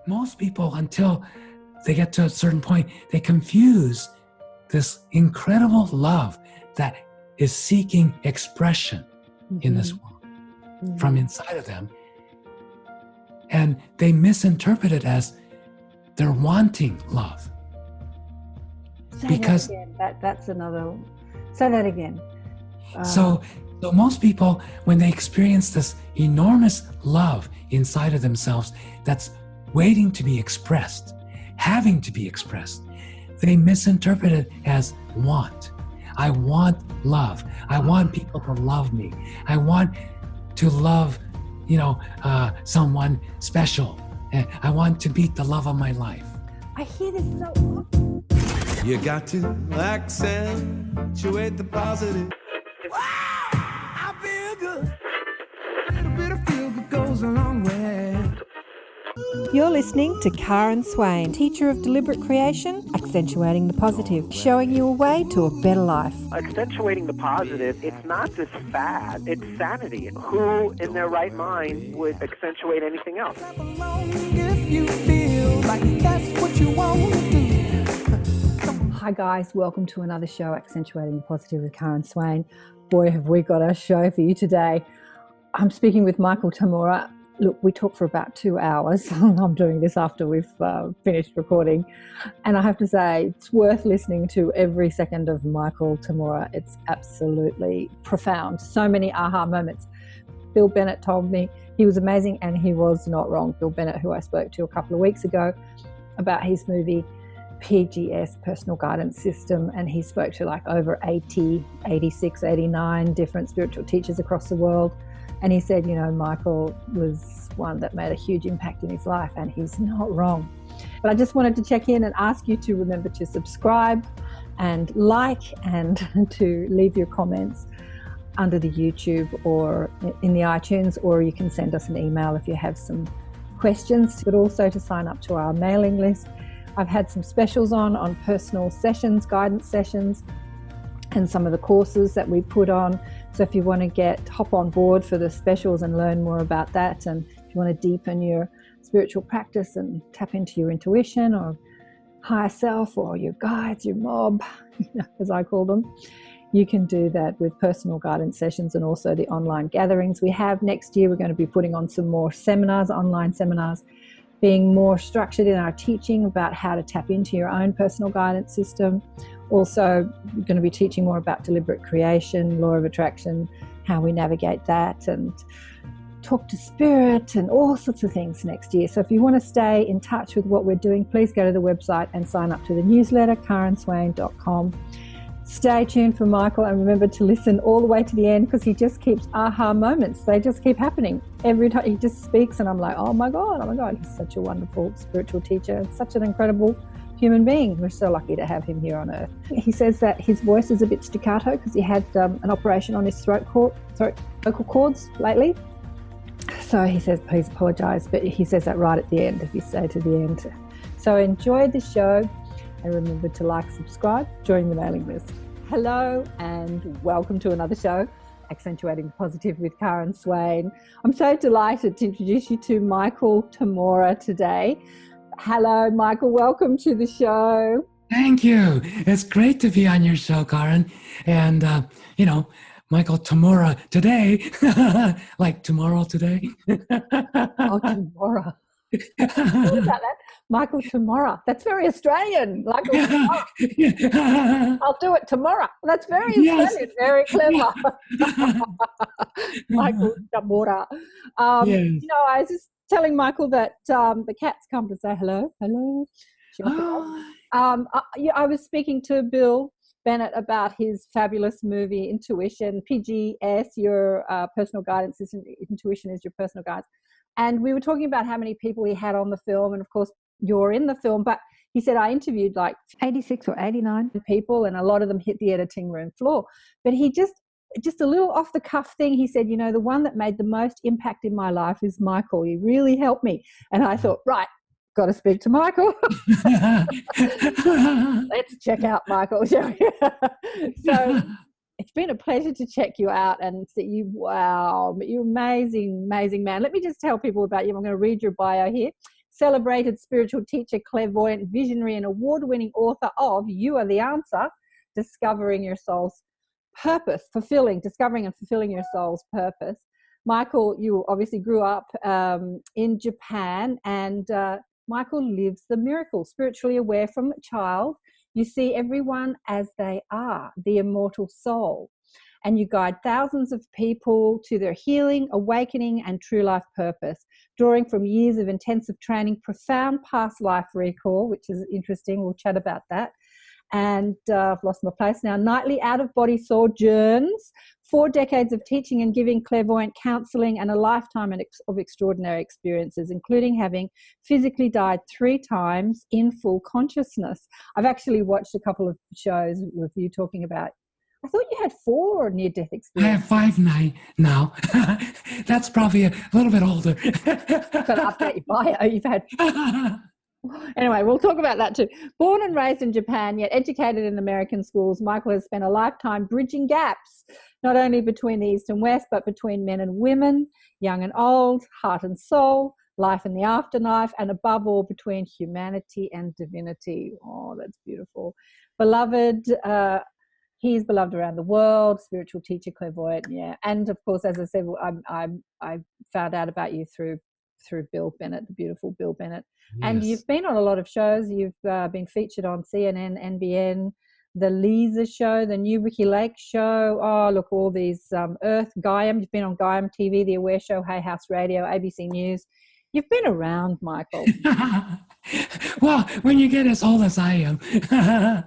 most people, until they get to a certain point, they confuse this incredible love that is seeking expression in this world from inside of them. And they misinterpret it as they're wanting love. Say that again. That's another. Say that again. So most people, when they experience this enormous love inside of themselves that's waiting to be expressed, having to be expressed, they misinterpret it as want. I want love. I want people to love me. I want to love, someone special. I want to meet the love of my life. I hear this so often. You got to accentuate the positive. Wow, I feel good. A little bit of feel good goes a long way. You're listening to Karen Swain, teacher of deliberate creation, accentuating the positive, showing you a way to a better life. Accentuating the positive, it's not this fad, it's sanity. Who in their right mind would accentuate anything else? If you feel like that's what you want to do. Hi guys, welcome to another show, Accentuating the Positive with Karen Swain. Boy, have we got a show for you today. I'm speaking with Michael Tamura. Look, we talked for about 2 hours. I'm doing this after we've finished recording. And I have to say, it's worth listening to every second of Michael Tamura. It's absolutely profound. So many aha moments. Bill Bennett told me he was amazing and he was not wrong. Bill Bennett, who I spoke to a couple of weeks ago about his movie PGS, Personal Guidance System, and he spoke to like over 86, 89 different spiritual teachers across the world. And he said, Michael was one that made a huge impact in his life, and he's not wrong. But I just wanted to check in and ask you to remember to subscribe and like and to leave your comments under the YouTube or in the iTunes, or you can send us an email if you have some questions, but also to sign up to our mailing list. I've had some specials on personal sessions, guidance sessions, and some of the courses that we put on. So if you want to hop on board for the specials and learn more about that, and if you want to deepen your spiritual practice and tap into your intuition or higher self or your guides, your mob, as I call them, you can do that with personal guidance sessions and also the online gatherings we have. Next year, we're going to be putting on some more seminars, online seminars, being more structured in our teaching about how to tap into your own personal guidance system. Also, we're going to be teaching more about deliberate creation, law of attraction, how we navigate that, and talk to spirit and all sorts of things next year. So if you want to stay in touch with what we're doing, please go to the website and sign up to the newsletter, karenswain.com. Stay tuned for Michael and remember to listen all the way to the end, because he just keeps aha moments. They just keep happening. Every time he just speaks and I'm like, oh my God. He's such a wonderful spiritual teacher, such an incredible human being. We're so lucky to have him here on earth. He says that his voice is a bit staccato because he had an operation on his vocal cords lately. So he says, please apologise, but he says that right at the end, if you stay to the end. So enjoy the show and remember to like, subscribe, join the mailing list. Hello and welcome to another show, Accentuating the Positive with Karen Swain. I'm so delighted to introduce you to Michael Tamura today. Hello, Michael. Welcome to the show. Thank you. It's great to be on your show, Karen. And, Michael Tamura today, like tomorrow today. Oh, tomorrow. What about that? Michael Tamura. That's very Australian. Like, I'll do it tomorrow. That's very Australian. Yes. Very clever. Michael Tamura. Yes. I was just telling Michael that the cats come to say hello. I was speaking to Bill Bennett about his fabulous movie Intuition, PGS, your personal guidance system. Intuition is your personal guidance. And we were talking about how many people he had on the film, and of course you're in the film, but he said I interviewed like 86 or 89 people and a lot of them hit the editing room floor. But he just a little off the cuff thing, he said, the one that made the most impact in my life is Michael. He really helped me. And I thought, right, got to speak to Michael. Let's check out Michael, shall we? So it's been a pleasure to check you out and see you. Wow, you're amazing, amazing man. Let me just tell people about you. I'm going to read your bio here. celebrated spiritual teacher, clairvoyant, visionary, and award-winning author of You Are the Answer, Discovering Your Soul's Purpose, discovering and fulfilling your soul's purpose. Michael, you obviously grew up in Japan, and Michael lives the miracle, spiritually aware from a child. You see everyone as they are, the immortal soul, and you guide thousands of people to their healing, awakening, and true life purpose, drawing from years of intensive training, profound past life recall, which is interesting. We'll chat about that. And I've lost my place now. Nightly out-of-body sojourns, 4 decades of teaching and giving clairvoyant counselling, and a lifetime of extraordinary experiences, including having physically died 3 times in full consciousness. I've actually watched a couple of shows with you talking about, I thought you had 4 near-death experiences. I have 5 now. That's probably a little bit older. Got to update your bio. You've had... Anyway, we'll talk about that too. Born and raised in Japan, yet educated in American schools, Michael has spent a lifetime bridging gaps, not only between the East and West, but between men and women, young and old, heart and soul, life and the afterlife, and above all, between humanity and divinity. Oh, that's beautiful. Beloved, he's beloved around the world, spiritual teacher, clairvoyant, yeah. And of course, as I said, I found out about you through Bill Bennett, the beautiful Bill Bennett. Yes. And you've been on a lot of shows. You've been featured on CNN, NBN, the Lisa Show, the New Ricky Lake Show. Oh, look, all these Earth, Gaiam. You've been on Gaiam TV, The Aware Show, Hay House Radio, ABC News. You've been around, Michael. Well, when you get as old as I am,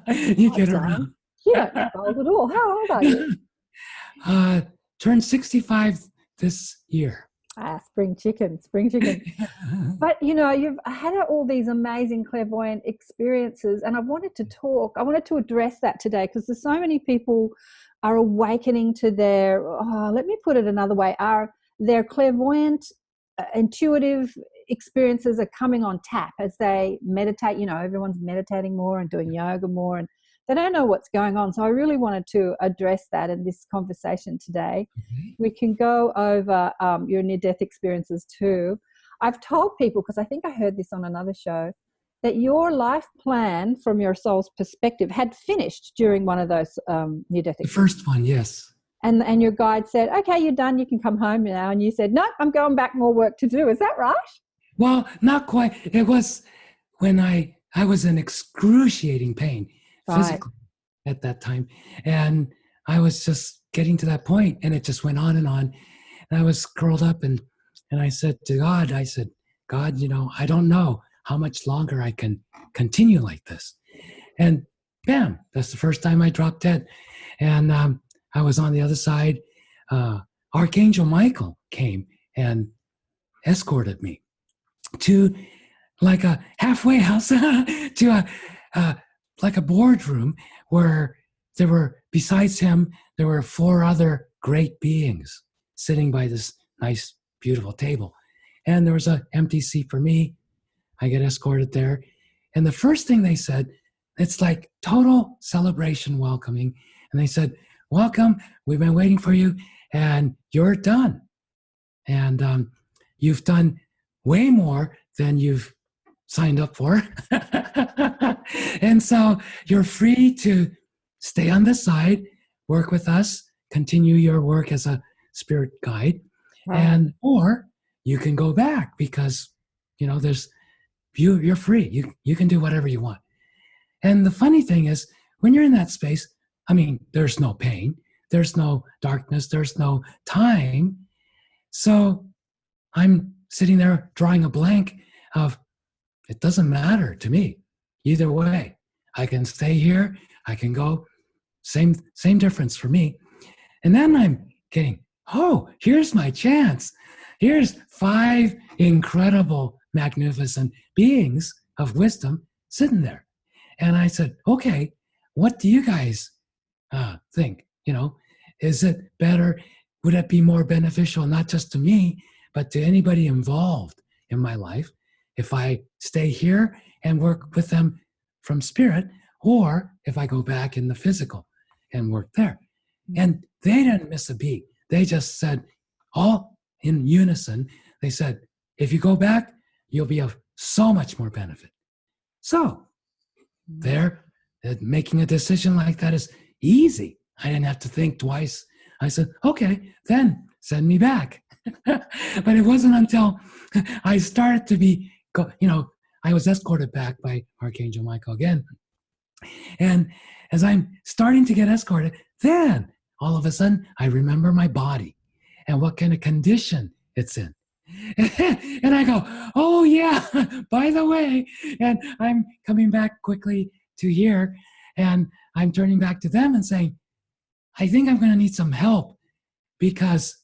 you get around. You don't look old at all. How old are you? Turned 65 this year. Spring chicken. But, you know, you've had all these amazing clairvoyant experiences, and I wanted to address that today, because there's so many people are awakening to their, let me put it another way, their clairvoyant, intuitive experiences are coming on tap as they meditate. You know, everyone's meditating more and doing yoga more, and they don't know what's going on. So I really wanted to address that in this conversation today. Mm-hmm. We can go over your near-death experiences too. I've told people, because I think I heard this on another show, that your life plan from your soul's perspective had finished during one of those near-death experiences. The first one, yes. And your guide said, okay, you're done, you can come home now. And you said, no, I'm going back, more work to do. Is that right? Well, not quite. It was when I was in excruciating pain. Physically at that time, and I was just getting to that point, and it just went on, and I was curled up, and I said to God, God, you know, I don't know how much longer I can continue like this. And bam, that's the first time I dropped dead. And I was on the other side. Archangel Michael came and escorted me to like a halfway house to like a boardroom where there were, besides him, there were 4 other great beings sitting by this nice, beautiful table. And there was an empty seat for me. I get escorted there. And the first thing they said, it's like total celebration welcoming. And they said, welcome, we've been waiting for you, and you're done. And you've done way more than you've signed up for. And so you're free to stay on the side, work with us, continue your work as a spirit guide, and or you can go back, because you know you're free. You can do whatever you want. And the funny thing is, when you're in that space, I mean, there's no pain, there's no darkness, there's no time. So I'm sitting there drawing a blank of, it doesn't matter to me. Either way, I can stay here, I can go, same difference for me. And then I'm getting, here's my chance. Here's 5 incredible, magnificent beings of wisdom sitting there. And I said, okay, what do you guys think? You know, is it better? Would it be more beneficial, not just to me, but to anybody involved in my life, if I stay here and work with them from spirit, or if I go back in the physical and work there? And they didn't miss a beat. They just said, all in unison, they said, if you go back, you'll be of so much more benefit. So there, making a decision like that is easy. I didn't have to think twice. I said, okay, then send me back. But it wasn't until I started to I was escorted back by Archangel Michael again. And as I'm starting to get escorted, then all of a sudden I remember my body and what kind of condition it's in. And I go, oh yeah, by the way, and I'm coming back quickly to here, and I'm turning back to them and saying, I think I'm going to need some help because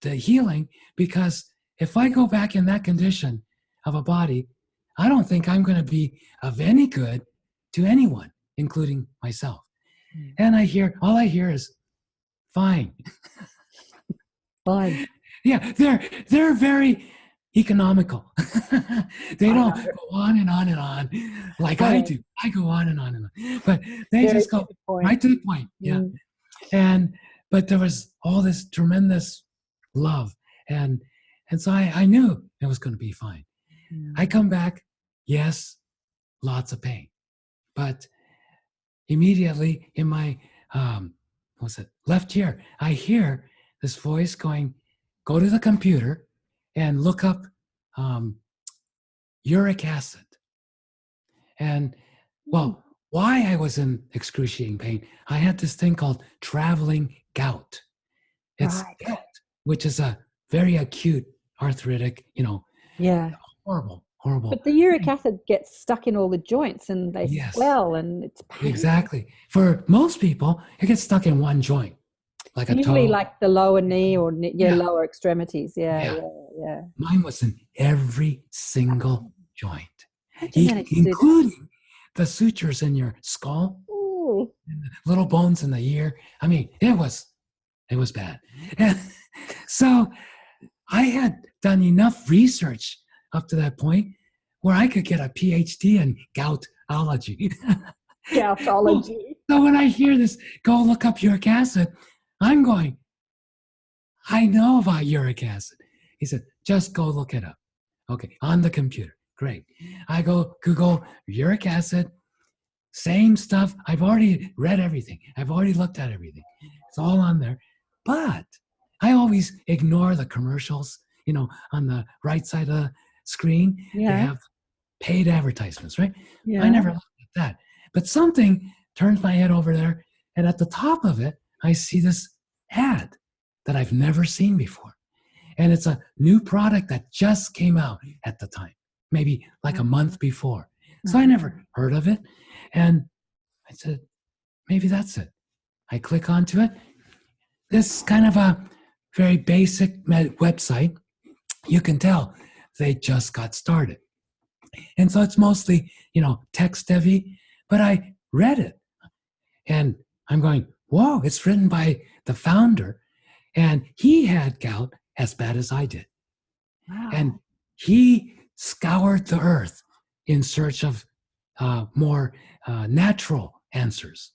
if I go back in that condition of a body, I don't think I'm going to be of any good to anyone, including myself. And all I hear is, fine. Fine. Yeah, they're very economical. They don't go on and on and on like I do. I go on and on and on. But they just go right to the point. Yeah. But there was all this tremendous love. And so I knew it was going to be fine. I come back, yes, lots of pain. But immediately in my left ear, I hear this voice going, go to the computer and look up uric acid. And why I was in excruciating pain, I had this thing called traveling gout. It's gout, which is a very acute arthritic, horrible. But the uric acid gets stuck in all the joints and they swell and it's painful. Exactly. For most people, it gets stuck in one joint, like usually a toe. like the lower knee or lower extremities. Yeah. Mine was in every single joint, including the sutures in your skull, and the little bones in the ear. I mean, it was bad. And so I had done enough research up to that point where I could get a PhD in goutology. Goutology. So when I hear this, go look up uric acid, I'm going, I know about uric acid. He said, just go look it up. Okay, on the computer. Great. I go Google uric acid, same stuff. I've already read everything. I've already looked at everything. It's all on there. But I always ignore the commercials, on the right side of the screen. Yeah. They have paid advertisements, right? Yeah. I never looked at that. But something turns my head over there, and at the top of it, I see this ad that I've never seen before. And it's a new product that just came out at the time, maybe like a month before. So I never heard of it. And I said, maybe that's it. I click onto it. This kind of a very basic website. You can tell they just got started. And so it's mostly, text heavy, but I read it and I'm going, whoa, it's written by the founder. And he had gout as bad as I did. Wow. And he scoured the earth in search of more natural answers,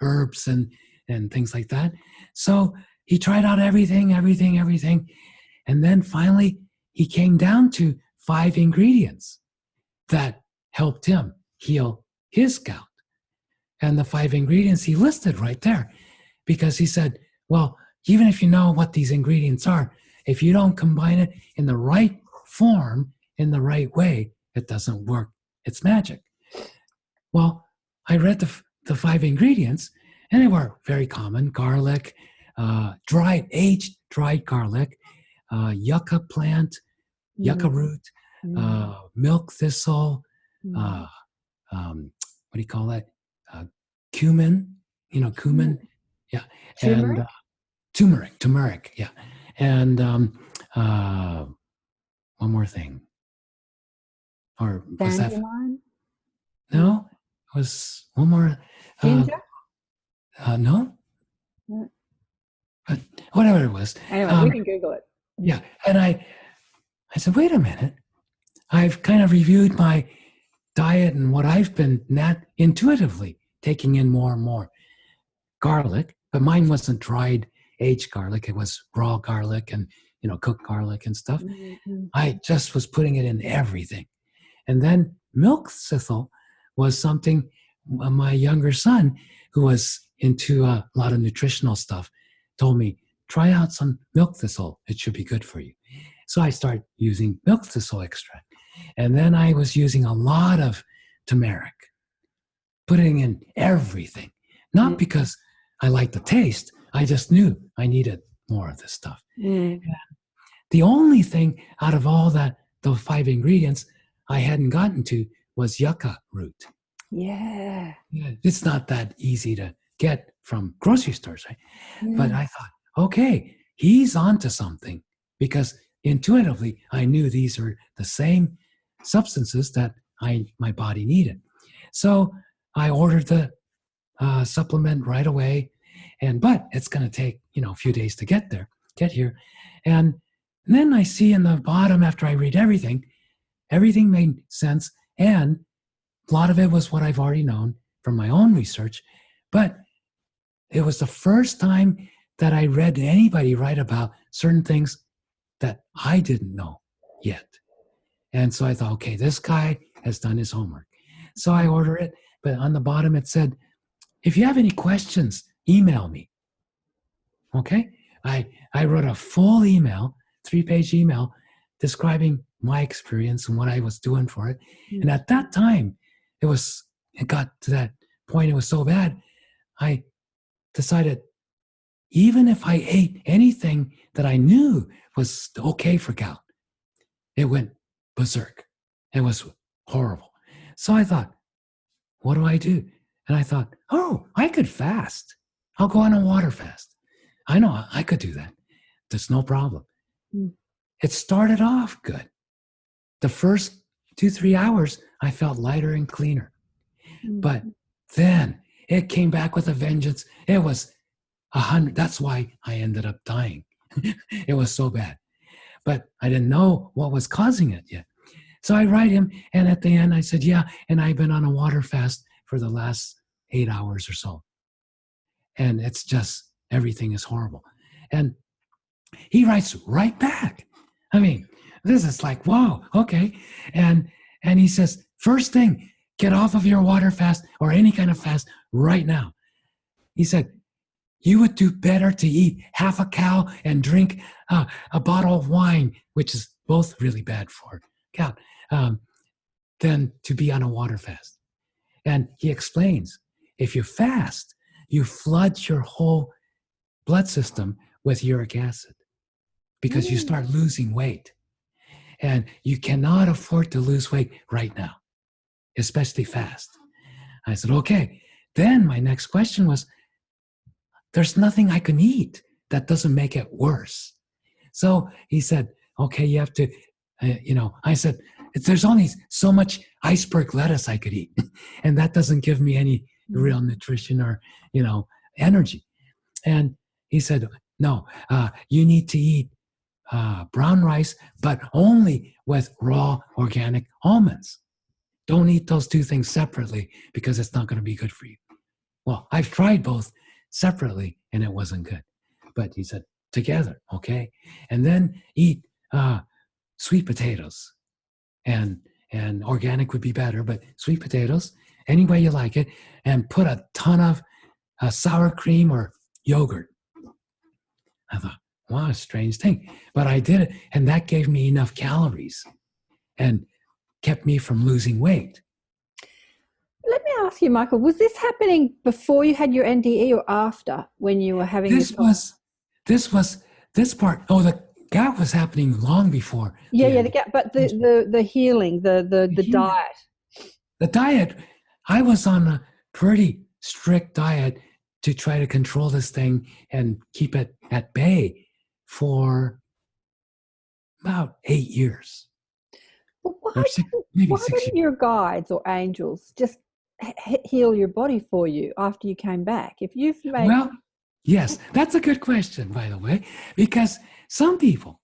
herbs and things like that. So he tried out everything. And then finally, he came down to 5 ingredients that helped him heal his gout. And the 5 ingredients he listed right there, because he said, well, even if you know what these ingredients are, if you don't combine it in the right form, in the right way, it doesn't work. It's magic. Well, I read the 5 ingredients, and they were very common: garlic, aged dried garlic, yucca plant, yucca root, milk thistle, what do you call that? Cumin, cumin. Yeah. Turmeric? And turmeric. Yeah. And one more thing. Or was that? No, it was one more. Ginger? No. But whatever it was. Anyway, we can Google it. Yeah. And I said, wait a minute. I've kind of reviewed my diet and what I've been intuitively taking in more and more. Garlic, but mine wasn't dried aged garlic. It was raw garlic and, cooked garlic and stuff. I just was putting it in everything. And then milk thistle was something my younger son, who was into a lot of nutritional stuff, told me, try out some milk thistle. It should be good for you. So I started using milk thistle extract. And then I was using a lot of turmeric, putting in everything. Not because I liked the taste. I just knew I needed more of this stuff. The only thing out of all that, the 5 ingredients I hadn't gotten to was yucca root. Yeah. It's not that easy to get from grocery stores, right? But I thought, okay, he's onto something, because intuitively I knew these are the same substances that my body needed. So I ordered the supplement right away, but it's going to take a few days to get here, and then I see in the bottom, after I read everything made sense, and a lot of it was what I've already known from my own research, but it was the first time that I read anybody write about certain things that I didn't know yet. And so I thought, okay, this guy has done his homework. So I order it, but on the bottom it said, if you have any questions, email me. Okay? I wrote a full email, 3-page email, describing my experience and what I was doing for it. And at that time, it got to that point, it was so bad, I decided, even if I ate anything that I knew was okay for gout, it went berserk. It was horrible. So I thought, what do I do? And I thought, oh, I could fast. I'll go on a water fast. I know I could do that. There's no problem. It started off good. The first 2-3 hours, I felt lighter and cleaner. But then it came back with a vengeance. It was 100. That's why I ended up dying. It was so bad. But I didn't know what was causing it yet. So I write him, and at the end I said, yeah, and I've been on a water fast for the last 8 hours or so. And it's just, everything is horrible. And he writes right back. I mean, this is like, whoa, okay. And he says, first thing, get off of your water fast or any kind of fast right now. He said, you would do better to eat half a cow and drink a bottle of wine, which is both really bad for gout, than to be on a water fast. And he explains, if you fast, you flood your whole blood system with uric acid because you start losing weight. And you cannot afford to lose weight right now, especially fast. I said, okay. Then my next question was, there's nothing I can eat that doesn't make it worse. So he said, okay, you have to, I said, there's only so much iceberg lettuce I could eat. And that doesn't give me any real nutrition or, energy. And he said, no, you need to eat brown rice, but only with raw organic almonds. Don't eat those two things separately because it's not going to be good for you. Well, I've tried both separately and it wasn't good. But he said, together, okay? And then eat sweet potatoes. And organic would be better, but sweet potatoes, any way you like it, and put a ton of sour cream or yogurt. I thought, wow, a strange thing. But I did it, and that gave me enough calories and kept me from losing weight. Let me ask you, Michael, was this happening before you had your NDE or after, when you were having this part. Oh, the gout was happening long before. Yeah, the gout, but the healing, the diet. The diet, I was on a pretty strict diet to try to control this thing and keep it at bay for about 8 years. Well, why didn't your guides or angels just heal your body for you after you came back? If you've made... Well, yes, that's a good question, by the way, because some people,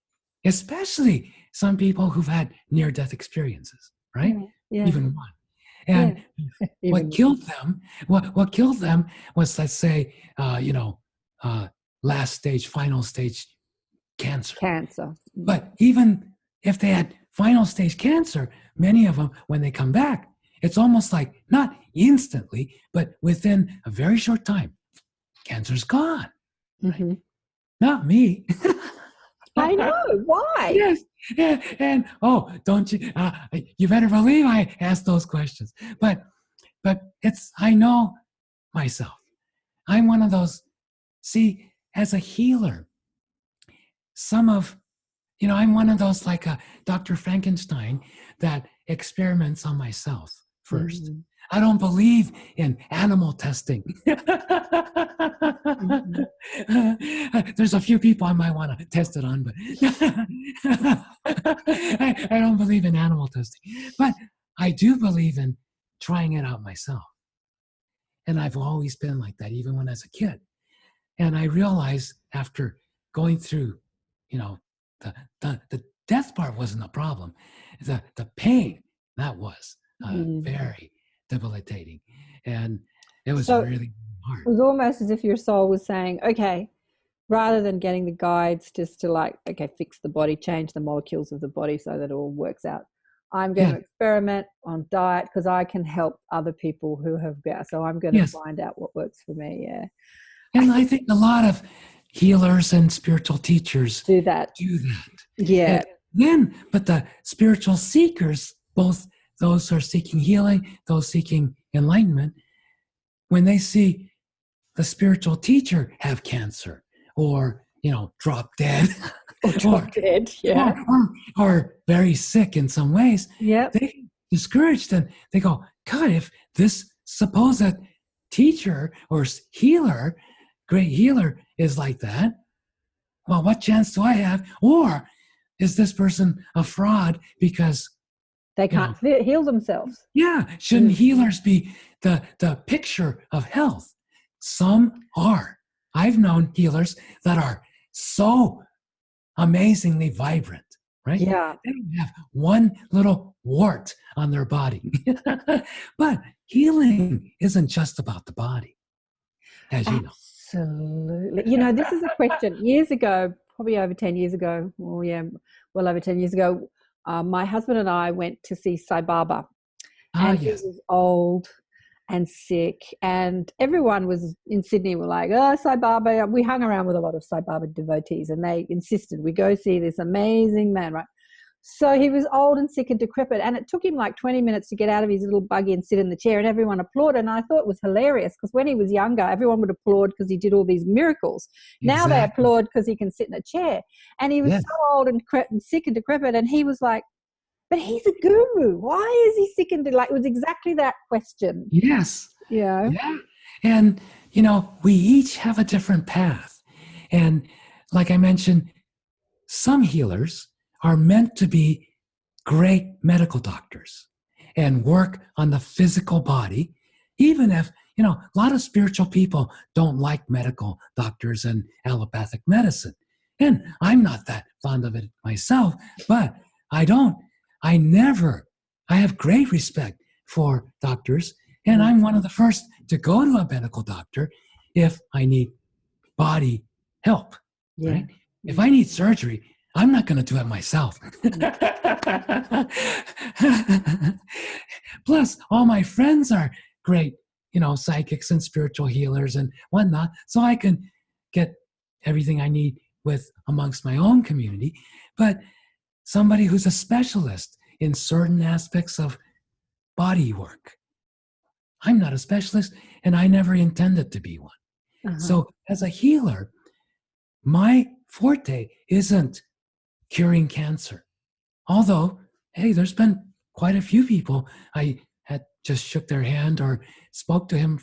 especially some people who've had near-death experiences, right? Yeah. Even one. And what killed them was, let's say, last stage, final stage cancer. Cancer. But even if they had final stage cancer, many of them, when they come back, it's almost like not instantly, but within a very short time, cancer's gone. Mm-hmm. Not me. I know. Why? Yes. Yeah. And don't you? You better believe I asked those questions. But I know myself. I'm one of those. See, as a healer, I'm one of those like a Dr. Frankenstein that experiments on myself first. Mm-hmm. I don't believe in animal testing. There's a few people I might want to test it on, but I don't believe in animal testing. But I do believe in trying it out myself. And I've always been like that, even when I was a kid. And I realized after going through, the death part wasn't a problem. The pain, that was very debilitating. And it was really hard. It was almost as if your soul was saying, okay, rather than getting the guides just to fix the body, change the molecules of the body so that it all works out, I'm going to experiment on diet because I can help other people who have gout. So I'm going to find out what works for me. Yeah. And I think a lot of healers and spiritual teachers do that. Yeah. But the spiritual seekers, both those who are seeking healing, those seeking enlightenment, when they see the spiritual teacher have cancer or, drop dead, or very sick in some ways, they get discouraged and they go, God, if this supposed teacher or healer, great healer, is like that, well, what chance do I have? Or is this person a fraud because they can't heal themselves? Yeah. Shouldn't healers be the picture of health? Some are. I've known healers that are so amazingly vibrant, right? Yeah. They don't have one little wart on their body. But healing isn't just about the body, as you know. Absolutely. This is a question. Years ago, probably over 10 years ago, well over 10 years ago, my husband and I went to see Sai Baba. And he was old and sick, and everyone was in Sydney were like, oh, Sai Baba. We hung around with a lot of Sai Baba devotees, and they insisted we go see this amazing man, right? So he was old and sick and decrepit, and it took him like 20 minutes to get out of his little buggy and sit in the chair, and everyone applauded. And I thought it was hilarious because when he was younger, everyone would applaud because he did all these miracles. Now they applaud because he can sit in a chair. And he was so old and sick and decrepit, and he was like, but he's a guru. Why is he sick and it was exactly that question. Yes. Yeah. Yeah. And, we each have a different path. And like I mentioned, some healers are meant to be great medical doctors and work on the physical body, even if, a lot of spiritual people don't like medical doctors and allopathic medicine. And I'm not that fond of it myself, but I have great respect for doctors, and I'm one of the first to go to a medical doctor if I need body help, right? If I need surgery, I'm not going to do it myself. Plus, all my friends are great, psychics and spiritual healers and whatnot, so I can get everything I need amongst my own community. But somebody who's a specialist in certain aspects of body work, I'm not a specialist, and I never intended to be one. Uh-huh. So as a healer, my forte isn't curing cancer. Although, hey, there's been quite a few people I had just shook their hand or spoke to him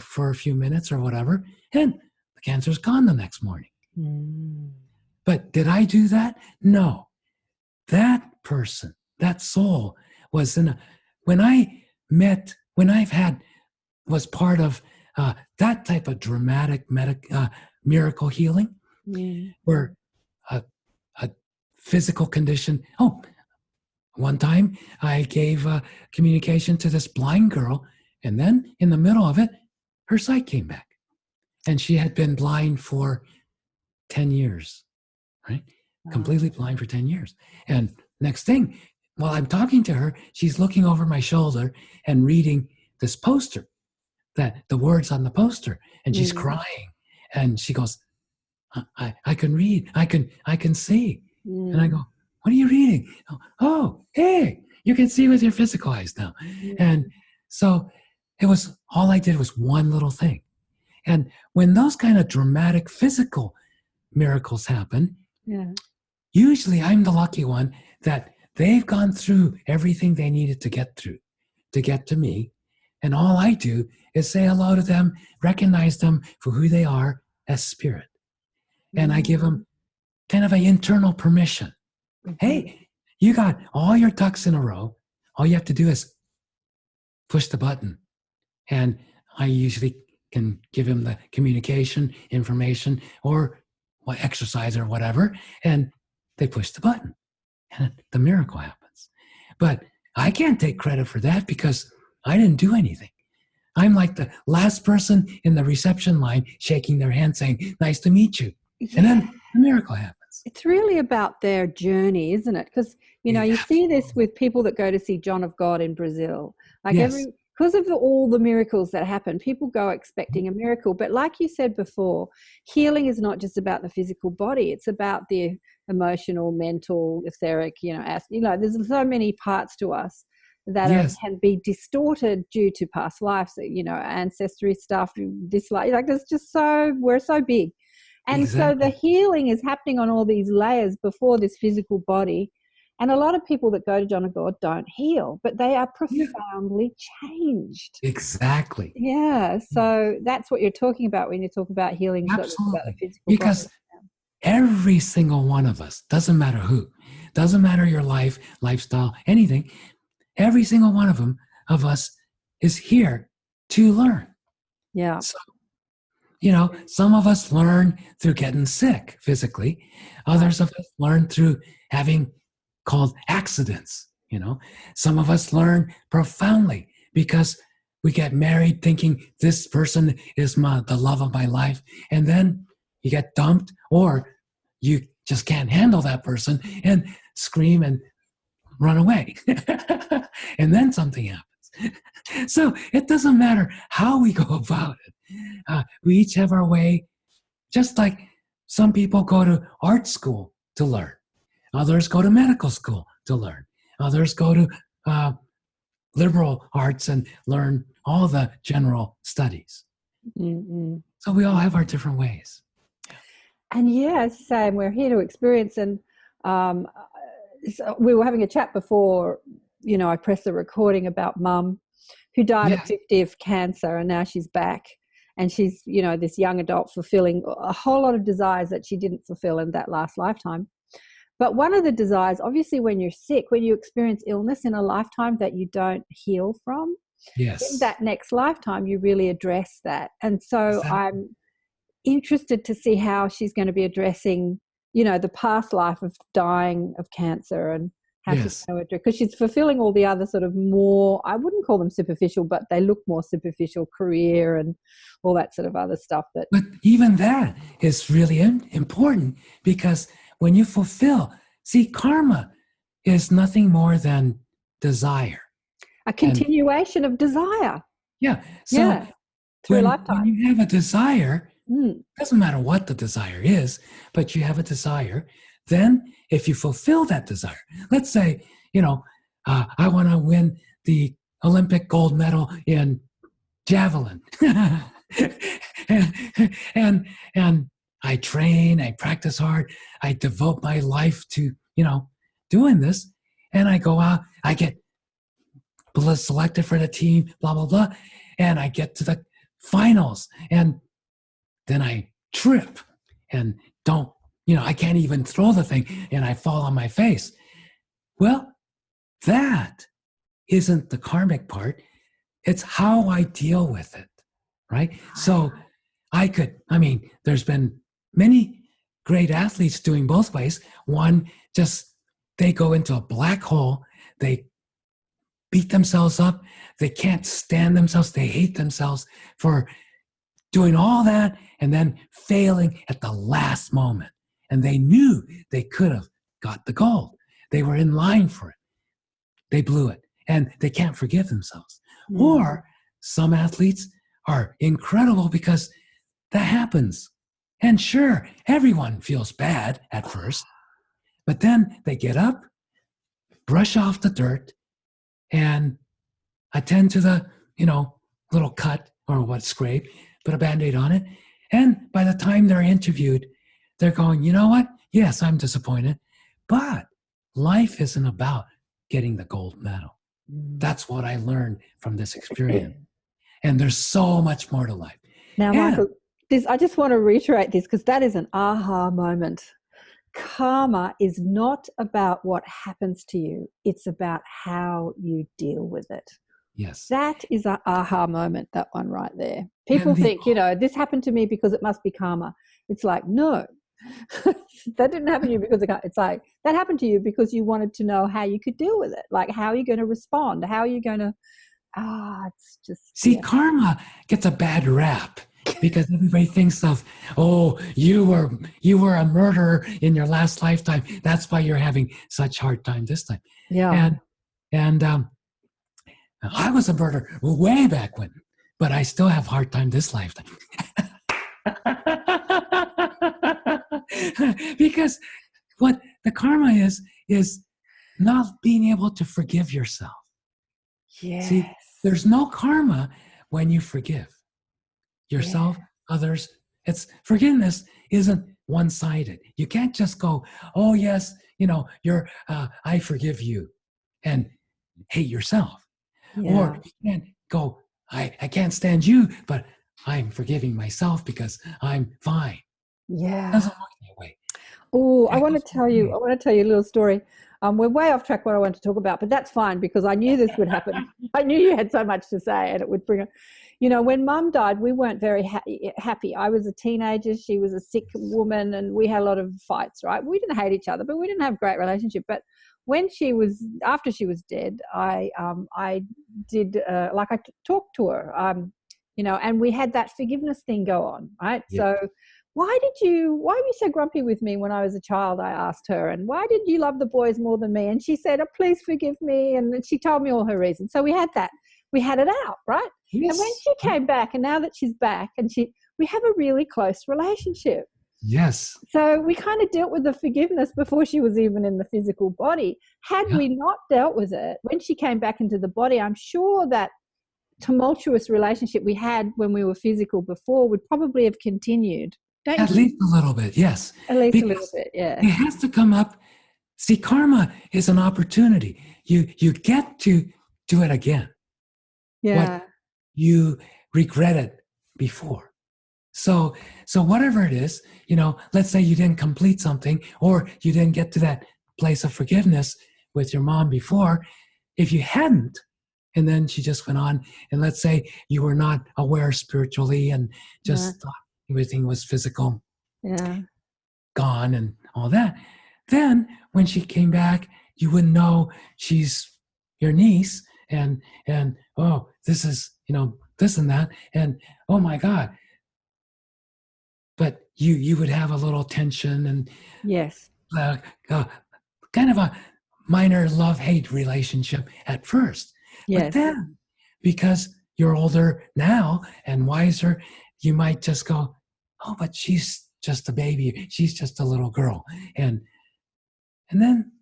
for a few minutes or whatever, and the cancer's gone the next morning. Mm. But did I do that? No. That person, that soul was was part of that type of dramatic miracle healing, where a physical condition. Oh, one time I gave communication to this blind girl, and then in the middle of it, her sight came back. And she had been blind for 10 years, right? Completely blind for 10 years. And next thing, while I'm talking to her, she's looking over my shoulder and reading this poster, that the words on the poster, and she's crying. And she goes, I can read, I can see. And I go, what are you reading? Oh, hey, you can see with your physical eyes now. And so all I did was one little thing. And when those kind of dramatic physical miracles happen, usually I'm the lucky one that they've gone through everything they needed to get through to get to me. And all I do is say hello to them, recognize them for who they are as spirit. And I give them kind of an internal permission. Hey, you got all your ducks in a row. All you have to do is push the button. And I usually can give him the communication, information, or exercise or whatever. And they push the button. And the miracle happens. But I can't take credit for that because I didn't do anything. I'm like the last person in the reception line shaking their hand saying, nice to meet you. And then the miracle happens. It's really about their journey, isn't it? Because, you see this with people that go to see John of God in Brazil. Like because of all the miracles that happen, people go expecting a miracle. But like you said before, healing is not just about the physical body. It's about the emotional, mental, etheric, there's so many parts to us that can be distorted due to past lives, ancestry stuff, we're so big. And so the healing is happening on all these layers before this physical body. And a lot of people that go to John of God don't heal, but they are profoundly changed. Exactly. Yeah. So that's what you're talking about when you talk about healing. Absolutely. About the physical because body. Every single one of us, doesn't matter who, doesn't matter your life, lifestyle, anything, every single one of us is here to learn. Yeah. So, some of us learn through getting sick physically. Others of us learn through having called accidents. Some of us learn profoundly because we get married thinking this person is the love of my life. And then you get dumped, or you just can't handle that person and scream and run away. And then something happens. So it doesn't matter how we go about it. We each have our way, just like some people go to art school to learn. Others go to medical school to learn. Others go to liberal arts and learn all the general studies. So we all have our different ways. And as you say, we're here to experience. And so we were having a chat before, I pressed the recording about Mum, who died at 50 of cancer, and now she's back. And she's, this young adult fulfilling a whole lot of desires that she didn't fulfill in that last lifetime. But one of the desires, obviously, when you're sick, when you experience illness in a lifetime that you don't heal from, in that next lifetime, you really address that. And so I'm interested to see how she's going to be addressing, the past life of dying of cancer and how she's going to address, because she's fulfilling all the other sort of more, I wouldn't call them superficial, but they look more superficial, career and all that sort of other stuff. But even that is really important, because when you fulfill, karma is nothing more than desire. A continuation of desire. Yeah. So through a lifetime. When you have a desire, doesn't matter what the desire is, but you have a desire, then if you fulfill that desire, let's say, I want to win the Olympic gold medal in javelin. and I train, I practice hard, I devote my life to, doing this, and I go out, I get selected for the team, blah, blah, blah, and I get to the finals, and then I trip and I can't even throw the thing, and I fall on my face. Well, that isn't the karmic part. It's how I deal with it, right? So there's been many great athletes doing both ways. One, they go into a black hole, they beat themselves up, they can't stand themselves, they hate themselves for doing all that and then failing at the last moment. And they knew they could have got the gold. they were in line for it. They blew it and they can't forgive themselves. Or some athletes are incredible because that happens. And sure, everyone feels bad at first, but then they get up, brush off the dirt, and attend to the, little cut or what, scrape, put a Band-Aid on it. And by the time they're interviewed, they're going, you know what? Yes, I'm disappointed, but life isn't about getting the gold medal. That's what I learned from this experience. And there's so much more to life. Now, Michael, I just want to reiterate this because that is an aha moment. Karma is not about what happens to you. It's about how you deal with it. Yes. That is an aha moment, that one right there. People think, this happened to me because it must be karma. It's like, no, that didn't happen to you because of karma. It's like, that happened to you because you wanted to know how you could deal with it. Like, how are you going to respond? How are you going to, it's just. See, karma gets a bad rap because everybody thinks of, oh, you were a murderer in your last lifetime. That's why you're having such hard time this time. Yeah. And I was a murderer way back when, but I still have hard time this lifetime. Because what the karma is not being able to forgive yourself. Yes. See, there's no karma when you forgive yourself, others. It's forgiveness isn't one-sided. You can't just go, oh yes, I forgive you, and hate yourself. Or you can't go, I can't stand you, but I'm forgiving myself because I'm fine. Yeah. It doesn't work that way. Oh, I want to tell you a little story. We're way off track what I want to talk about, but that's fine because I knew this would happen. I knew you had so much to say and it would bring it. When Mum died, we weren't very happy. I was a teenager. She was a sick woman and we had a lot of fights, right? We didn't hate each other, but we didn't have a great relationship. But after she was dead, I did, I talked to her, and we had that forgiveness thing go on, right? Yeah. So why were you so grumpy with me when I was a child? I asked her, and why did you love the boys more than me? And she said, oh, please forgive me. And she told me all her reasons. So we had it out, right? Yes. And when she came back, and now that she's back, and we have a really close relationship. Yes. So we kind of dealt with the forgiveness before she was even in the physical body. Had we not dealt with it, when she came back into the body, I'm sure that tumultuous relationship we had when we were physical before would probably have continued. At least a little bit, yes. At least a little bit, yeah. It has to come up. See, karma is an opportunity. You get to do it again. Yeah. What you regretted before. So whatever it is, let's say you didn't complete something or you didn't get to that place of forgiveness with your mom before. If you hadn't, and then she just went on, and let's say you were not aware spiritually and just thought everything was physical, gone and all that, then when she came back, you wouldn't know she's your niece and oh, this is, this and that, and oh my God. But you would have a little tension and yes, kind of a minor love-hate relationship at first. Yes. But then, because you're older now and wiser, you might just go, oh, but she's just a baby. She's just a little girl. And then,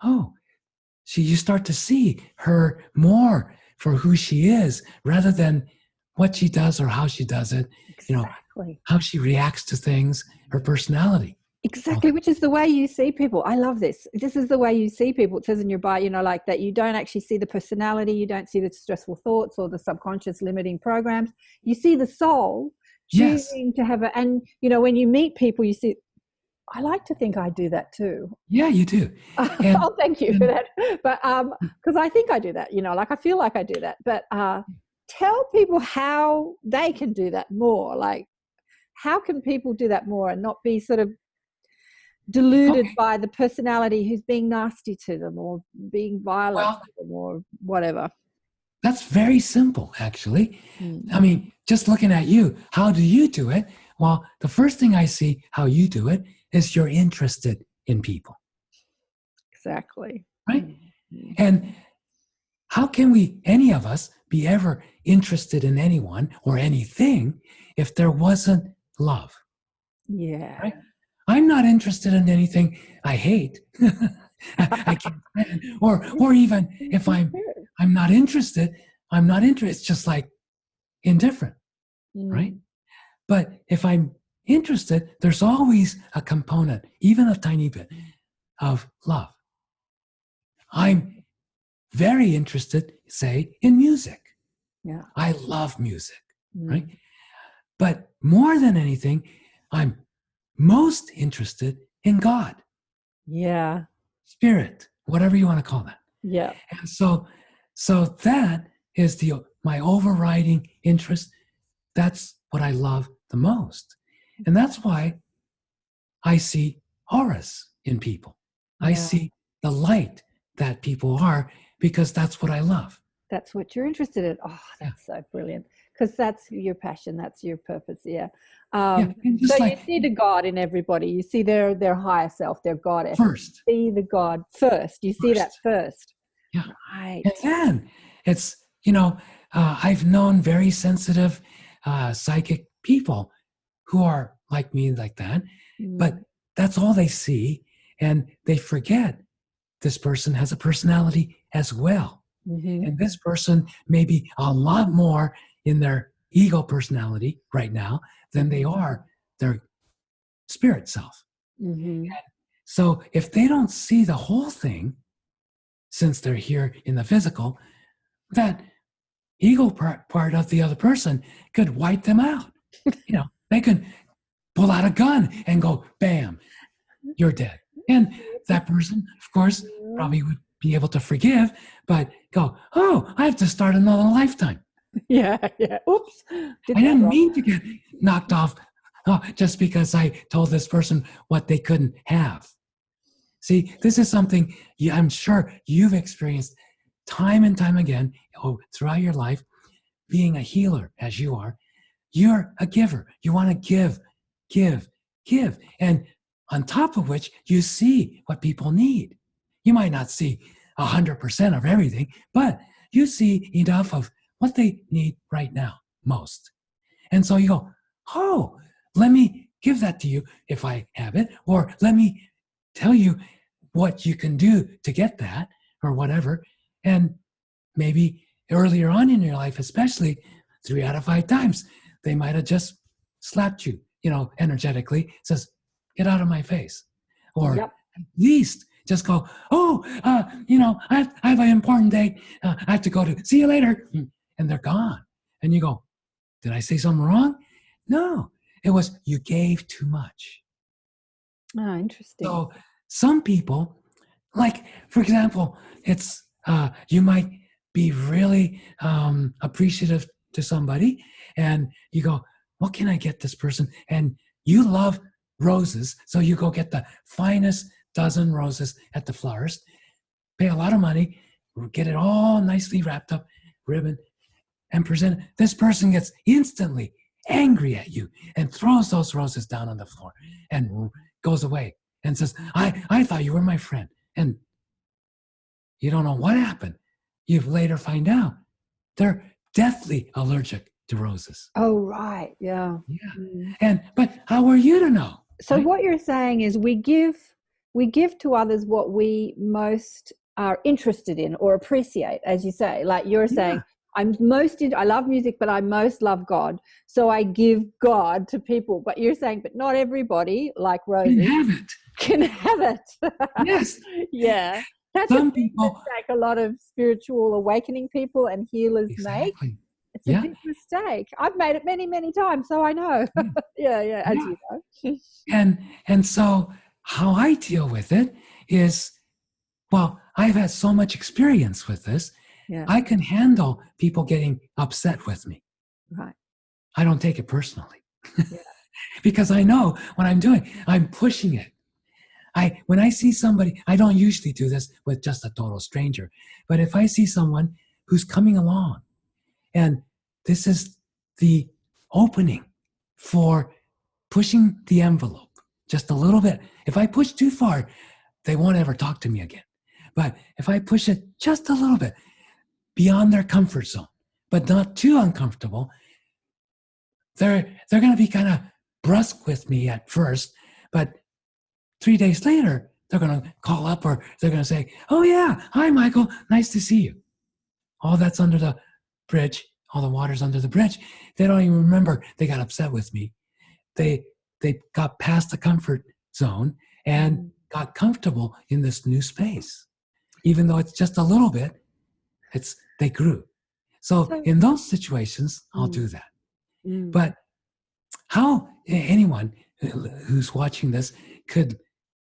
you start to see her more for who she is rather than what she does or how she does it. Exactly. How she reacts to things, her personality. Exactly, which is the way you see people. I love this. This is the way you see people. It says in your bio, like that you don't actually see the personality, you don't see the stressful thoughts or the subconscious limiting programs. You see the soul choosing to have and when you meet people, you see, I like to think I do that too. Yeah, you do. And, thank you for that. But because I think I do that, I feel like I do that. But tell people how they can do that more. Like, how can people do that more and not be sort of deluded by the personality who's being nasty to them or being violent to them or whatever? That's very simple, actually. I mean, just looking at you, how do you do it? Well, the first thing I see how you do it is you're interested in people. exactly. right? Mm-hmm. And how can we, any of us, be ever interested in anyone or anything if there wasn't love? Yeah. Right? I'm not interested in anything I hate. I can't stand. Or even if I'm not interested, I'm not interested. It's just like indifferent, right? But if I'm interested, there's always a component, even a tiny bit, of love. I'm very interested, say, in music. Yeah. I love music, Mm. right? But more than anything, I'm most interested in God, Yeah. spirit, whatever you want to call that. Yeah. And so that is my overriding interest. That's what I love the most. And that's why I see auras in people. I Yeah. see the light that people are, because that's what I love. That's what you're interested in. Oh, that's so brilliant. Because that's your passion. That's your purpose. Yeah. And So just you like see the God in everybody. You see their higher self, their God essence. first. See the God first. You see that first. Yeah. Right. And then it's, I've known very sensitive psychic people who are like me, like that, but that's all they see. And they forget this person has a personality as well. Mm-hmm. And this person may be a lot more in their ego personality right now than they are their spirit self. Mm-hmm. So if they don't see the whole thing, since they're here in the physical, that ego part of the other person could wipe them out. They could pull out a gun and go, bam, you're dead. And that person, of course, probably would be able to forgive, but go, oh, I have to start another lifetime. Yeah. Oops. I didn't mean to get knocked off just because I told this person what they couldn't have. See, this is something I'm sure you've experienced time and time again throughout your life, being a healer as you are. You're a giver. You want to give. And on top of which, you see what people need. You might not see 100% of everything, but you see enough of what they need right now, most. And so you go, oh, let me give that to you if I have it, or let me tell you what you can do to get that, or whatever. And maybe earlier on in your life, especially 3 out of 5 times, they might have just slapped you, energetically, says, get out of my face. Or at least just go, oh, I have an important date. I have to go to, see you later. And they're gone. And you go, did I say something wrong? No, it was you gave too much. Oh, interesting. So some people, like, for example, it's, you might be really appreciative to somebody, and you go, what can I get this person? And you love roses, so you go get the finest dozen roses at the florist, pay a lot of money, get it all nicely wrapped up, ribbon, and present it. This person gets instantly angry at you and throws those roses down on the floor and goes away and says, I thought you were my friend. And you don't know what happened. You later find out they're deathly allergic to roses. Oh, right. Yeah. But how are you to know? So right? what you're saying is we give to others what we most are interested in or appreciate, as you say. Like you're saying, I love music, but I most love God. So I give God to people. But you're saying, but not everybody, like Rosie, can have it. Yes. Yeah. That's Some people mistake a lot of spiritual awakening people and healers make. It's a big mistake. I've made it many, many times, so I know. As you know. And so how I deal with it is, well, I've had so much experience with this. Yeah. I can handle people getting upset with me. Right. I don't take it personally. Because I know what I'm doing. I'm pushing it. When I see somebody, I don't usually do this with just a total stranger, but if I see someone who's coming along and this is the opening for pushing the envelope just a little bit. If I push too far, they won't ever talk to me again. But if I push it just a little bit beyond their comfort zone, but not too uncomfortable, they're going to be kind of brusque with me at first, but 3 days later, they're going to call up or they're going to say, oh yeah, hi Michael, nice to see you. All that's under the bridge, all the water's under the bridge. They don't even remember they got upset with me. They got past the comfort zone and got comfortable in this new space. Even though it's just a little bit, they grew. So in those situations, I'll do that. But how anyone who's watching this could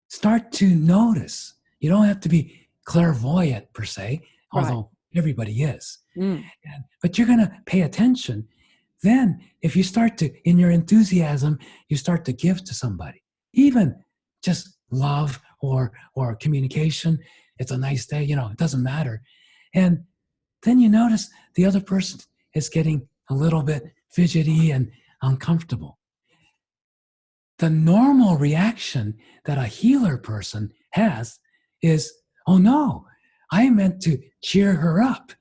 start to notice, you don't have to be clairvoyant per se, although everybody is. But you're going to pay attention. Then if you start to, in your enthusiasm, you start to give to somebody, even just love or communication. It's a nice day, it doesn't matter. And then you notice the other person is getting a little bit fidgety and uncomfortable. The normal reaction that a healer person has is, oh no, I meant to cheer her up.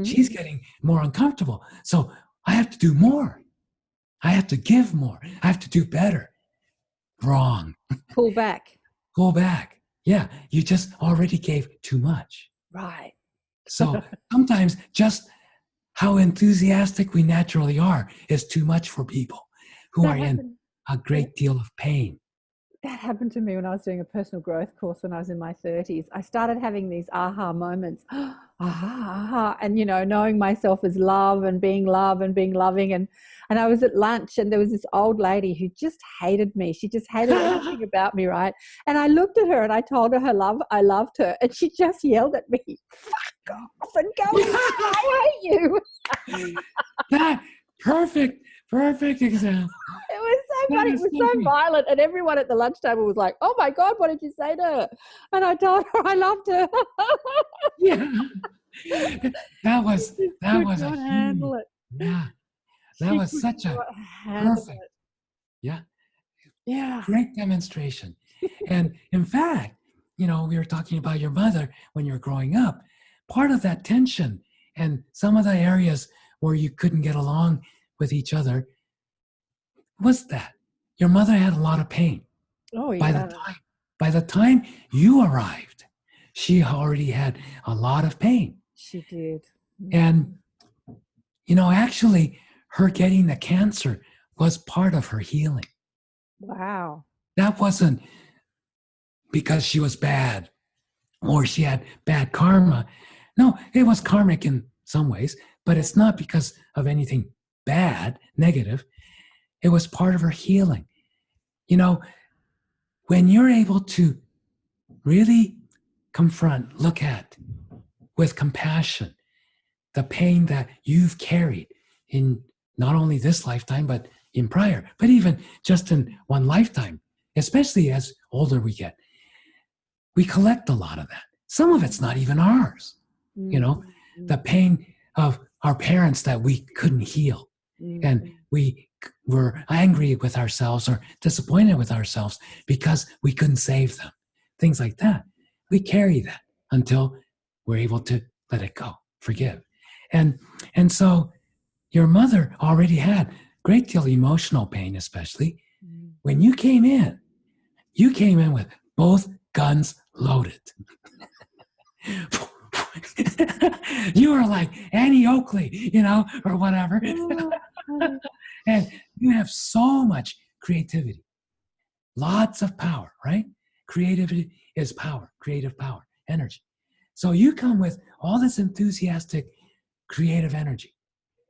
She's getting more uncomfortable. So I have to do more. I have to give more. I have to do better. Wrong. Pull back. Go back. Yeah, you just already gave too much. Right. So sometimes just how enthusiastic we naturally are is too much for people who are in a great deal of pain. That happened to me when I was doing a personal growth course when I was in my 30s. I started having these aha moments. Aha. And, knowing myself as love and being loving. And I was at lunch and there was this old lady who just hated me. She just hated everything about me, right? And I looked at her and I told her I loved her. And she just yelled at me, fuck off and go, I hate you. That perfect example. It was so funny. It was so violent. And everyone at the lunch table was like, oh my God, what did you say to her? And I told her I loved her. Yeah. That was not handle it. Yeah. That was such a perfect. Yeah. Great demonstration. And in fact, we were talking about your mother when you were growing up. Part of that tension and some of the areas where you couldn't get along with each other was that your mother had a lot of pain. Oh, yeah. By the time you arrived, she already had a lot of pain. She did. And, actually, her getting the cancer was part of her healing. Wow. That wasn't because she was bad or she had bad karma. No, it was karmic in some ways, but it's not because of anything bad, negative. It was part of her healing. When you're able to really confront, look at with compassion the pain that you've carried in not only this lifetime, but in prior, but even just in one lifetime, especially as older we get, we collect a lot of that. Some of it's not even ours. The pain of our parents that we couldn't heal. And we were angry with ourselves or disappointed with ourselves because we couldn't save them. Things like that. We carry that until we're able to let it go, forgive. And so your mother already had a great deal of emotional pain, especially. When you came in with both guns loaded. You were like Annie Oakley, or whatever. And you have so much creativity, lots of power, right? Creativity is power, creative power, energy. So you come with all this enthusiastic, creative energy.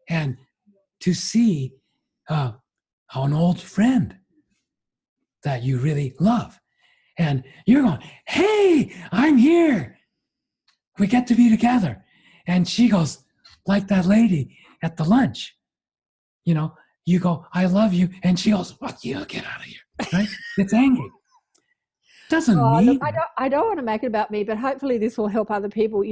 And to see an old friend that you really love, and you're going, hey, I'm here. We get to be together. And she goes, like that lady at the lunch, you go, I love you. And she goes, fuck you, get out of here, right? It's angry. Doesn't mean. Look, I don't want to make it about me, but hopefully this will help other people.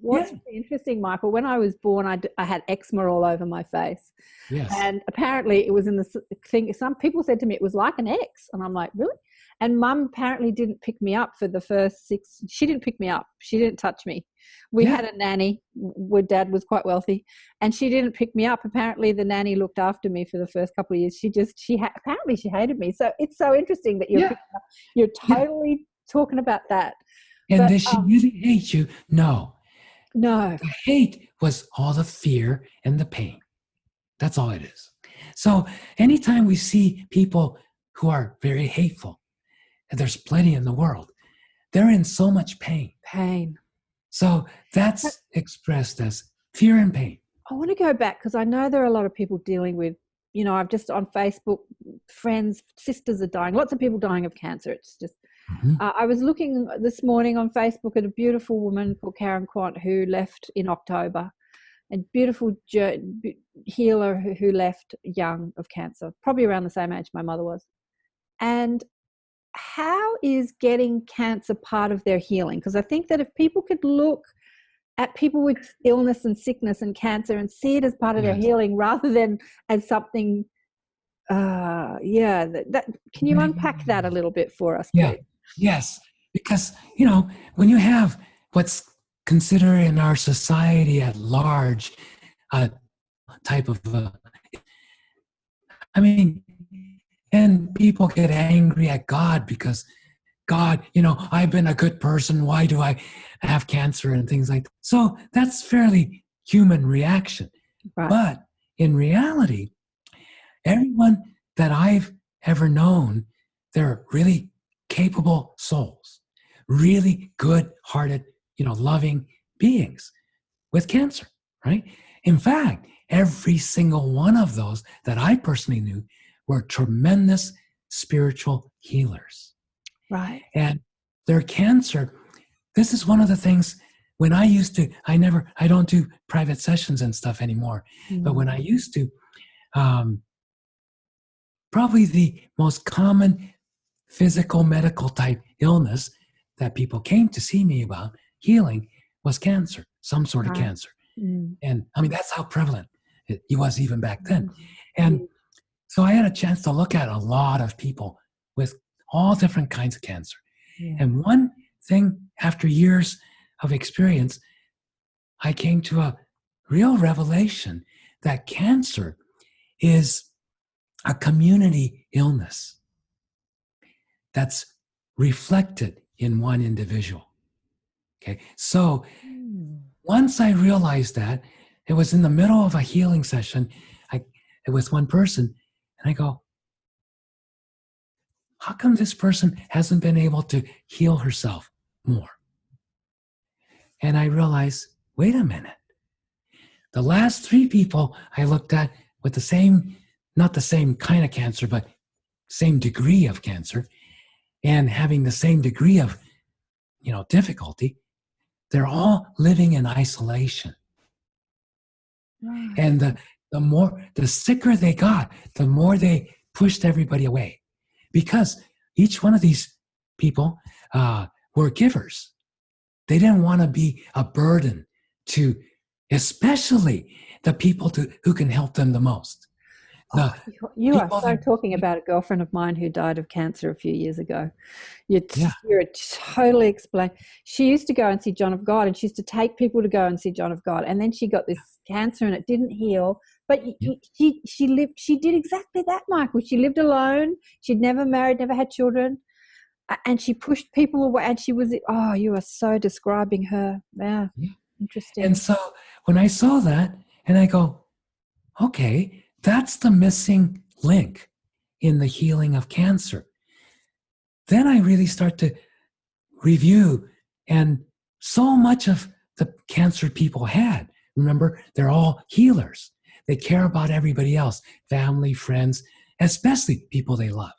What's really interesting, Michael, when I was born, I had eczema all over my face. Yes. And apparently it was in the thing, some people said to me it was like an X. And I'm like, really? And Mum apparently didn't pick me up for the first 6. She didn't pick me up. She didn't touch me. We had a nanny where Dad was quite wealthy, and she didn't pick me up. Apparently the nanny looked after me for the first couple of years. Apparently she hated me. So it's so interesting that you're totally talking about that. And did she really hate you? No. No. The hate was all the fear and the pain. That's all it is. So anytime we see people who are very hateful, and there's plenty in the world, they're in so much pain. So that's expressed as fear and pain. I want to go back because I know there are a lot of people dealing with, I've just on Facebook, friends, sisters are dying. Lots of people dying of cancer. It's just, I was looking this morning on Facebook at a beautiful woman called Karen Quant who left in October, a beautiful healer who left young of cancer, probably around the same age my mother was. And how is getting cancer part of their healing? Because I think that if people could look at people with illness and sickness and cancer and see it as part of their healing rather than as something, can you unpack that a little bit for us, please? Yes, because, when you have what's considered in our society at large type of, and people get angry at God because God, I've been a good person. Why do I have cancer and things like that? So that's fairly human reaction. Right. But in reality, everyone that I've ever known, they're really capable souls, really good-hearted, loving beings with cancer, right? In fact, every single one of those that I personally knew were tremendous spiritual healers. Right. And their cancer, this is one of the things when I used to, I don't do private sessions and stuff anymore. But when I used to, probably the most common physical medical type illness that people came to see me about healing was cancer, some sort of cancer. And that's how prevalent it was even back then. And so I had a chance to look at a lot of people with all different kinds of cancer. And one thing, after years of experience, I came to a real revelation that cancer is a community illness that's reflected in one individual. Okay, so once I realized that, it was in the middle of a healing session, it was one person, and I go, how come this person hasn't been able to heal herself more? And I realized, wait a minute. The last 3 people I looked at with the same, not the same kind of cancer, but same degree of cancer, and having the same degree of, difficulty, they're all living in isolation. And the sicker they got, the more they pushed everybody away. Because each one of these people were givers. They didn't want to be a burden to, especially the people who can help them the most. You are so talking about a girlfriend of mine who died of cancer a few years ago. You're totally explain. She used to go and see John of God, and she used to take people to go and see John of God. And then she got this cancer and it didn't heal. But she lived. She did exactly that, Michael. She lived alone. She'd never married, never had children, and she pushed people away. And she was. Oh, you are so describing her. Yeah, interesting. And so when I saw that, and I go, okay, that's the missing link in the healing of cancer. Then I really start to review, and so much of the cancer people had. Remember, they're all healers. They care about everybody else, family, friends, especially people they love.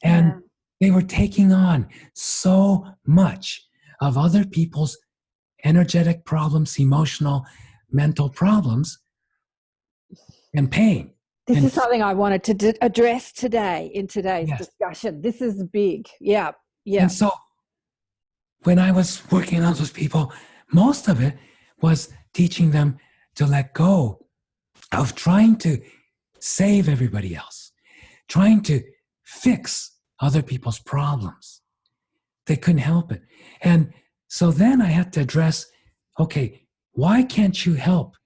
And they were taking on so much of other people's energetic problems, emotional, mental problems, and pain. This is something I wanted to address today in today's discussion. This is big. Yeah. And so when I was working on those people, most of it was teaching them to let go of trying to save everybody else, trying to fix other people's problems. They couldn't help it. And so then I had to address, okay, why can't you help?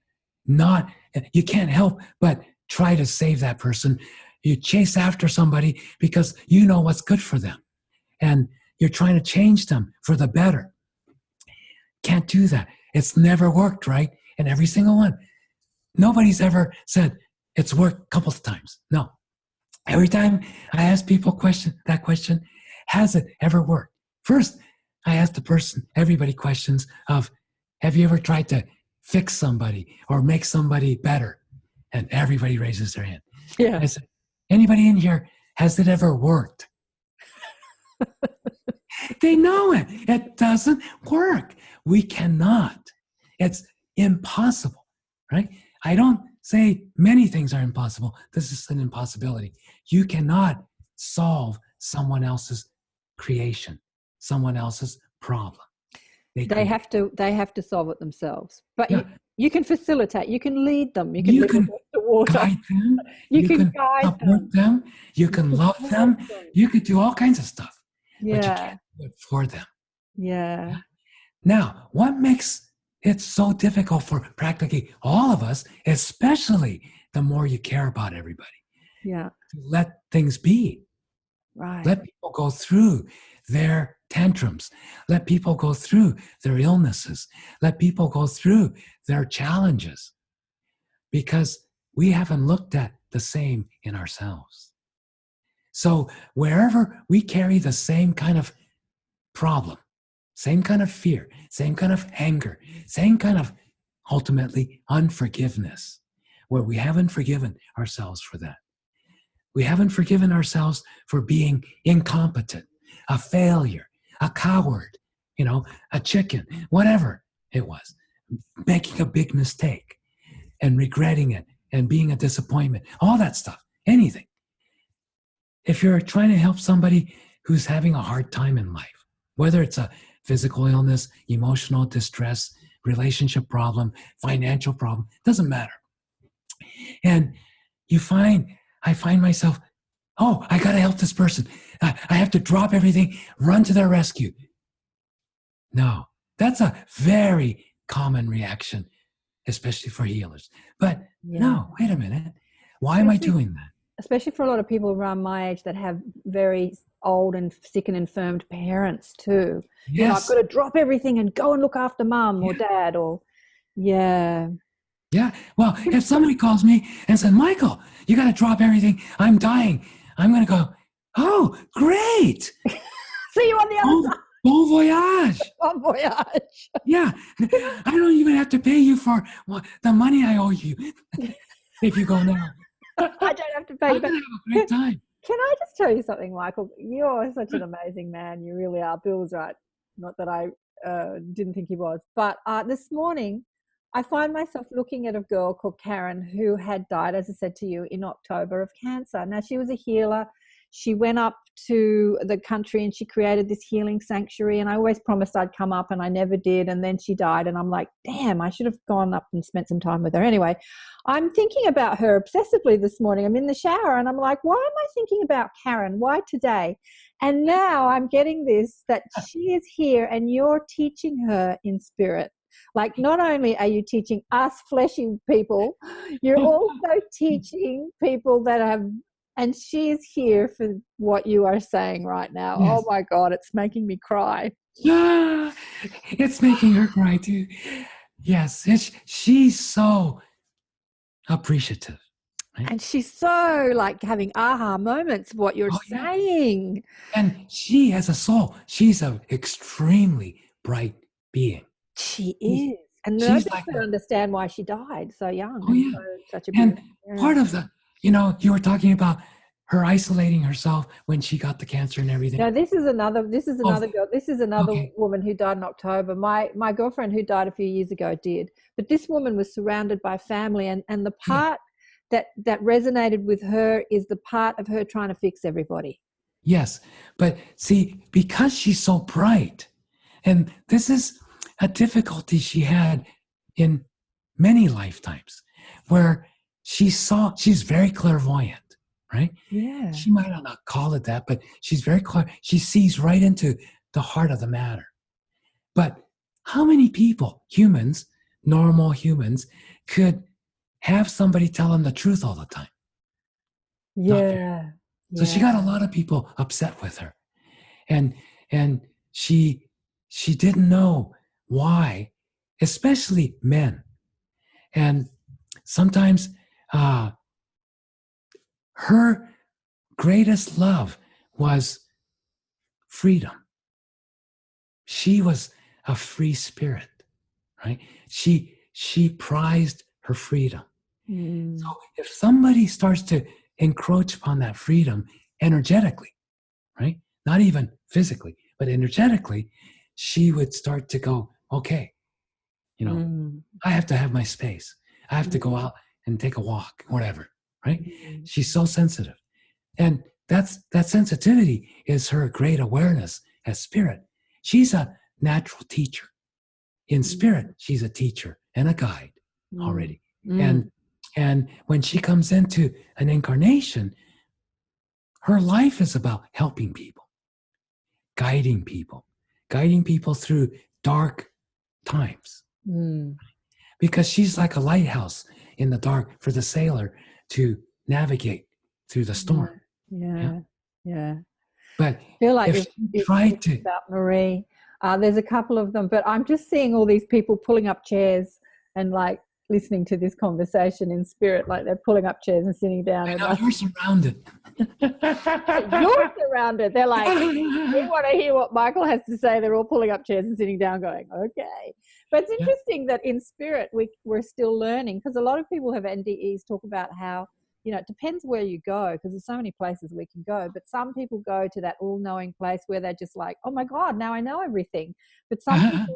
You can't help but try to save that person. You chase after somebody because you know what's good for them. And you're trying to change them for the better. Can't do that. It's never worked, right? And every single one. Nobody's ever said it's worked a couple of times. No. Every time I ask people that question, has it ever worked? First, I ask everybody questions of, have you ever tried to fix somebody or make somebody better? And everybody raises their hand. Yeah. I said, anybody in here, has it ever worked? They know it. It doesn't work. We cannot. It's impossible, right? I don't say many things are impossible. This is an impossibility. You cannot solve someone else's creation, someone else's problem. They have to solve it themselves. But Yeah. you can facilitate. You can lead them. You can lead them to water. Guide them. You can guide support them. You can love them. You can do all kinds of stuff. Yeah. But you can't do it for them. Yeah. Now, what makes it so difficult for practically all of us, especially the more you care about everybody, Yeah. to let things be. Right. Let people go through their tantrums. Let people go through their illnesses. Let people go through their challenges. Because we haven't looked at the same in ourselves. So wherever we carry the same kind of problem, same kind of fear, same kind of anger, same kind of ultimately unforgiveness, where we haven't forgiven ourselves for that. We haven't forgiven ourselves for being incompetent, a failure, a coward, a chicken, whatever it was, making a big mistake and regretting it and being a disappointment, all that stuff, anything. If you're trying to help somebody who's having a hard time in life, whether it's a physical illness, emotional distress, relationship problem, financial problem, doesn't matter. And I find myself, I got to help this person. I have to drop everything, run to their rescue. No, that's a very common reaction, especially for healers. But no, wait a minute. Why am I doing that? Especially for a lot of people around my age that have very old and sick and infirmed parents too. Yes. I've got to drop everything and go and look after mum or dad or, Yeah. Well, if somebody calls me and says, Michael, you got to drop everything. I'm dying. I'm going to go, oh, great. See you on the other side. Bon voyage. Bon voyage. Yeah. I don't even have to pay you for the money I owe you if you go now. I don't have to pay you. I'm going to have a great time. Can I just tell you something, Michael? You're such an amazing man. You really are. Bill was right. Not that I didn't think he was. But this morning, I find myself looking at a girl called Karen who had died, as I said to you, in October of cancer. Now, she was a healer. She went up to the country and she created this healing sanctuary. And I always promised I'd come up and I never did. And then she died. And I'm like, damn, I should have gone up and spent some time with her. Anyway, I'm thinking about her obsessively this morning. I'm in the shower and I'm like, why am I thinking about Karen? Why today? And now I'm getting this, that she is here and you're teaching her in spirit. Like, not only are you teaching us fleshy people, you're also teaching people that have, and she's here for what you are saying right now. Yes. Oh my God, it's making me cry. Yeah, it's making her cry too. Yes, she's so appreciative. Right? And she's so like having aha moments of what you're saying. And she has a soul. She's an extremely bright being. She is. And nobody could understand why she died so young. Oh, yeah. Such a and part of the, you were talking about her isolating herself when she got the cancer and everything. No, this is another girl. This is another woman who died in October. My girlfriend who died a few years ago did. But this woman was surrounded by family. And the part that resonated with her is the part of her trying to fix everybody. Yes. But see, because she's so bright, and this is a difficulty she had in many lifetimes, where she's very clairvoyant, right? Yeah. She might not call it that, but she's very clear. She sees right into the heart of the matter. But how many people, humans, normal humans, could have somebody tell them the truth all the time? Not very. Yeah. So she got a lot of people upset with her. And she didn't know why, especially men. And sometimes her greatest love was freedom. She was a free spirit, right? She prized her freedom. So if somebody starts to encroach upon that freedom energetically, right? Not even physically, but energetically, she would start to go, okay, I have to have my space. I have to go out and take a walk, whatever, right? She's so sensitive. And that sensitivity is her great awareness as spirit. She's a natural teacher. In spirit, she's a teacher and a guide already. And when she comes into an incarnation, her life is about helping people, guiding people through dark times. Because she's like a lighthouse in the dark for the sailor to navigate through the storm. Yeah. But I feel like if you've tried to about Marie. There's a couple of them, but I'm just seeing all these people pulling up chairs and like listening to this conversation in spirit, like they're pulling up chairs and sitting down. I know, you're surrounded. You're surrounded. They're like, we want to hear what Michael has to say. They're all pulling up chairs and sitting down going, okay. But it's interesting that in spirit we're still learning, because a lot of people have NDEs talk about how, it depends where you go, because there's so many places we can go. But some people go to that all-knowing place where they're just like, oh my God, now I know everything. But some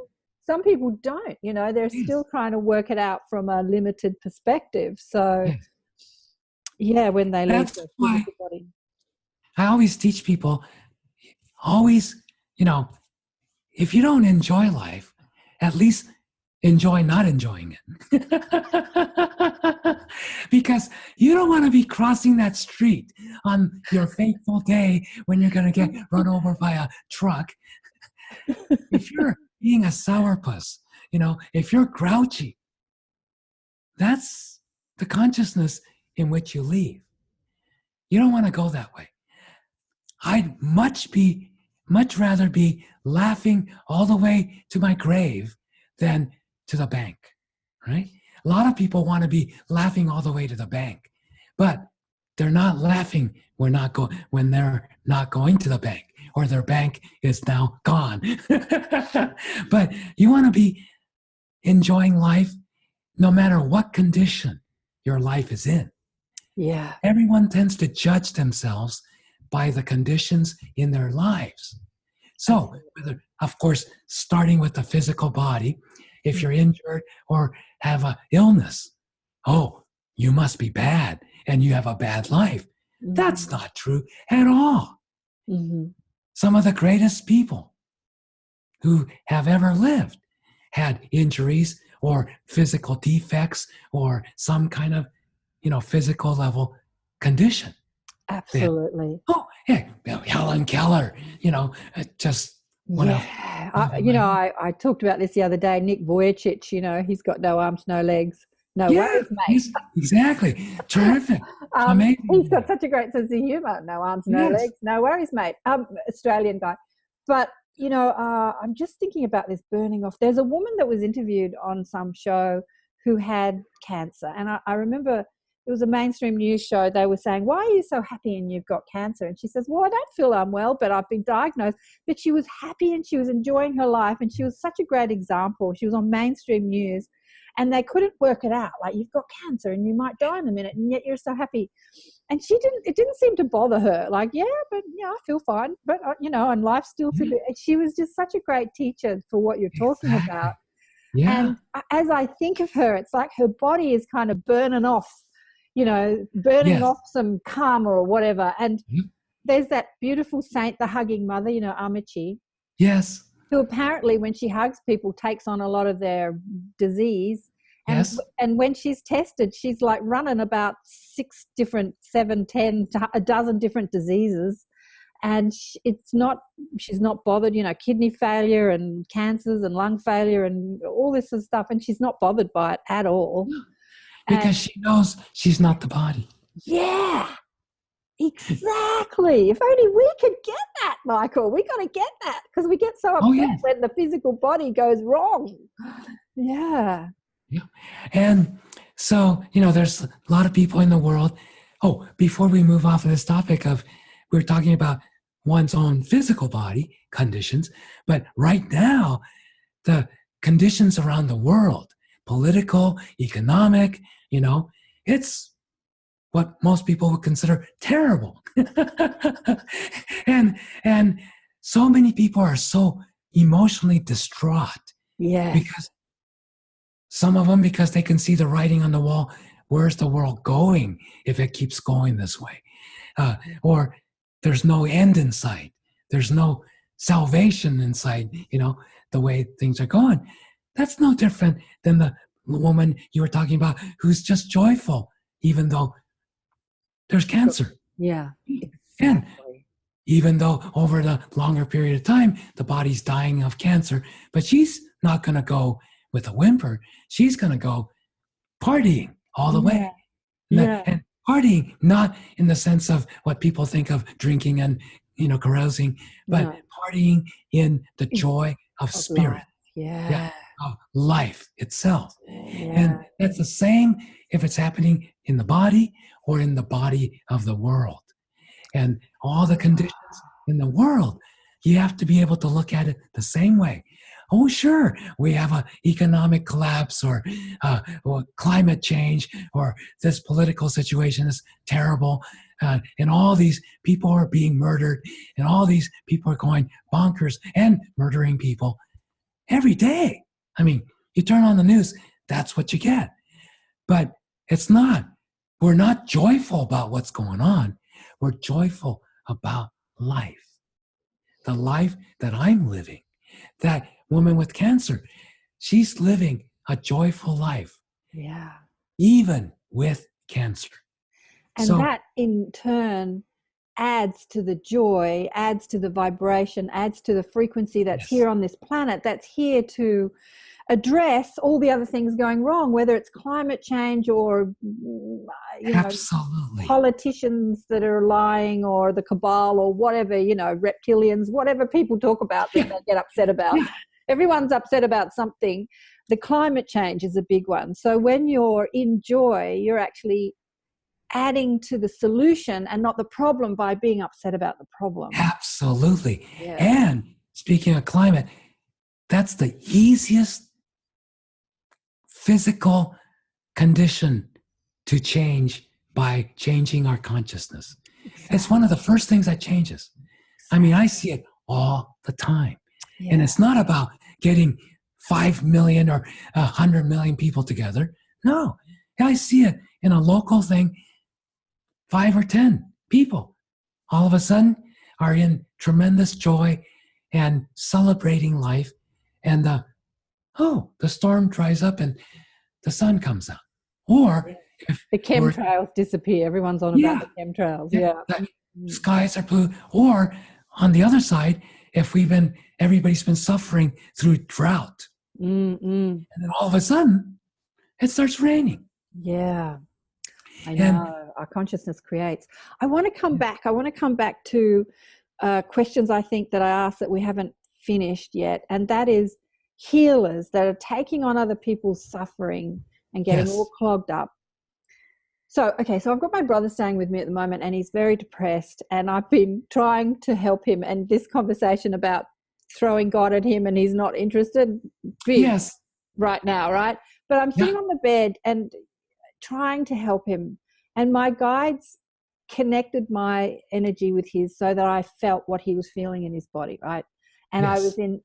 people don't, they're still trying to work it out from a limited perspective. So when they leave the physical body. I always teach people, if you don't enjoy life, at least enjoy not enjoying it. Because you don't want to be crossing that street on your fateful day when you're going to get run over by a truck. If you're being a sourpuss, if you're grouchy, that's the consciousness in which you leave. You don't want to go that way. I'd much rather be laughing all the way to my grave than to the bank, right? A lot of people want to be laughing all the way to the bank, but they're not laughing when they're not going to the bank, or their bank is now gone. But you want to be enjoying life no matter what condition your life is in. Yeah. Everyone tends to judge themselves by the conditions in their lives. So, of course, starting with the physical body, if you're injured or have an illness, oh, you must be bad and you have a bad life. That's not true at all. Some of the greatest people who have ever lived had injuries or physical defects or some kind of, physical level condition. Absolutely. Helen Keller, just went off. I talked about this the other day. Nick Vujicic, he's got no arms, no legs, no worries, mate. Exactly. Terrific. Amazing. He's got such a great sense of humor. No arms, no legs, no worries, mate. Australian guy. But, I'm just thinking about this burning off. There's a woman that was interviewed on some show who had cancer. And I remember it was a mainstream news show. They were saying, why are you so happy and you've got cancer? And she says, well, I don't feel unwell, but I've been diagnosed. But she was happy and she was enjoying her life. And she was such a great example. She was on mainstream news and they couldn't work it out. Like, you've got cancer and you might die in a minute and yet you're so happy. And it didn't seem to bother her. Like, I feel fine. But, and life's still to do. She was just such a great teacher for what you're talking about. Yeah. And as I think of her, it's like her body is kind of burning off off some karma or whatever. And there's that beautiful saint, the hugging mother, Amici. Yes. Who apparently when she hugs people takes on a lot of their disease And, Yes. and when she's tested, she's like running about 6 different, 7, 10, a dozen different diseases. And she's not bothered, kidney failure and cancers and lung failure and all this sort of stuff. And she's not bothered by it at all. Because she knows she's not the body. Yeah, exactly. If only we could get that, Michael. We got to get that, because we get so upset when the physical body goes wrong. Yeah. Yeah. And so, there's a lot of people in the world. Oh, before we move off of this topic we're talking about one's own physical body conditions, but right now, the conditions around the world, political, economic, it's what most people would consider terrible. and so many people are so emotionally distraught. Yeah. Because some of them, because they can see the writing on the wall, where's the world going if it keeps going this way? Or there's no end in sight. There's no salvation in sight, the way things are going. That's no different than the woman you were talking about who's just joyful, even though there's cancer. Yeah. Exactly. And even though over the longer period of time, the body's dying of cancer, but she's not going to go with a whimper. She's going to go partying all the way. Yeah. And partying, not in the sense of what people think of drinking and, carousing, but partying in the joy of spirit. Yeah. Of life itself. Yeah. And that's the same if it's happening in the body or in the body of the world. And all the conditions in the world, you have to be able to look at it the same way. Oh, sure, we have an economic collapse or climate change, or this political situation is terrible, and all these people are being murdered, and all these people are going bonkers and murdering people every day. I mean, you turn on the news, that's what you get. But it's not. We're not joyful about what's going on. We're joyful about life. The life that I'm living. That woman with cancer, she's living a joyful life. Yeah. Even with cancer. And that in turn adds to the joy, adds to the vibration, adds to the frequency that's here on this planet, that's here to address all the other things going wrong, whether it's climate change or politicians that are lying, or the cabal, or whatever, reptilians, whatever people talk about that they get upset about. Everyone's upset about something. The climate change is a big one. So when you're in joy, you're actually adding to the solution and not the problem by being upset about the problem. Absolutely. Yeah. And speaking of climate, that's the easiest physical condition to change by changing our consciousness. Exactly. It's one of the first things that changes. I mean, I see it all the time. Yeah. And it's not about getting 5 million or 100 million people together. No, I see it in a local thing. 5 or 10 people all of a sudden are in tremendous joy and celebrating life. And the storm dries up and the sun comes out. Or if the chemtrails disappear, everyone's on about the chemtrails. The skies are blue. Or on the other side, if everybody's been suffering through drought, and then all of a sudden it starts raining. Yeah, I know. Our consciousness creates. I want to come back to questions I think that I asked that we haven't finished yet, and that is healers that are taking on other people's suffering and getting all clogged up. So I've got my brother staying with me at the moment, and he's very depressed, and I've been trying to help him, and this conversation about throwing God at him and he's not interested right now, right? But I'm sitting on the bed and trying to help him, and my guides connected my energy with his so that I felt what he was feeling in his body, right? And I was in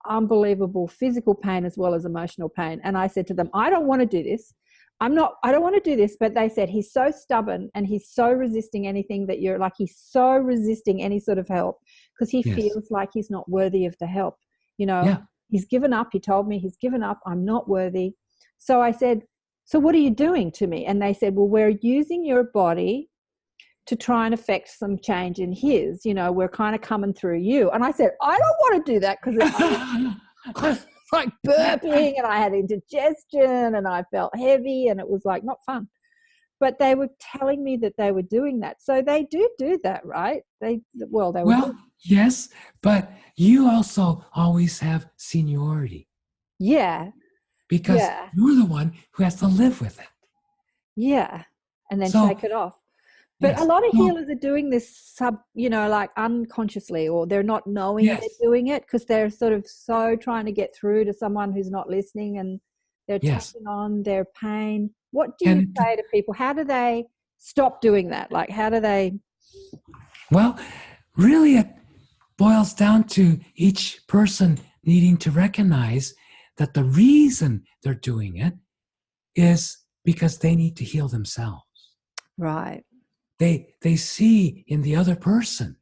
unbelievable physical pain as well as emotional pain. And I said to them, I don't want to do this. I don't want to do this. But they said, he's so stubborn and he's so resisting anything that you're like, he's so resisting any sort of help because he feels like he's not worthy of the help. He's given up. He told me he's given up. I'm not worthy. So I said, so what are you doing to me? And they said, well, we're using your body to try and affect some change in his. You know, we're kind of coming through you. And I said, I don't want to do that, because I was like burping and I had indigestion and I felt heavy and it was like not fun. But they were telling me that they were doing that. So they do that, right? Well, yes, but you also always have seniority. Yeah. Because you're the one who has to live with it. Yeah. And then So, shake it off. But a lot of healers are doing this like unconsciously, or they're not knowing they're doing it, because they're sort of so trying to get through to someone who's not listening, and they're taking on their pain. What do you say to people? How do they stop doing that? Like, how do they? Well, really it boils down to each person needing to recognize that the reason they're doing it is because they need to heal themselves. Right. They see in the other person,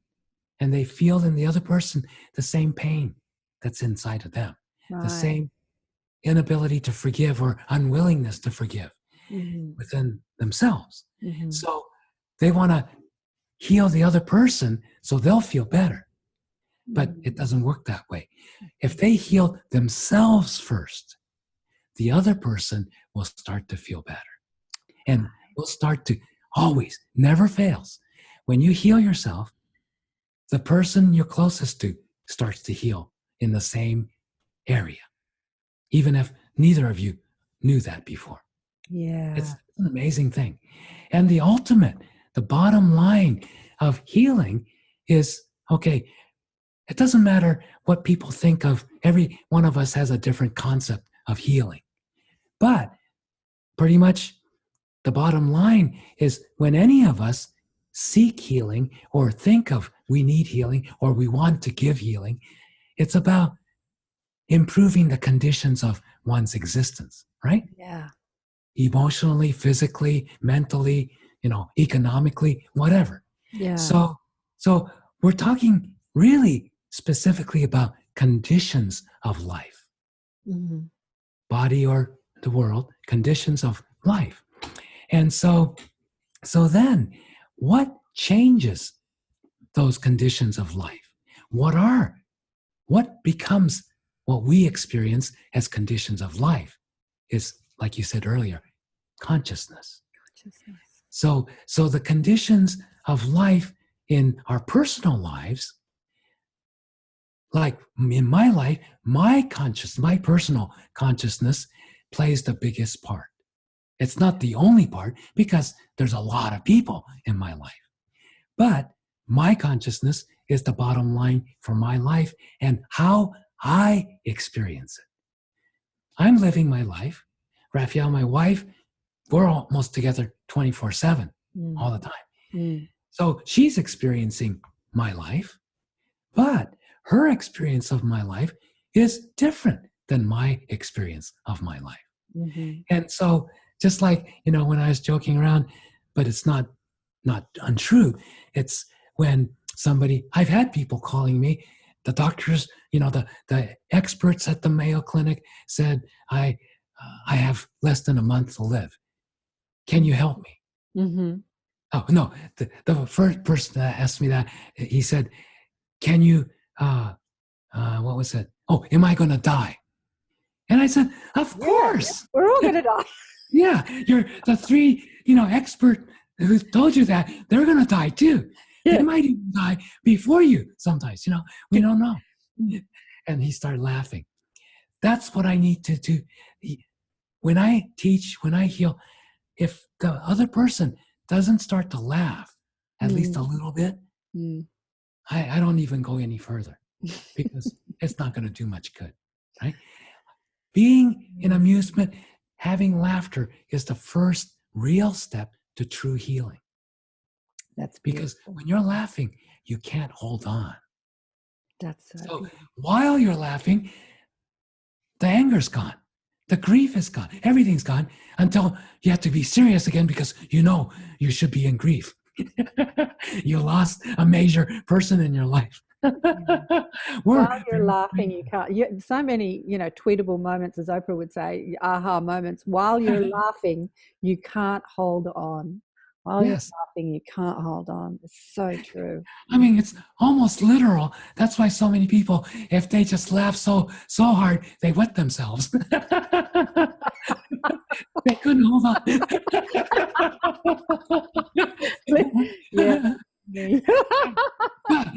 and they feel in the other person the same pain that's inside of them, the same inability to forgive or unwillingness to forgive within themselves. So they want to heal the other person so they'll feel better. But it doesn't work that way. If they heal themselves first, the other person will start to feel better. And will start to always, never fails. When you heal yourself, the person you're closest to starts to heal in the same area, even if neither of you knew that before. Yeah. It's an amazing thing. And the ultimate, the bottom line of healing is, okay, it doesn't matter what people think of. Every one of us has a different concept of healing. But pretty much the bottom line is, when any of us seek healing or think of we need healing or we want to give healing, it's about improving the conditions of one's existence, right? Yeah. Emotionally, physically, mentally, economically, whatever. Yeah. So we're talking really specifically about conditions of life. Body or the world, conditions of life. And so then what changes those conditions of life? What becomes what we experience as conditions of life is, like you said earlier, consciousness. So the conditions of life in our personal lives, like in my life, my personal consciousness plays the biggest part. It's not the only part, because there's a lot of people in my life. But my consciousness is the bottom line for my life and how I experience it. I'm living my life. Raphael, my wife, we're almost together 24/7 all the time. So she's experiencing my life, but her experience of my life is different than my experience of my life. And so, just like, when I was joking around, but it's not untrue. It's when I've had people calling me, the doctors, the experts at the Mayo Clinic said, I have less than a month to live. Can you help me? Oh, no, the first person that asked me that, he said, can you, what was it? Oh, am I going to die? And I said, of course. We're all going to die. Yeah, you're the three, expert who told you that, they're going to die too. Yeah. They might even die before you sometimes, we don't know. And he started laughing. That's what I need to do. When I teach, when I heal, if the other person doesn't start to laugh, at least a little bit, I don't even go any further, because it's not going to do much good, right? Being in amusement, having laughter is the first real step to true healing. That's because when you're laughing, you can't hold on. That's so while you're laughing, the anger's gone, the grief is gone, everything's gone, until you have to be serious again, because you should be in grief. You lost a major person in your life. While you're laughing, you can't. So many, tweetable moments, as Oprah would say, aha moments. While you're laughing, you can't hold on. While you're laughing, you can't hold on. It's so true. I mean, it's almost literal. That's why so many people, if they just laugh so hard, they wet themselves. They couldn't hold on. Yeah. But,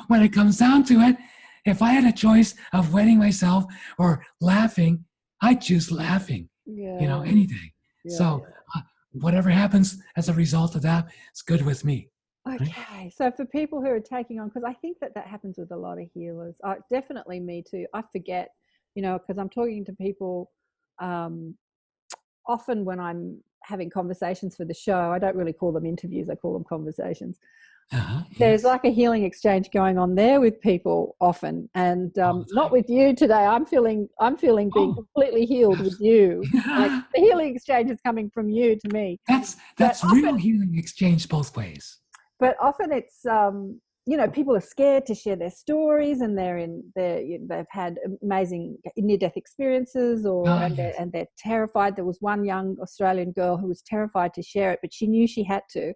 when it comes down to it, if I had a choice of wetting myself or laughing, I'd choose laughing, any day. Yeah. So whatever happens as a result of that, it's good with me. Okay. Right? So for people who are taking on, because I think that happens with a lot of healers, definitely me too. I forget, because I'm talking to people often when I'm having conversations for the show. I don't really call them interviews. I call them conversations. There's like a healing exchange going on there with people often, and not with you today. I'm feeling being completely healed with you. Like the healing exchange is coming from you to me. That's real healing exchange both ways. But often it's people are scared to share their stories, and they've had amazing near-death experiences, and they're terrified. There was one young Australian girl who was terrified to share it, but she knew she had to.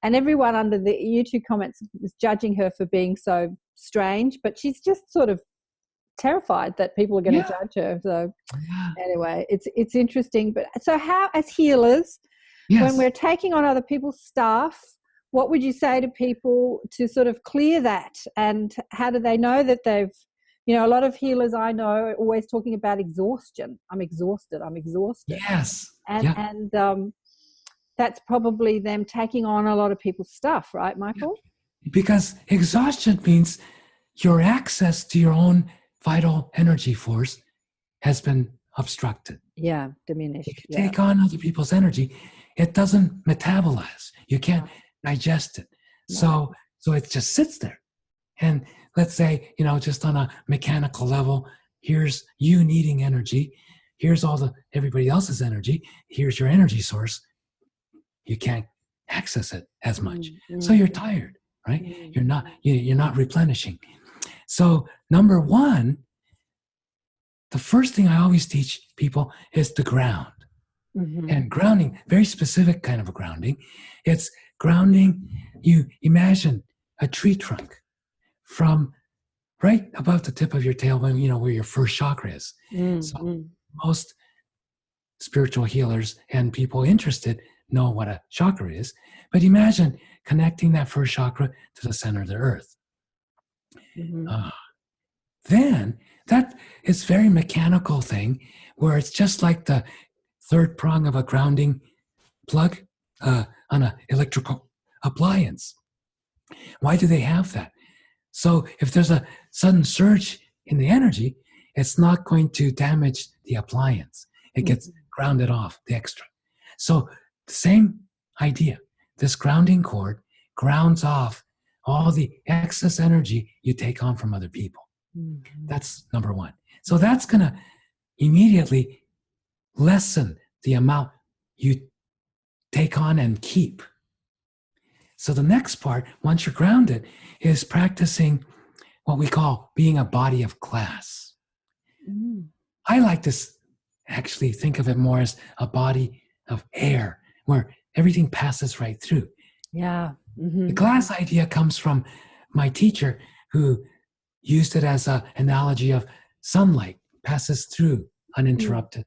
And everyone under the YouTube comments was judging her for being so strange, but she's just sort of terrified that people are going to judge her. So anyway, it's interesting. But so how, as healers, when we're taking on other people's stuff, what would you say to people to sort of clear that? And how do they know that they've, a lot of healers I know are always talking about exhaustion. I'm exhausted. Yes. And that's probably them taking on a lot of people's stuff, right, Michael? Because exhaustion means your access to your own vital energy force has been obstructed. Yeah, diminished. If you take on other people's energy, it doesn't metabolize. You can't digest it. So it just sits there. And let's say, just on a mechanical level, here's you needing energy. Here's everybody else's energy. Here's your energy source. You can't access it as much. So you're tired, right? You're not replenishing. So number one, the first thing I always teach people is to ground. And grounding, very specific kind of a grounding. It's grounding, you imagine a tree trunk from right above the tip of your tail, where your first chakra is. So most spiritual healers and people interested know what a chakra is, but imagine connecting that first chakra to the center of the earth. Then that is very mechanical thing where it's just like the third prong of a grounding plug on an electrical appliance. Why do they have that? So if there's a sudden surge in the energy, it's not going to damage the appliance. It gets grounded off, the extra. So the same idea. This grounding cord grounds off all the excess energy you take on from other people. That's number one. So that's going to immediately lessen the amount you take on and keep. So the next part, once you're grounded, is practicing what we call being a body of glass. I like to actually think of it more as a body of air, where everything passes right through. Yeah. The glass idea comes from my teacher, who used it as an analogy of sunlight passes through uninterrupted,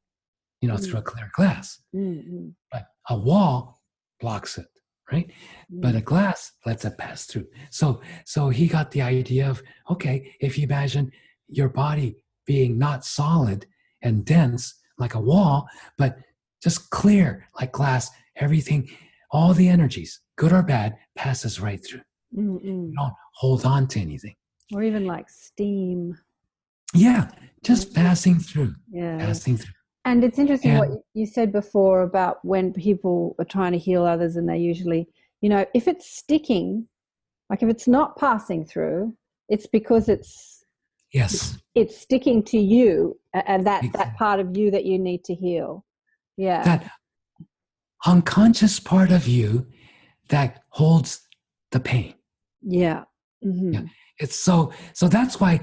through a clear glass. But a wall blocks it, right? But a glass lets it pass through. So he got the idea of, okay, if you imagine your body being not solid and dense like a wall, but just clear like glass, everything, all the energies, good or bad, passes right through. You don't hold on to anything. Or even like steam. Yeah, just passing through. Passing through. And it's interesting what you said before about when people are trying to heal others, and they usually, if it's sticking, like if it's not passing through, it's because it's sticking to you, and that part of you that you need to heal. Yeah. That unconscious part of you that holds the pain. Yeah. Yeah. It's so that's why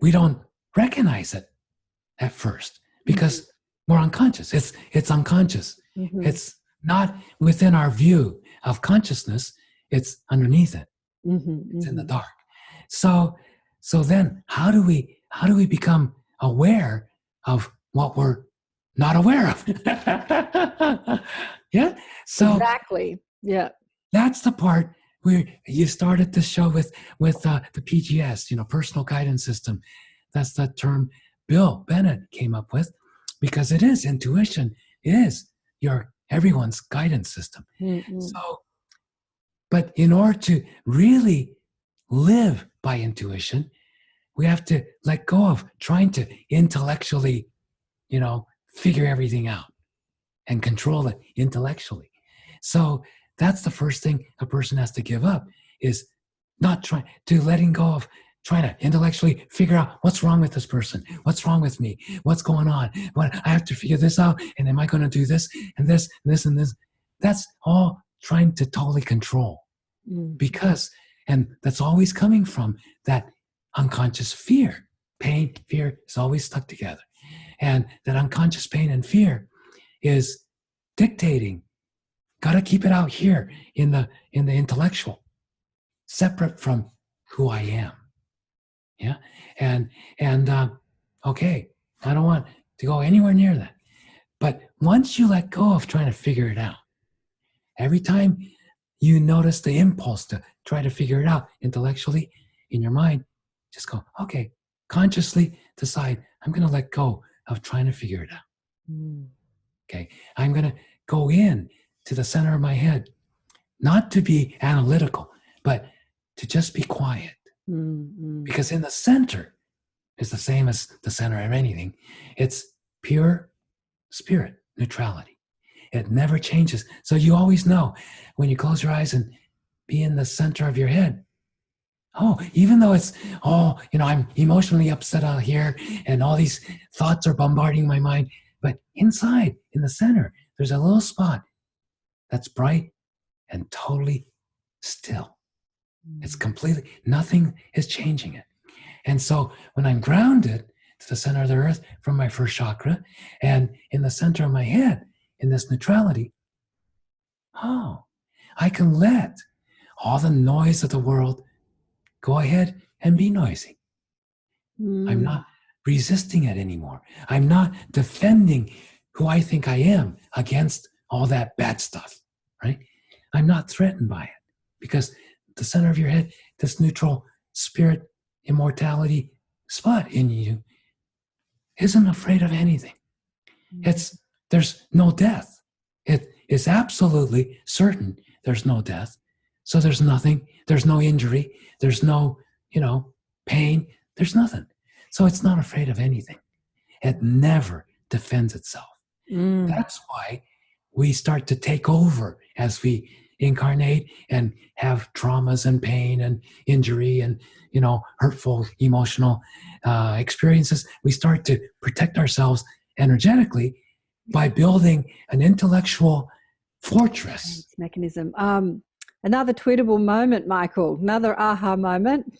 we don't recognize it at first, because we're unconscious. It's unconscious. It's not within our view of consciousness. It's underneath it. It's in the dark. So then how do we become aware of what we're not aware of? Yeah. So exactly. Yeah. that's the part where you started the show with the PGS, personal guidance system. That's the term Bill Bennett came up with, because it is intuition. It is everyone's guidance system. So, but in order to really live by intuition, we have to let go of trying to intellectually, figure everything out and control it intellectually. So that's the first thing a person has to give up, is not letting go of trying to intellectually figure out what's wrong with this person, what's wrong with me, what's going on, I have to figure this out, and am I going to do this and this and this and this? That's all trying to totally control, and that's always coming from that unconscious fear. Pain, fear is always stuck together, and that unconscious pain and fear is dictating. Got to keep it out here in the intellectual, separate from who I am. Yeah, and okay, I don't want to go anywhere near that. But once you let go of trying to figure it out, every time you notice the impulse to try to figure it out intellectually in your mind, just go, okay, consciously decide, I'm going to let go of trying to figure it out. Okay, I'm going to go in to the center of my head, not to be analytical, but to just be quiet. Because in the center is the same as the center of anything. It's pure spirit, neutrality. It never changes. So you always know when you close your eyes and be in the center of your head. Oh, even though it's, I'm emotionally upset out here and all these thoughts are bombarding my mind, but inside, in the center, there's a little spot that's bright and totally still. It's completely, nothing is changing it. And so when I'm grounded to the center of the earth from my first chakra and in the center of my head, in this neutrality, I can let all the noise of the world go ahead and be noisy. I'm not resisting it anymore. I'm not defending who I think I am against all that bad stuff, right? I'm not threatened by it, because the center of your head, this neutral spirit, immortality spot in you, isn't afraid of anything. There's no death. It is absolutely certain there's no death. So there's nothing, there's no injury, there's no, pain, there's nothing. So it's not afraid of anything. It never defends itself. That's why we start to take over as we incarnate and have traumas and pain and injury and, hurtful emotional experiences. We start to protect ourselves energetically by building an intellectual fortress. Mechanism. Another tweetable moment, Michael, another aha moment.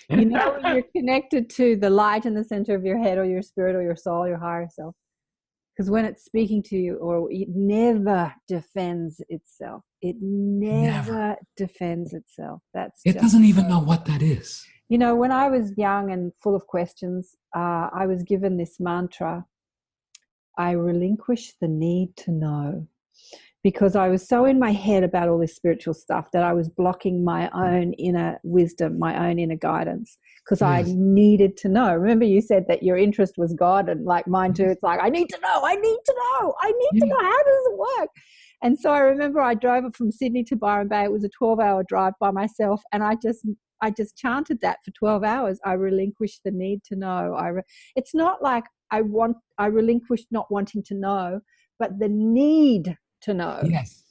When you're connected to the light in the center of your head or your spirit or your soul, your higher self. Because when it's speaking to you, it never defends itself. It never defends itself. It doesn't even know what that is. When I was young and full of questions, I was given this mantra: I relinquish the need to know. Because I was so in my head about all this spiritual stuff that I was blocking my own inner wisdom, my own inner guidance, because I needed to know. Remember you said that your interest was God, and like mine too. It's like, I need to know, I need to know, I need to know. How does it work? And so I remember I drove it from Sydney to Byron Bay. It was a 12-hour drive by myself, and I just chanted that for 12 hours. I relinquish the need to know. It's not like I relinquish not wanting to know, but the need to know. Yes.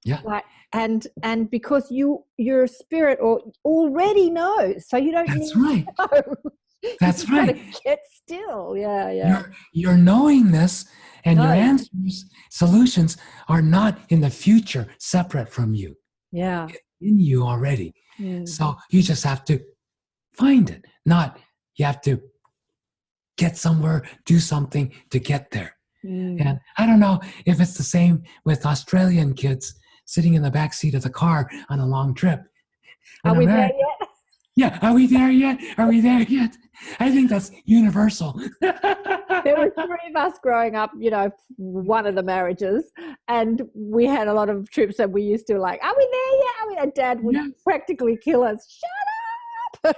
Yeah. And because your spirit already knows, so you don't need to know. That's right. Get still. Yeah. Your knowingness and your answers, solutions are not in the future separate from you. Yeah. It's in you already. So you just have to find it. Not you have to get somewhere, do something to get there. And I don't know if it's the same with Australian kids sitting in the back seat of the car on a long trip. Are we there yet? Yeah, are we there yet? Are we there yet? I think that's universal. There were three of us growing up, you know, one of the marriages, and we had a lot of trips that we used to like, are we there yet? Are we there? Dad would practically kill us. Shut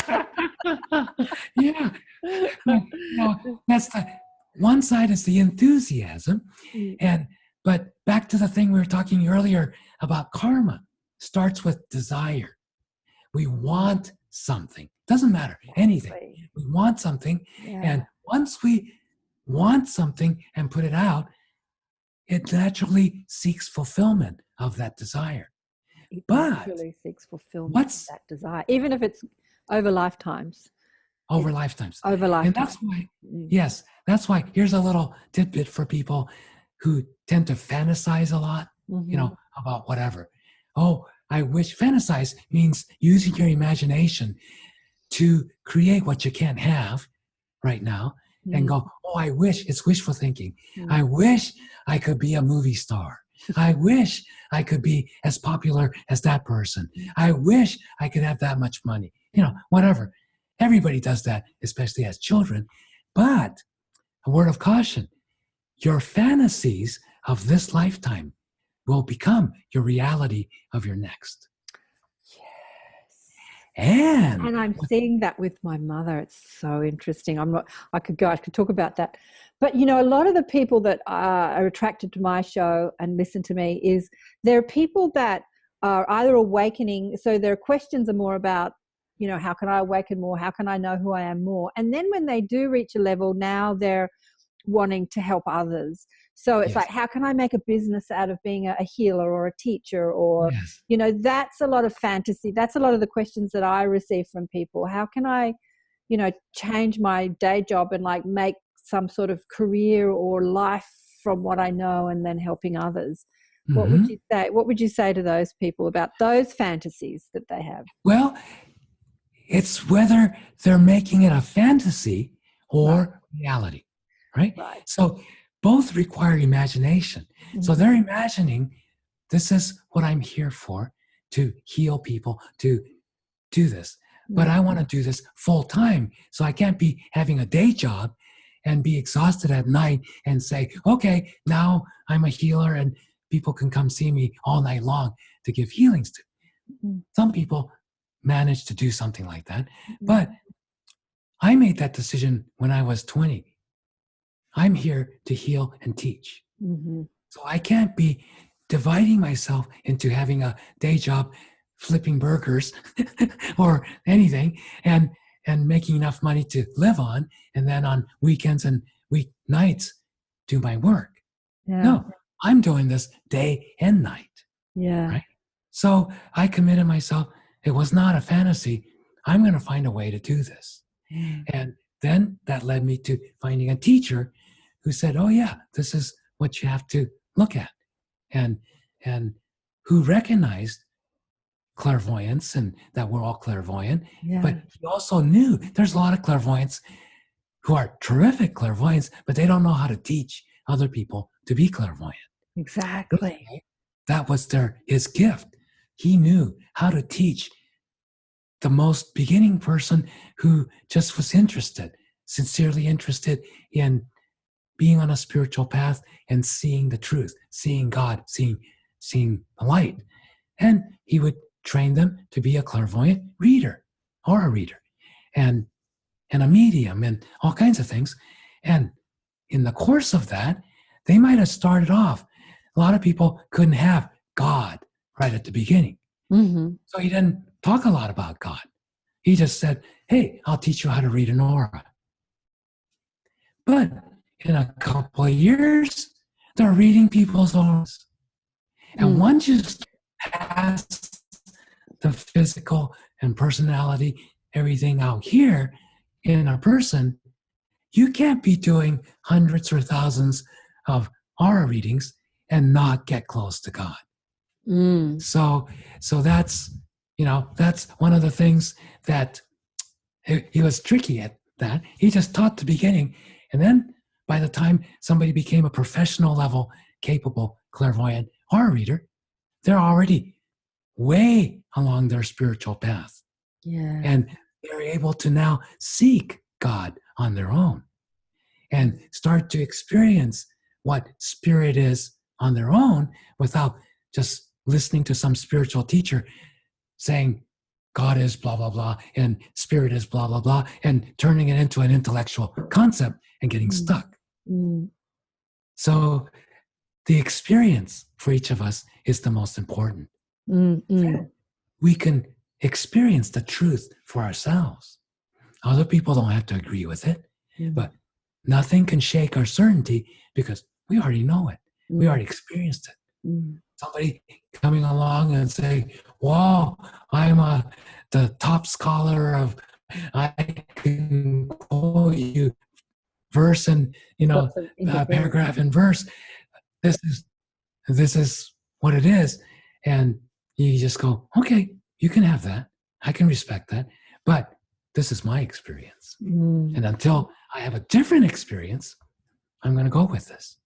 up! Yeah. You know, that's the one side is the enthusiasm. But back to the thing we were talking earlier about karma, starts with desire. We want something. Doesn't matter, anything. We want something. And once we want something and put it out, it naturally seeks fulfillment of that desire. It but naturally seeks fulfillment of that desire, even if it's over lifetimes. Over lifetimes. Over lifetimes. And that's why, yes, that's why, here's a little tidbit for people who tend to fantasize a lot, you know, about whatever. Oh, I wish. Fantasize means using your imagination to create what you can't have right now and go, oh, I wish. It's wishful thinking. I wish I could be a movie star. I wish I could be as popular as that person. I wish I could have that much money. You know, whatever. Everybody does that, especially as children. But a word of caution, your fantasies of this lifetime will become your reality of your next. Yes. And I'm seeing that with my mother. It's so interesting. I could talk about that. But, you know, a lot of the people that are attracted to my show and listen to me there are people that are either awakening. So their questions are more about, you know, how can I awaken more? How can I know who I am more? And then when they do reach a level, now they're wanting to help others. So it's like, how can I make a business out of being a healer or a teacher? Or, you know, that's a lot of fantasy. That's a lot of the questions that I receive from people. How can I, you know, change my day job and like make some sort of career or life from what I know and then helping others? What would you say? What would you say to those people about those fantasies that they have? Well, it's whether they're making it a fantasy or reality, right? So both require imagination. So they're imagining, this is what I'm here for, to heal people, to do this. But I want to do this full time. So I can't be having a day job and be exhausted at night and say, okay, now I'm a healer and people can come see me all night long to give healings to. Some people manage to do something like that. But I made that decision when I was 20. I'm here to heal and teach. So I can't be dividing myself into having a day job flipping burgers or anything and making enough money to live on, and then on weekends and weeknights do my work. No, I'm doing this day and night. Right? So I committed myself. It was not a fantasy. I'm going to find a way to do this. And then that led me to finding a teacher who said, oh yeah, this is what you have to look at. And who recognized clairvoyance and that we're all clairvoyant. But he also knew there's a lot of clairvoyants who are terrific clairvoyants, but they don't know how to teach other people to be clairvoyant. Exactly. That was his gift. He knew how to teach the most beginning person who just was interested, sincerely interested in being on a spiritual path and seeing the truth, seeing God, seeing the light. And he would train them to be a clairvoyant reader or a reader and a medium and all kinds of things. And in the course of that, they might have started off. A lot of people couldn't have God right at the beginning. So he didn't talk a lot about God. He just said, hey, I'll teach you how to read an aura. But in a couple of years, they're reading people's auras. And once you pass the physical and personality, everything out here in a person, you can't be doing hundreds or thousands of aura readings and not get close to God. So that's, That's one of the things that he was tricky at that. He just taught the beginning. And then by the time somebody became a professional level, capable clairvoyant aura reader, they're already way along their spiritual path. Yeah. And they're able to now seek God on their own and start to experience what spirit is on their own without just listening to some spiritual teacher saying God is blah, blah, blah, and spirit is blah, blah, blah, and turning it into an intellectual concept and getting stuck. So the experience for each of us is the most important. We can experience the truth for ourselves. Other people don't have to agree with it, but nothing can shake our certainty because we already know it. We already experienced it. Somebody coming along and saying, wow, I'm the top scholar of, I can quote you verse and, paragraph and verse. This is what it is. And you just go, okay, you can have that. I can respect that. But this is my experience. And until I have a different experience, I'm going to go with this.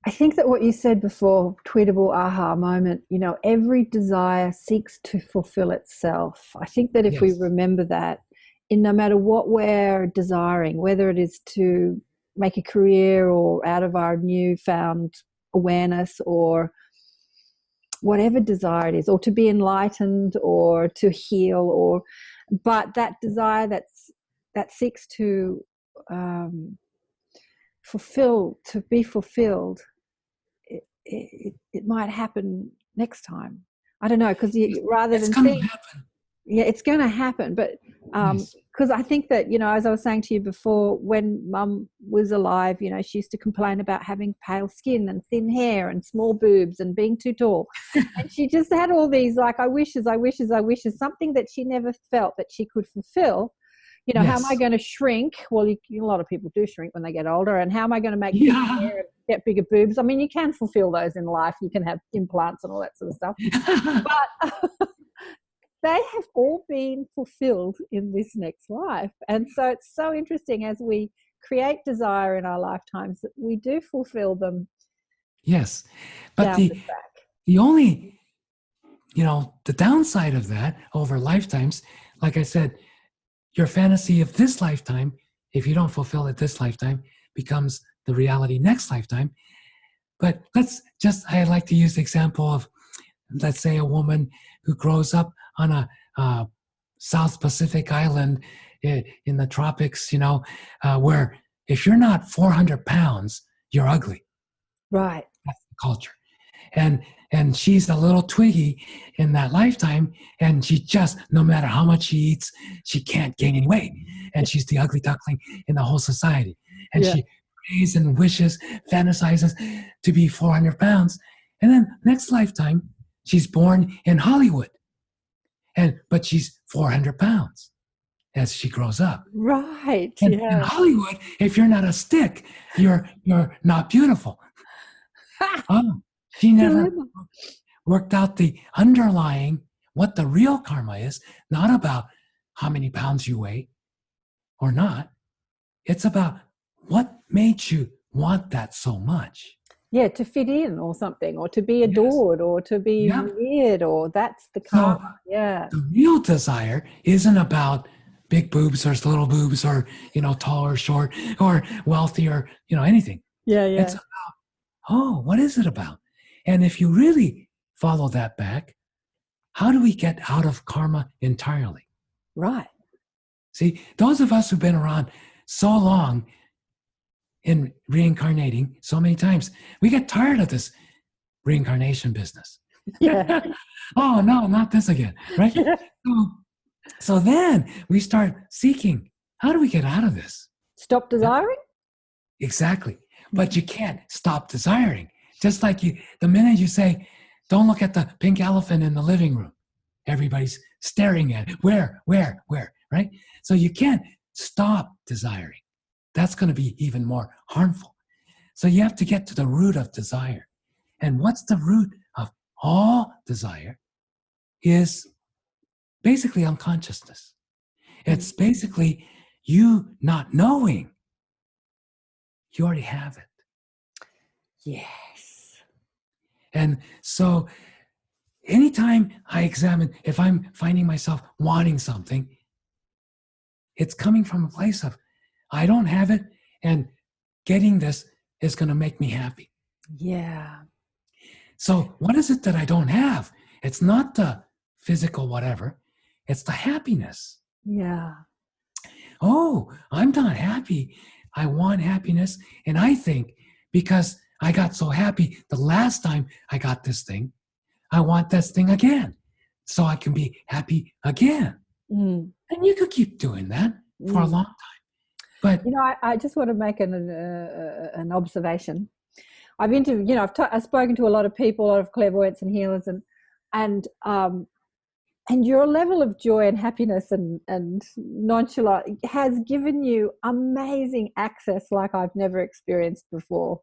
I think that what you said before, tweetable aha moment, every desire seeks to fulfill itself. I think that if we remember that, in no matter what we're desiring, whether it is to make a career or out of our newfound awareness or whatever desire it is, or to be enlightened or to heal, but that desire that seeks to be fulfilled, it might happen next time. I don't know, because rather than think, yeah, it's going to happen. But because I think that, as I was saying to you before, when Mum was alive, she used to complain about having pale skin and thin hair and small boobs and being too tall. And she just had all these I wishes, something that she never felt that she could fulfill. How am I going to shrink? Well, a lot of people do shrink when they get older. And how am I going to make bigger hair and get bigger boobs? I mean, you can fulfill those in life. You can have implants and all that sort of stuff. But they have all been fulfilled in this next life. And so it's so interesting as we create desire in our lifetimes that we do fulfill them. Yes. But the only, the downside of that over lifetimes, like I said, your fantasy of this lifetime, if you don't fulfill it this lifetime, becomes the reality next lifetime. But I like to use the example of, let's say, a woman who grows up on a South Pacific island in the tropics, where if you're not 400 pounds, you're ugly. Right. That's the culture. And she's a little twiggy in that lifetime, and she just, no matter how much she eats, she can't gain any weight. And she's the ugly duckling in the whole society. And she prays and wishes, fantasizes to be 400 pounds. And then next lifetime, she's born in Hollywood. But she's 400 pounds as she grows up. Right. And in Hollywood, if you're not a stick, you're not beautiful. She never worked out the underlying, what the real karma is, not about how many pounds you weigh or not. It's about what made you want that so much. Yeah, to fit in or something, or to be adored, or to be revered, or that's the karma. So the real desire isn't about big boobs or little boobs or, tall or short or wealthy or, anything. It's about, what is it about? And if you really follow that back, how do we get out of karma entirely? Right. See, those of us who've been around so long in reincarnating so many times, we get tired of this reincarnation business. Yeah. Oh, no, not this again, right? Yeah. So then we start seeking, how do we get out of this? Stop desiring? Exactly. But you can't stop desiring. Just like the minute you say, don't look at the pink elephant in the living room, everybody's staring at it. Where, right? So you can't stop desiring. That's going to be even more harmful. So you have to get to the root of desire. And what's the root of all desire? is basically unconsciousness. It's basically you not knowing you already have it. Yes. And so anytime I examine, if I'm finding myself wanting something, it's coming from a place of, I don't have it, and getting this is going to make me happy. Yeah. So what is it that I don't have? It's not the physical whatever. It's the happiness. Yeah. Oh, I'm not happy. I want happiness. And I think because I got so happy the last time I got this thing, I want this thing again so I can be happy again. Mm. And you could keep doing that for a long time. But I just want to make an observation. I've interviewed, I've spoken to a lot of people, a lot of clairvoyants and healers, and your level of joy and happiness and nonchalance has given you amazing access like I've never experienced before.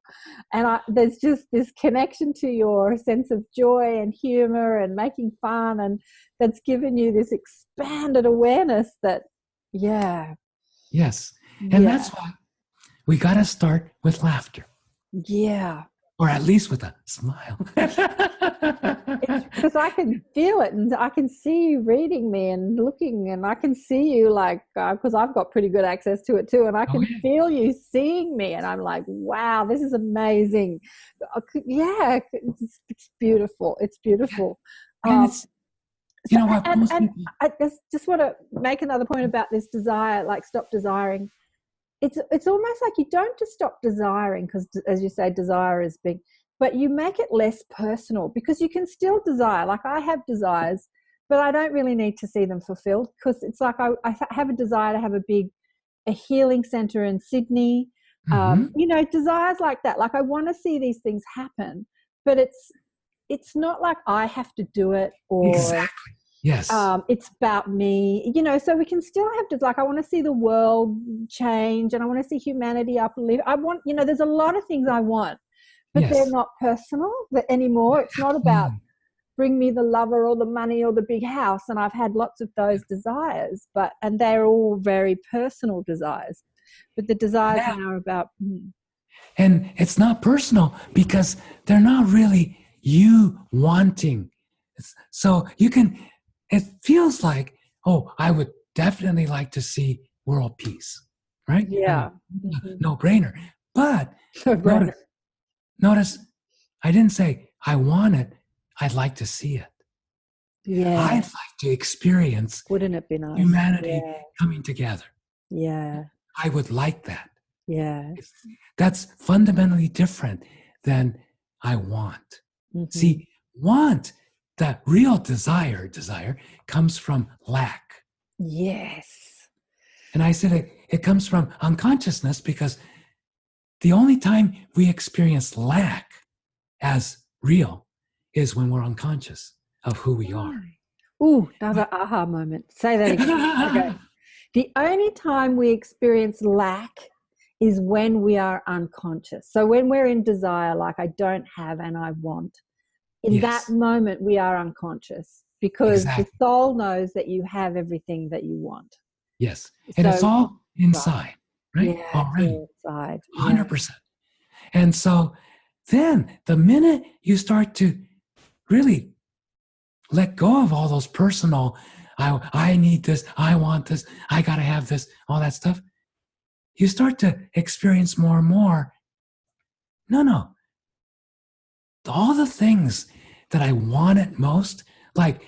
And there's just this connection to your sense of joy and humor and making fun, and that's given you this expanded awareness that, yes. And that's why we got to start with laughter. Yeah. Or at least with a smile. Because I can feel it, and I can see you reading me and looking, and I can see you because I've got pretty good access to it too, and I can feel you seeing me, and I'm like, wow, this is amazing. Yeah, it's beautiful. It's beautiful. And it's, what? And I just want to make another point about this desire, like stop desiring. It's almost like you don't just stop desiring, because as you say, desire is big, but you make it less personal, because you can still desire. Like I have desires, but I don't really need to see them fulfilled, because it's like I have a desire to have a healing center in Sydney. Desires like that. Like I want to see these things happen, but it's not like I have to do it, or exactly. Yes. It's about me, so we can still have to, like, I want to see the world change, and I want to see humanity uplift. I want, there's a lot of things I want, but they're not personal anymore. It's not about bring me the lover or the money or the big house. And I've had lots of those desires, and they're all very personal desires. But the desires now are about. And it's not personal because they're not really you wanting. So it feels like, I would definitely like to see world peace, right? Yeah. No brainer. But notice, I didn't say I want it. I'd like to see it. Yeah. I'd like to experience. Wouldn't it be nice? Humanity coming together. Yeah. I would like that. Yeah. That's fundamentally different than I want. See, want, the real desire comes from lack. Yes. And I said it comes from unconsciousness, because the only time we experience lack as real is when we're unconscious of who we are. Ooh, another aha moment. Say that again. Okay. The only time we experience lack is when we are unconscious. So when we're in desire, like I don't have and I want, in that moment we are unconscious, because the soul knows that you have everything that you want. Yes. And it's all inside, right? Yeah, already. Inside. 100%. And so then the minute you start to really let go of all those personal, I need this, I want this, I got to have this, all that stuff, you start to experience more and more, no. All the things that I wanted most, like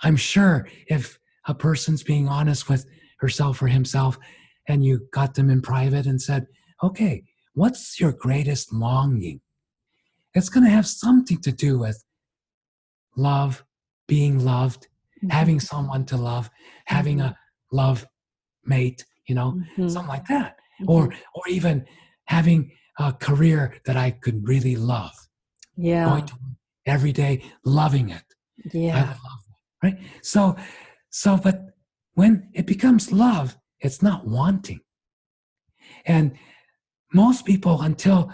I'm sure if a person's being honest with herself or himself, and you got them in private and said, okay, what's your greatest longing? It's going to have something to do with love, being loved, having someone to love, having a love mate, something like that. Or even having a career that I could really love. Yeah. Going to work every day, loving it. Yeah. I love it, right? So, but when it becomes love, it's not wanting. And most people, until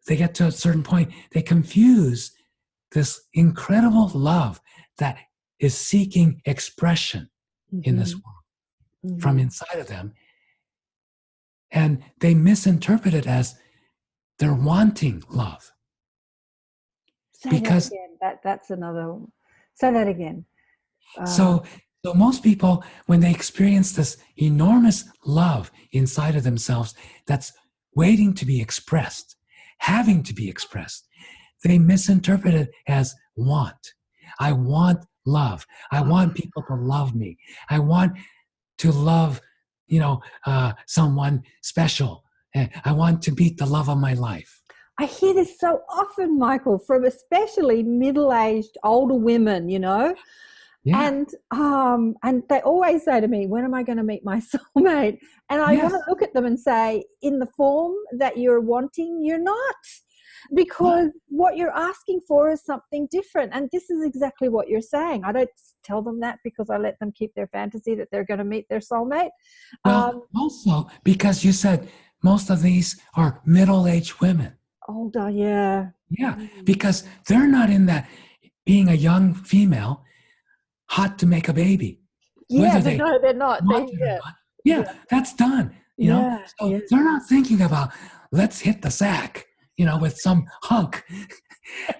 they get to a certain point, they confuse this incredible love that is seeking expression in this world from inside of them. And they misinterpret it as they're wanting love. Say Because that again. That's another. Say that again. so most people, when they experience this enormous love inside of themselves that's waiting to be expressed, having to be expressed, they misinterpret it as want. I want love. I want people to love me. I want to love, someone special. I want to meet the love of my life. I hear this so often, Michael, from especially middle-aged older women, Yeah. And they always say to me, when am I going to meet my soulmate? And I want to look at them and say, in the form that you're wanting, you're not. Because what you're asking for is something different. And this is exactly what you're saying. I don't tell them that because I let them keep their fantasy that they're going to meet their soulmate. Well, also because you said most of these are middle-aged women. Older, yeah. Yeah, because they're not in that being a young female, hot to make a baby. Yeah, they're not. Yeah, that's done. You know, so they're not thinking about let's hit the sack, with some hunk.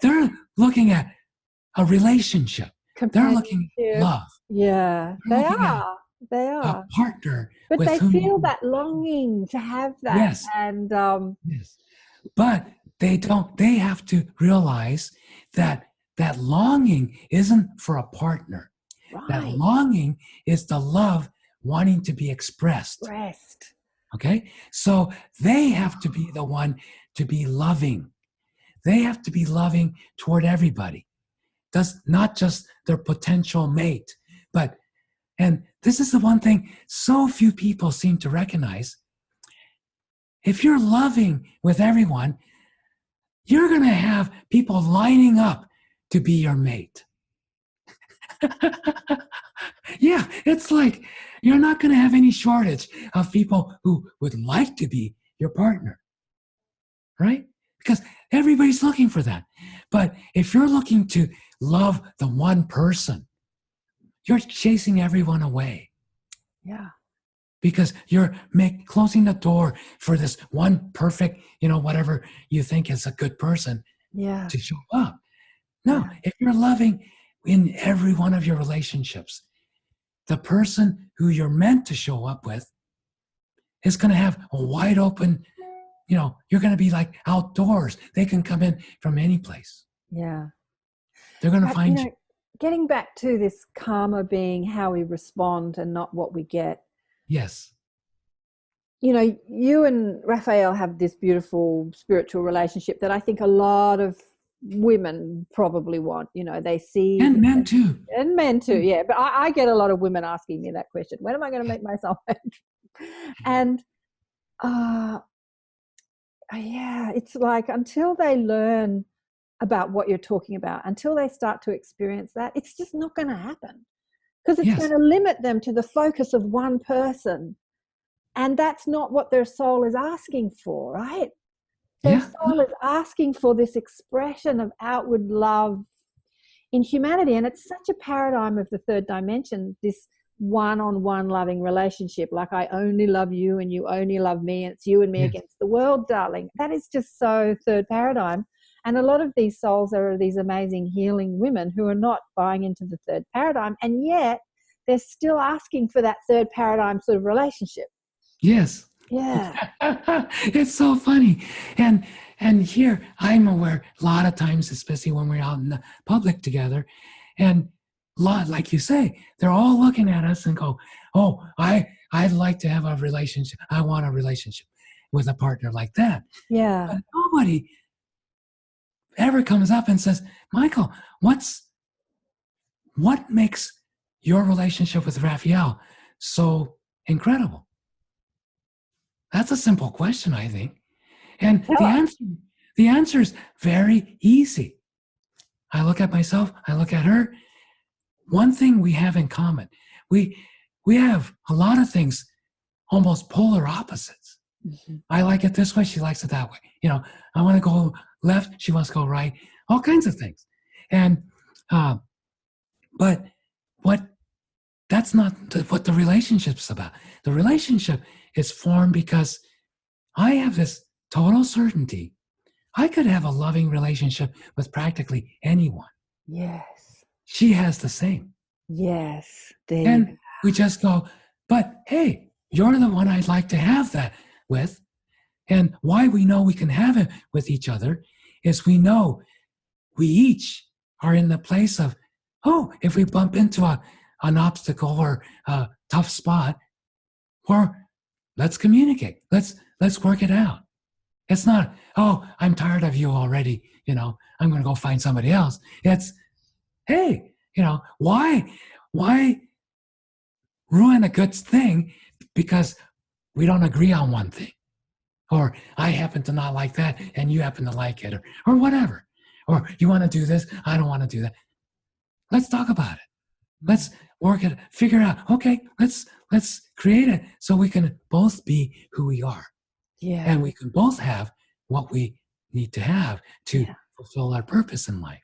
They're looking at a relationship. They're looking at love. Yeah, they are. A partner. But with they whom feel that longing to have that. Yes. And yes. But they don't. They have to realize that longing isn't for a partner. right. That longing is the love wanting to be expressed. Rest. Okay? So they have to be the one to be loving. They have to be loving toward everybody. Does not just their potential mate, and this is the one thing so few people seem to recognize. If you're loving with everyone, you're going to have people lining up to be your mate. Yeah, it's like you're not going to have any shortage of people who would like to be your partner, right? Because everybody's looking for that. But if you're looking to love the one person, you're chasing everyone away. Yeah. Because you're closing the door for this one perfect, whatever you think is a good person to show up. No, if you're loving in every one of your relationships, the person who you're meant to show up with is going to have a wide open, you're going to be like outdoors. They can come in from any place. Yeah. They're going to find you. Getting back to this karma being how we respond and not what we get. Yes. You and Raphael have this beautiful spiritual relationship that I think a lot of women probably want. They see. And men too. And men too, yeah. But I get a lot of women asking me that question. When am I going to meet my soulmate? And, it's like until they learn about what you're talking about, until they start to experience that, it's just not going to happen. Because it's going to limit them to the focus of one person. And that's not what their soul is asking for, right? Their soul is asking for this expression of outward love in humanity. And it's such a paradigm of the third dimension, this one-on-one loving relationship. Like, I only love you and you only love me, and it's you and me against the world, darling. That is just so third paradigm. And a lot of these souls are these amazing healing women who are not buying into the third paradigm, and yet they're still asking for that third paradigm sort of relationship. Yes. Yeah. It's so funny. And here I'm aware a lot of times, especially when we're out in the public together, and like you say, they're all looking at us and go, oh, I'd like to have a relationship. I want a relationship with a partner like that. Yeah. But nobody ever comes up and says, Michael, what makes your relationship with Raphael so incredible? That's a simple question, I think. And the answer is very easy. I look at myself, I look at her. One thing we have in common, we have a lot of things, almost polar opposites. Mm-hmm. I like it this way, she likes it that way. I want to go left, she wants to go right, all kinds of things. And but that's not what the relationship's about. The relationship is formed because I have this total certainty. I could have a loving relationship with practically anyone. Yes. She has the same. Yes. There you And we just go, but hey, you're the one I'd like to have that with. And why we know we can have it with each other is we know we each are in the place of, oh, if we bump into an obstacle or a tough spot, or let's communicate. Let's work it out. It's not, oh, I'm tired of you already. I'm going to go find somebody else. It's, hey, why ruin a good thing because we don't agree on one thing? Or I happen to not like that and you happen to like it, or whatever. Or you want to do this, I don't want to do that. Let's talk about it. Let's work it, figure out, okay, let's create it so we can both be who we are. Yeah. And we can both have what we need to have to fulfill our purpose in life.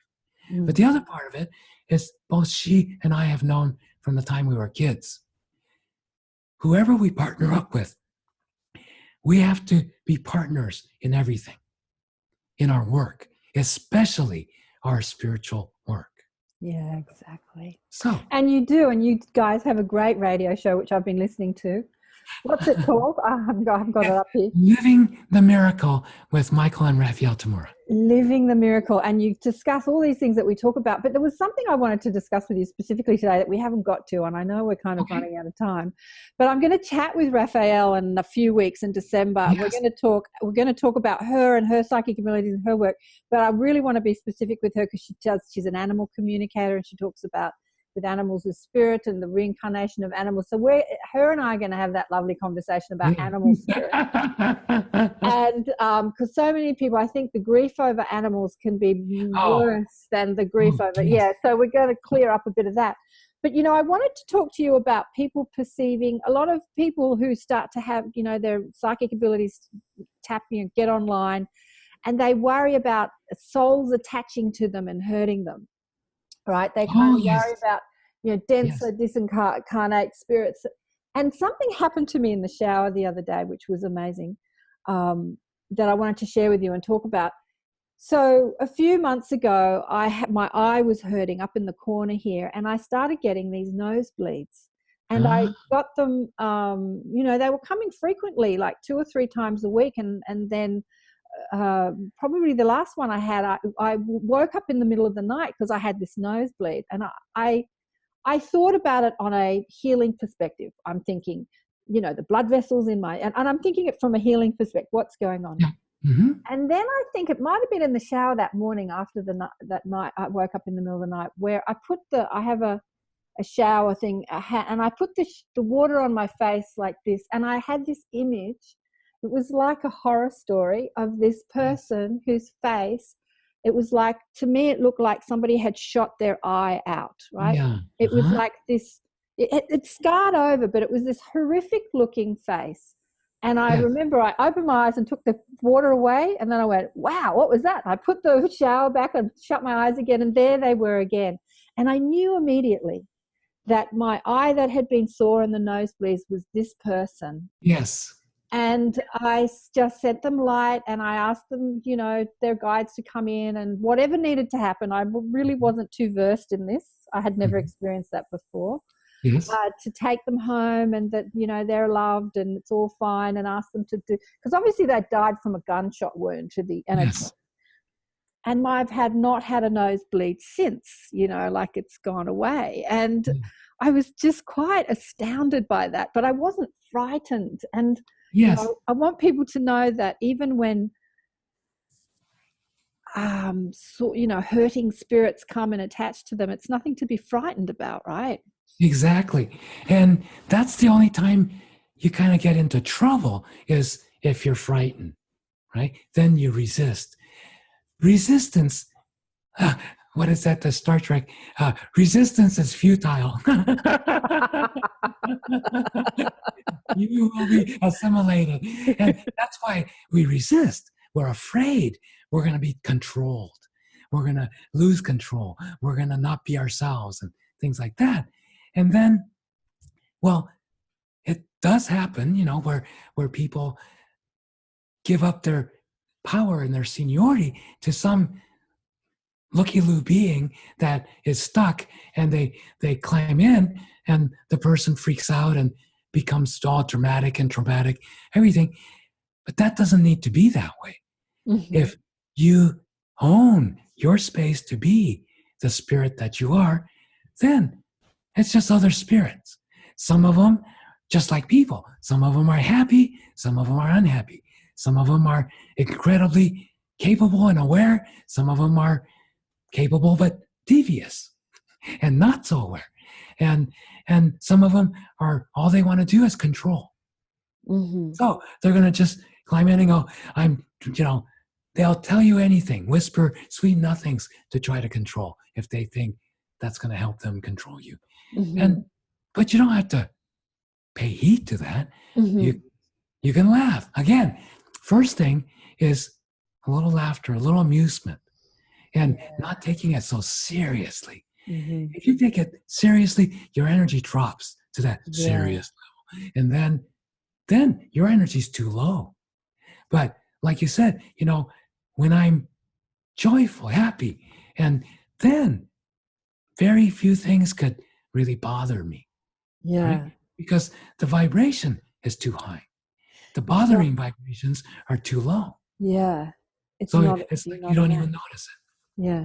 Mm. But the other part of it is both she and I have known from the time we were kids. Whoever we partner up with, we have to be partners in everything, in our work, especially our spiritual work. Yeah, exactly. So, And you do, and you guys have a great radio show, which I've been listening to. What's it called? I haven't got it up here. Living the Miracle with Michael and Raphael Tamura. Living the Miracle. And you discuss all these things that we talk about. But there was something I wanted to discuss with you specifically today that we haven't got to. And I know we're kind of running out of time. But I'm going to chat with Raphael in a few weeks in December. Yes. We're going to talk about her and her psychic abilities and her work. But I really want to be specific with her because she's an animal communicator, and she talks about with animals with spirit and the reincarnation of animals. So her and I are going to have that lovely conversation about animal spirit. And because so many people, I think the grief over animals can be worse than the grief over, so we're going to clear up a bit of that. But, I wanted to talk to you about people perceiving, a lot of people who start to have, their psychic abilities get online, and they worry about souls attaching to them and hurting them. Right, they kind of worry about denser disincarnate spirits. And something happened to me in the shower the other day, which was amazing, that I wanted to share with you and talk about. So a few months ago, my eye was hurting up in the corner here, and I started getting these nosebleeds. And I got them, they were coming frequently, like 2 or 3 times a week, and then. Probably the last one I had, I woke up in the middle of the night because I had this nosebleed, and I thought about it on a healing perspective. I'm thinking, the blood vessels in and I'm thinking it from a healing perspective. What's going on? Yeah. Mm-hmm. And then I think it might have been in the shower that morning after that night. I woke up in the middle of the night where I have a shower thing, and I put the water on my face like this, and I had this image. It was like a horror story of this person whose face, it was like, to me, it looked like somebody had shot their eye out, right? Yeah. It was like this, it scarred over, but it was this horrific looking face. And I remember I opened my eyes and took the water away, and then I went, wow, what was that? I put the shower back and shut my eyes again, and there they were again. And I knew immediately that my eye that had been sore and the nosebleeds was this person. Yes. And I just sent them light, and I asked them, their guides to come in and whatever needed to happen. I really wasn't too versed in this. I had never experienced that before. Yes. To take them home, and that, they're loved and it's all fine, and ask them to do, because obviously they died from a gunshot wound to the, and I've not had a nosebleed since, like it's gone away. And I was just quite astounded by that, but I wasn't frightened. And I want people to know that even when, hurting spirits come and attach to them, it's nothing to be frightened about, right? Exactly. And that's the only time you kind of get into trouble, is if you're frightened, right? Then you resist. Resistance, what is that, the Star Trek? Resistance is futile. You will be assimilated. And that's why we resist. We're afraid we're going to be controlled. We're going to lose control. We're going to not be ourselves and things like that. And then, well, it does happen, where people give up their power and their seniority to some looky-loo being that is stuck, and they climb in, and the person freaks out and becomes all dramatic and traumatic, everything. But that doesn't need to be that way. Mm-hmm. If you own your space to be the spirit that you are, then it's just other spirits. Some of them, just like people, some of them are happy, some of them are unhappy. Some of them are incredibly capable and aware. Some of them are capable but devious and not so aware. And some of them are, all they want to do is control. Mm-hmm. So they're going to just climb in and go, they'll tell you anything, whisper sweet nothings to try to control if they think that's going to help them control you. Mm-hmm. But you don't have to pay heed to that. Mm-hmm. You can laugh. Again, first thing is a little laughter, a little amusement, and not taking it so seriously. Mm-hmm. If you take it seriously, your energy drops to that serious level. And then your energy's too low. But like you said, when I'm joyful, happy, and then very few things could really bother me. Yeah. Right? Because the vibration is too high. The bothering vibrations are too low. Yeah. It's like you don't even notice it. Yeah.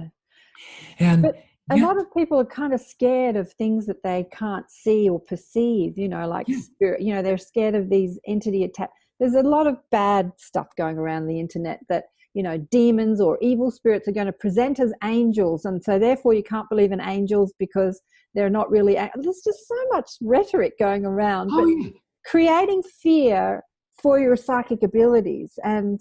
And a lot of people are kind of scared of things that they can't see or perceive, like spirit, they're scared of these entity attacks. There's a lot of bad stuff going around the internet that, demons or evil spirits are going to present as angels. And so therefore you can't believe in angels because they're not really, there's just so much rhetoric going around, creating fear for your psychic abilities. And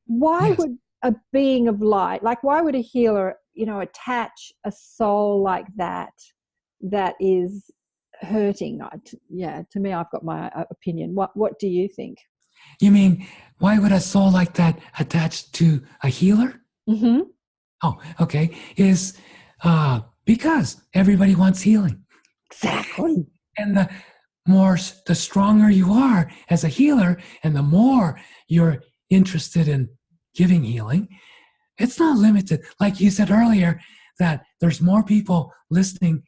why would a being of light, why would a healer, attach a soul like that is hurting? To me, I've got my opinion. What do you think? You mean, why would a soul like that attach to a healer? Mm-hmm. Oh, okay. Is because everybody wants healing. Exactly. And the stronger you are as a healer, and the more you're interested in giving healing, it's not limited. Like you said earlier, that there's more people listening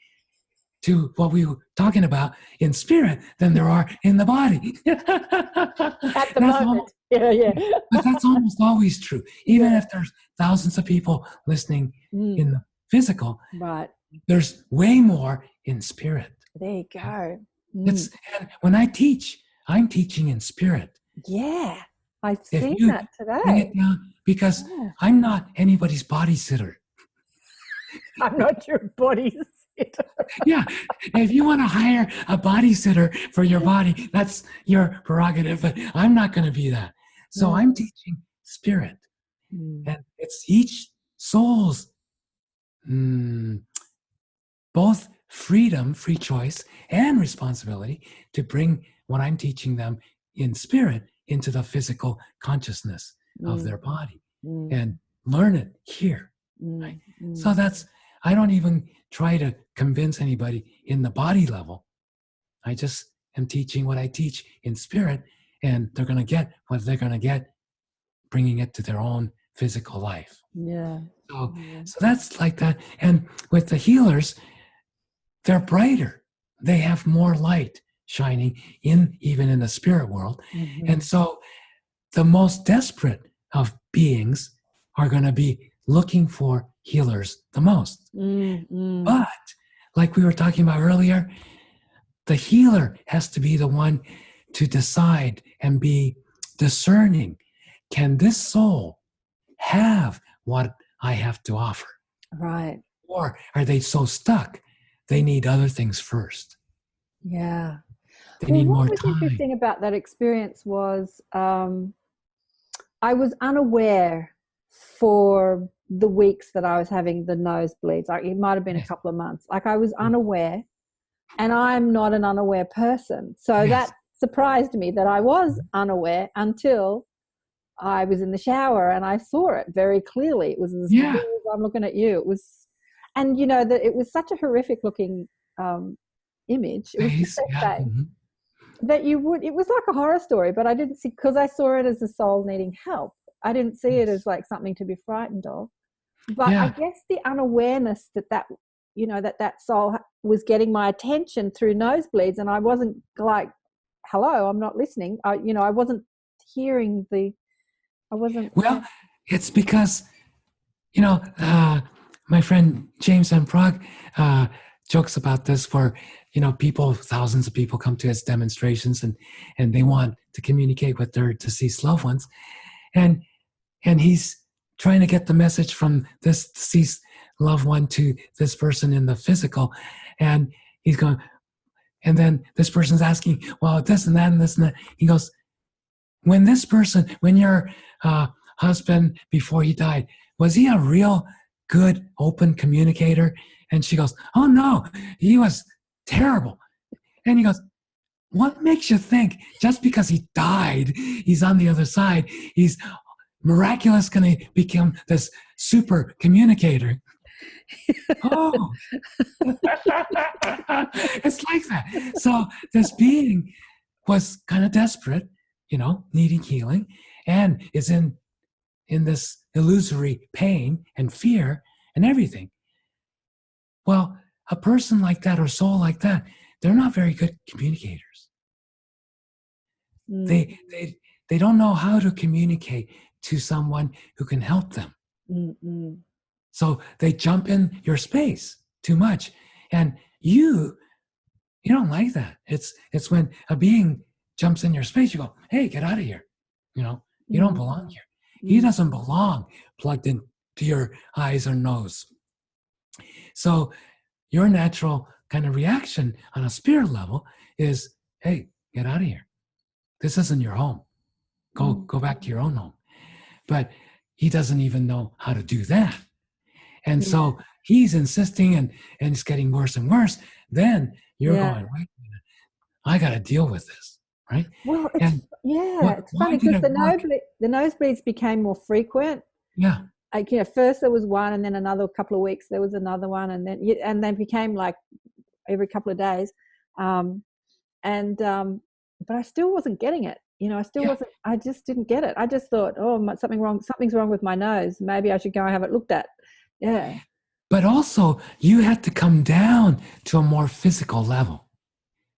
to what we were talking about in spirit than there are in the body. At the moment. But that's almost always true. Even if there's thousands of people listening in the physical, right? There's way more in spirit. There you go. And when I teach, I'm teaching in spirit. Yeah, I've seen that today. Bring it down, because I'm not anybody's body sitter. I'm not your body sitter. Yeah, if you want to hire a body sitter for your body, that's your prerogative, but I'm not going to be that. So I'm teaching spirit. And it's each soul's both freedom, free choice, and responsibility to bring what I'm teaching them in spirit into the physical consciousness of their body and learn it here. Right? So I don't even try to convince anybody in the body level. I just am teaching what I teach in spirit, and they're going to get what they're going to get, bringing it to their own physical life. Yeah. So that's like that. And with the healers, they're brighter. They have more light shining even in the spirit world. And so the most desperate of beings are going to be looking for healers the most. But like we were talking about earlier, the healer has to be the one to decide and be discerning. Can this soul have what I have to offer? Right. Or are they so stuck they need other things first? Yeah. They need more time. What was interesting about that experience was I was unaware for the weeks that I was having the nosebleeds. Like, it might have been a couple of months. Like, I was unaware, and I'm not an unaware person. So that surprised me that I was unaware until I was in the shower and I saw it very clearly. It was as clear as I'm looking at you. It was, and that it was such a horrific looking image. It was just Face, their yeah. face. Mhm. That you would, it was like a horror story, but I didn't see, because I saw it as a soul needing help. I didn't see it as like something to be frightened of. But I Yeah. guess the unawareness that soul was getting my attention through nosebleeds, and I wasn't like, hello, I'm not listening. I wasn't hearing I wasn't. Well, it's because, my friend James M. Prague jokes about this where, thousands of people come to his demonstrations and they want to communicate with their deceased loved ones. And he's trying to get the message from this deceased loved one to this person in the physical. And he's going, and then this person's asking, well, this and that and this and that. He goes, when your husband, before he died, was he a real good, open communicator? And she goes, oh no, he was terrible. And he goes, what makes you think just because he died, he's on the other side, he's miraculous going to become this super communicator? Oh, it's like that. So this being was kind of desperate, needing healing, and is in this illusory pain and fear and everything. Well, a person like that or soul like that, they're not very good communicators. They don't know how to communicate to someone who can help them. Mm-mm. So they jump in your space too much. And you don't like that. It's when a being jumps in your space, you go, hey, get out of here. You don't belong here. He doesn't belong plugged into your eyes or nose. So your natural kind of reaction on a spirit level is, hey, get out of here. This isn't your home. Go back to your own home. But he doesn't even know how to do that. And so he's insisting and it's getting worse and worse. Then you're going, wait a minute, I got to deal with this, right? Well, it's funny because the nosebleeds became more frequent. Yeah. Like, first there was one, and then another couple of weeks there was another one, and then became like every couple of days. But I still wasn't getting it. I still wasn't. I just didn't get it. I just thought, oh, something's wrong with my nose. Maybe I should go and have it looked at. Yeah. But also, you had to come down to a more physical level.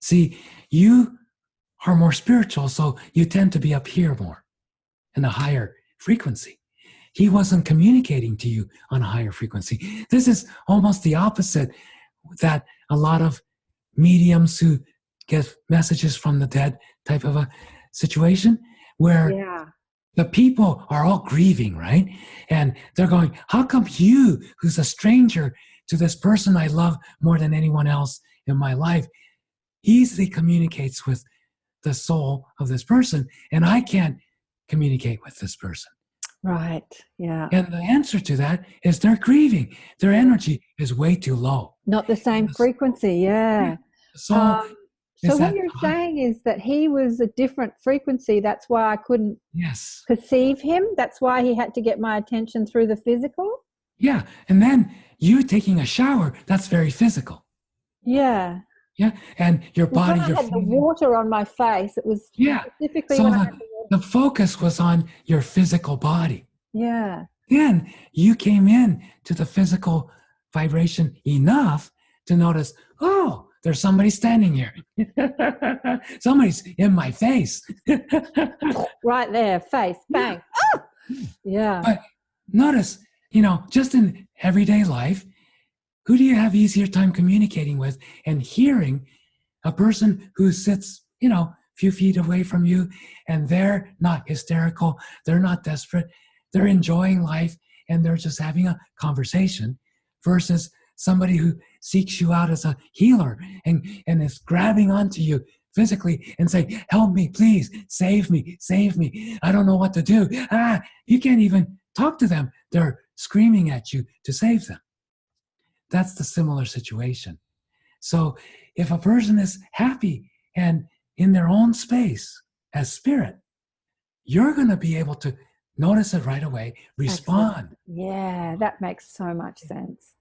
See, you are more spiritual, so you tend to be up here more in a higher frequency. He wasn't communicating to you on a higher frequency. This is almost the opposite that a lot of mediums who get messages from the dead type of a situation where the people are all grieving, right? And they're going, how come you, who's a stranger to this person I love more than anyone else in my life, easily communicates with the soul of this person, and I can't communicate with this person? Right, yeah. And the answer to that is they're grieving. Their energy is way too low. Not the same frequency, yeah. So what you're saying is that he was a different frequency. That's why I couldn't perceive him. That's why he had to get my attention through the physical. Yeah. And then you taking a shower, that's very physical. Yeah. Yeah. And your body, when I had the water on my face, it was specifically so when I had the water. The focus was on your physical body. Yeah. Then you came in to the physical vibration enough to notice, oh, there's somebody standing here. Somebody's in my face. Right there, face, bang. Oh! Yeah. But notice, just in everyday life, who do you have easier time communicating with and hearing? A person who sits, a few feet away from you, and they're not hysterical, they're not desperate, they're enjoying life, and they're just having a conversation, versus somebody who seeks you out as a healer and is grabbing onto you physically and saying, help me, please, save me, I don't know what to do. You can't even talk to them. They're screaming at you to save them. That's the similar situation. So if a person is happy and in their own space as spirit, you're going to be able to notice it right away, respond. Yeah, that makes so much sense.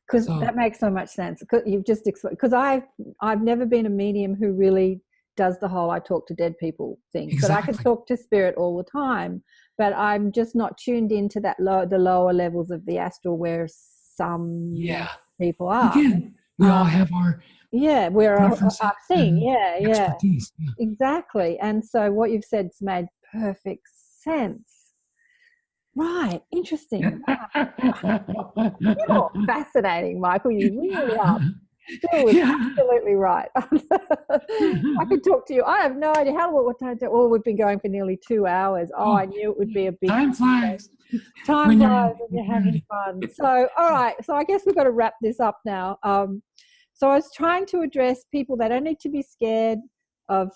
Because So- that makes so much sense. Because you've just explained. Because I've never been a medium who really does the whole I talk to dead people thing. But I can Exactly. talk to spirit all the time. But I'm just not tuned into that the lower levels of the astral where some Yeah. people are. Again, we all have our we're preferences our thing. and Yeah, expertise. Yeah. exactly. And so what you've said's made perfect sense. Right, interesting. You're fascinating, Michael. You really are. Bill was absolutely right. I could talk to you. I have no idea what time. Oh, we've been going for nearly 2 hours. Oh, I knew it would be a big Time flies. Time when flies you're- when you're having fun. So, all right. So I guess we've got to wrap this up now. So I was trying to address people that don't need to be scared of,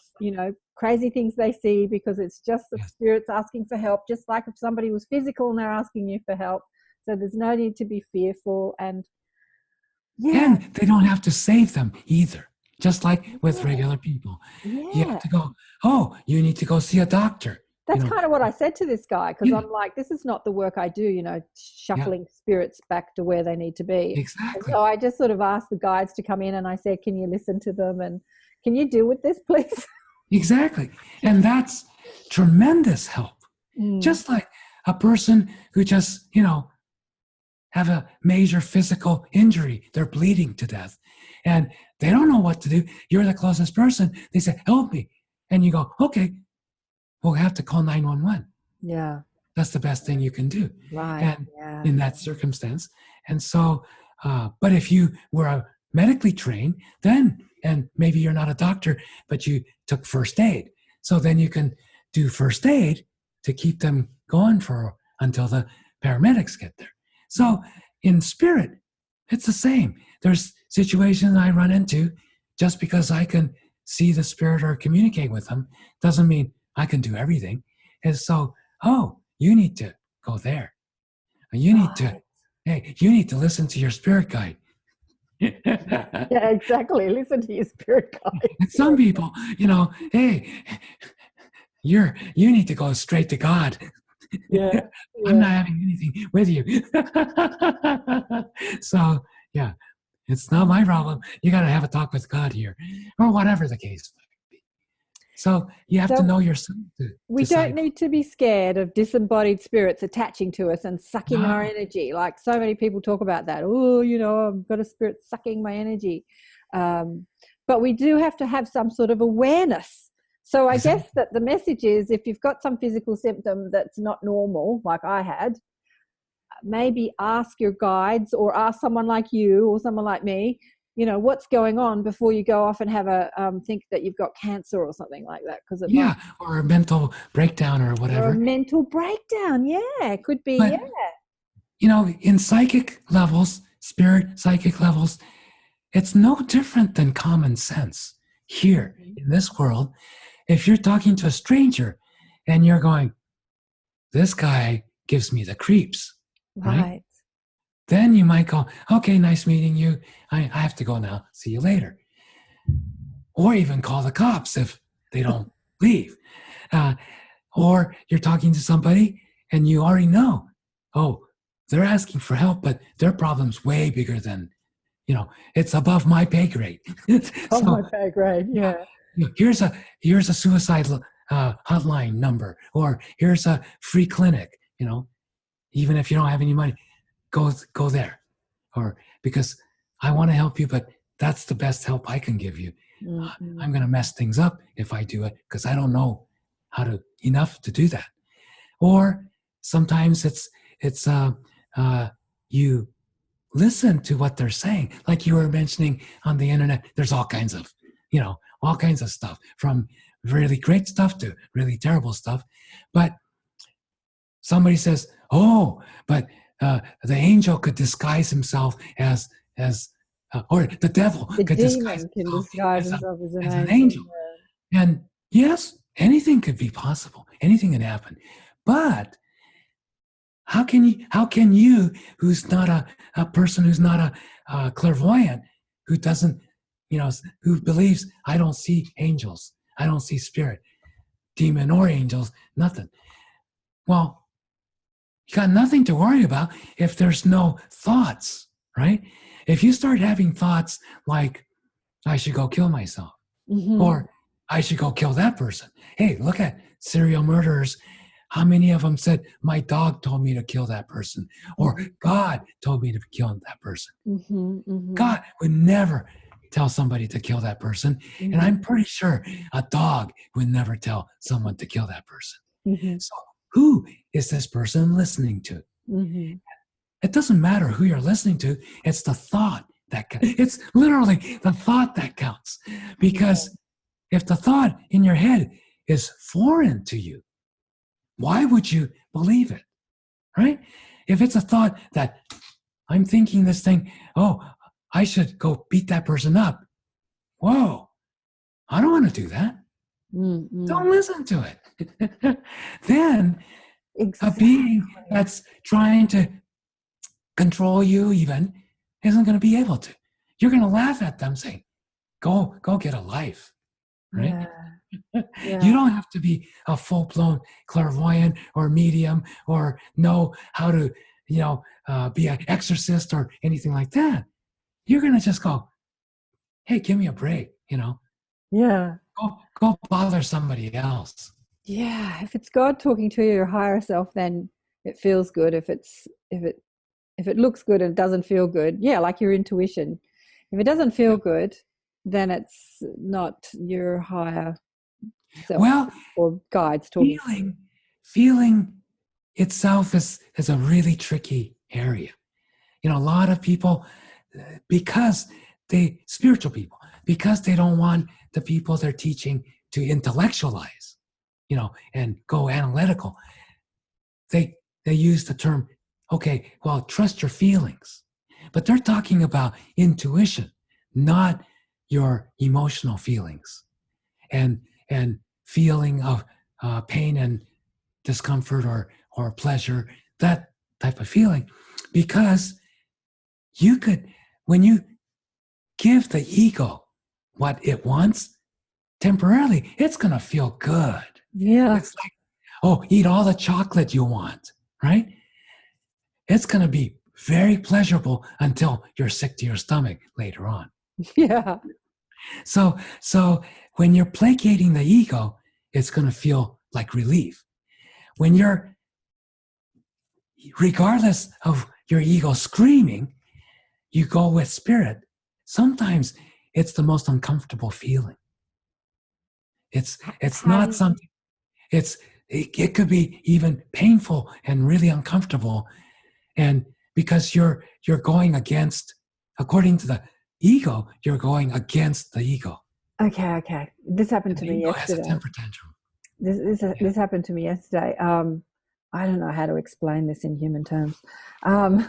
crazy things they see, because it's just the spirits asking for help, just like if somebody was physical and they're asking you for help. So there's no need to be fearful. And And they don't have to save them either, just like with regular people. You have to go, oh, you need to go see a doctor. That's kind of what I said to this guy, because I'm like, this is not the work I do, shuffling spirits back to where they need to be. Exactly. And so I just sort of asked the guides to come in, and I said, can you listen to them, and can you deal with this, please? Exactly. And that's tremendous help. Just like a person who just, have a major physical injury. They're bleeding to death and they don't know what to do. You're the closest person. They say, help me. And you go, okay, we'll have to call 911. Yeah. That's the best thing you can do. Right. And in that circumstance. And so, but if you were medically trained, then, and maybe you're not a doctor, but you took first aid. So then you can do first aid to keep them going until the paramedics get there. So in spirit, it's the same. There's situations I run into. Just because I can see the spirit or communicate with them doesn't mean I can do everything. And so, oh, you need to go there. You need you need to listen to your spirit guide. Yeah, exactly. Listen to your spirit guide. And some people, hey, you need to go straight to God. Yeah. I'm not having anything with you. So, yeah, it's not my problem. You got to have a talk with God here, or whatever the case might be. So you have to know yourself. We don't need to be scared of disembodied spirits attaching to us and sucking our energy. Like so many people talk about that. Oh, I've got a spirit sucking my energy. But we do have to have some sort of awareness. So I guess that the message is, if you've got some physical symptom that's not normal, like I had, maybe ask your guides or ask someone like you or someone like me, what's going on before you go off and have a think that you've got cancer or something like that. Because or a mental breakdown or whatever. Or a mental breakdown, it could be, but, in psychic levels, spirit psychic levels, it's no different than common sense here in this world. If you're talking to a stranger and you're going, this guy gives me the creeps, right? Then you might go, okay, nice meeting you. I have to go now. See you later. Or even call the cops if they don't leave. Or you're talking to somebody and you already know, oh, they're asking for help, but their problem's way bigger than, it's above my pay grade. Above my pay grade, yeah. Here's a suicide hotline number, or here's a free clinic. Even if you don't have any money, go there, or because I want to help you, but that's the best help I can give you. Mm-hmm. I'm going to mess things up if I do it because I don't know enough to do that. Or sometimes it's you listen to what they're saying, like you were mentioning on the internet. There's all kinds of stuff, from really great stuff to really terrible stuff. But somebody says, oh, but the angel could disguise himself as or the devil could disguise himself as an angel. And yes, anything could be possible. Anything can happen. But how can you, who's not a person who's not a clairvoyant, who doesn't, who believes, I don't see angels, I don't see spirit, demon or angels, nothing. Well, You got nothing to worry about if there's no thoughts, right? If you start having thoughts like, I should go kill myself, or I should go kill that person. Hey, look at serial murderers. How many of them said, my dog told me to kill that person, or God told me to kill that person? God would never tell somebody to kill that person. And I'm pretty sure a dog would never tell someone to kill that person. So who is this person listening to? It doesn't matter who you're listening to. It's the thought that counts. It's literally the thought that counts. Because if the thought in your head is foreign to you, why would you believe it, right? If it's a thought that I'm thinking this thing, oh, I should go beat that person up. Whoa, I don't want to do that. Don't listen to it. Then a being that's trying to control you even isn't going to be able to. You're going to laugh at them saying, go get a life, right? You don't have to be a full-blown clairvoyant or medium or know how to, be an exorcist or anything like that. You're going to just go, hey, give me a break, Yeah. Go bother somebody else. Yeah. If it's God talking to your higher self, then it feels good. If it looks good and it doesn't feel good, like your intuition. If it doesn't feel good, then it's not your higher self or guides talking. Feeling itself is a really tricky area. A lot of people, spiritual people, because they don't want the people they're teaching to intellectualize, and go analytical, they use the term, okay, well, trust your feelings. But they're talking about intuition, not your emotional feelings and feeling of pain and discomfort or pleasure, that type of feeling. Because you could, when you give the ego what it wants, temporarily, it's going to feel good. Yeah. It's like, oh, eat all the chocolate you want, right? It's going to be very pleasurable until you're sick to your stomach later on. Yeah. So when you're placating the ego, it's going to feel like relief. When you're, regardless of your ego screaming, you go with spirit, sometimes it's the most uncomfortable feeling. It's not something, it could be even painful and really uncomfortable. And because you're going against, according to the ego, you're going against the ego. Okay. This happened to me yesterday. Has a temper tantrum. This happened to me yesterday. I don't know how to explain this in human terms. I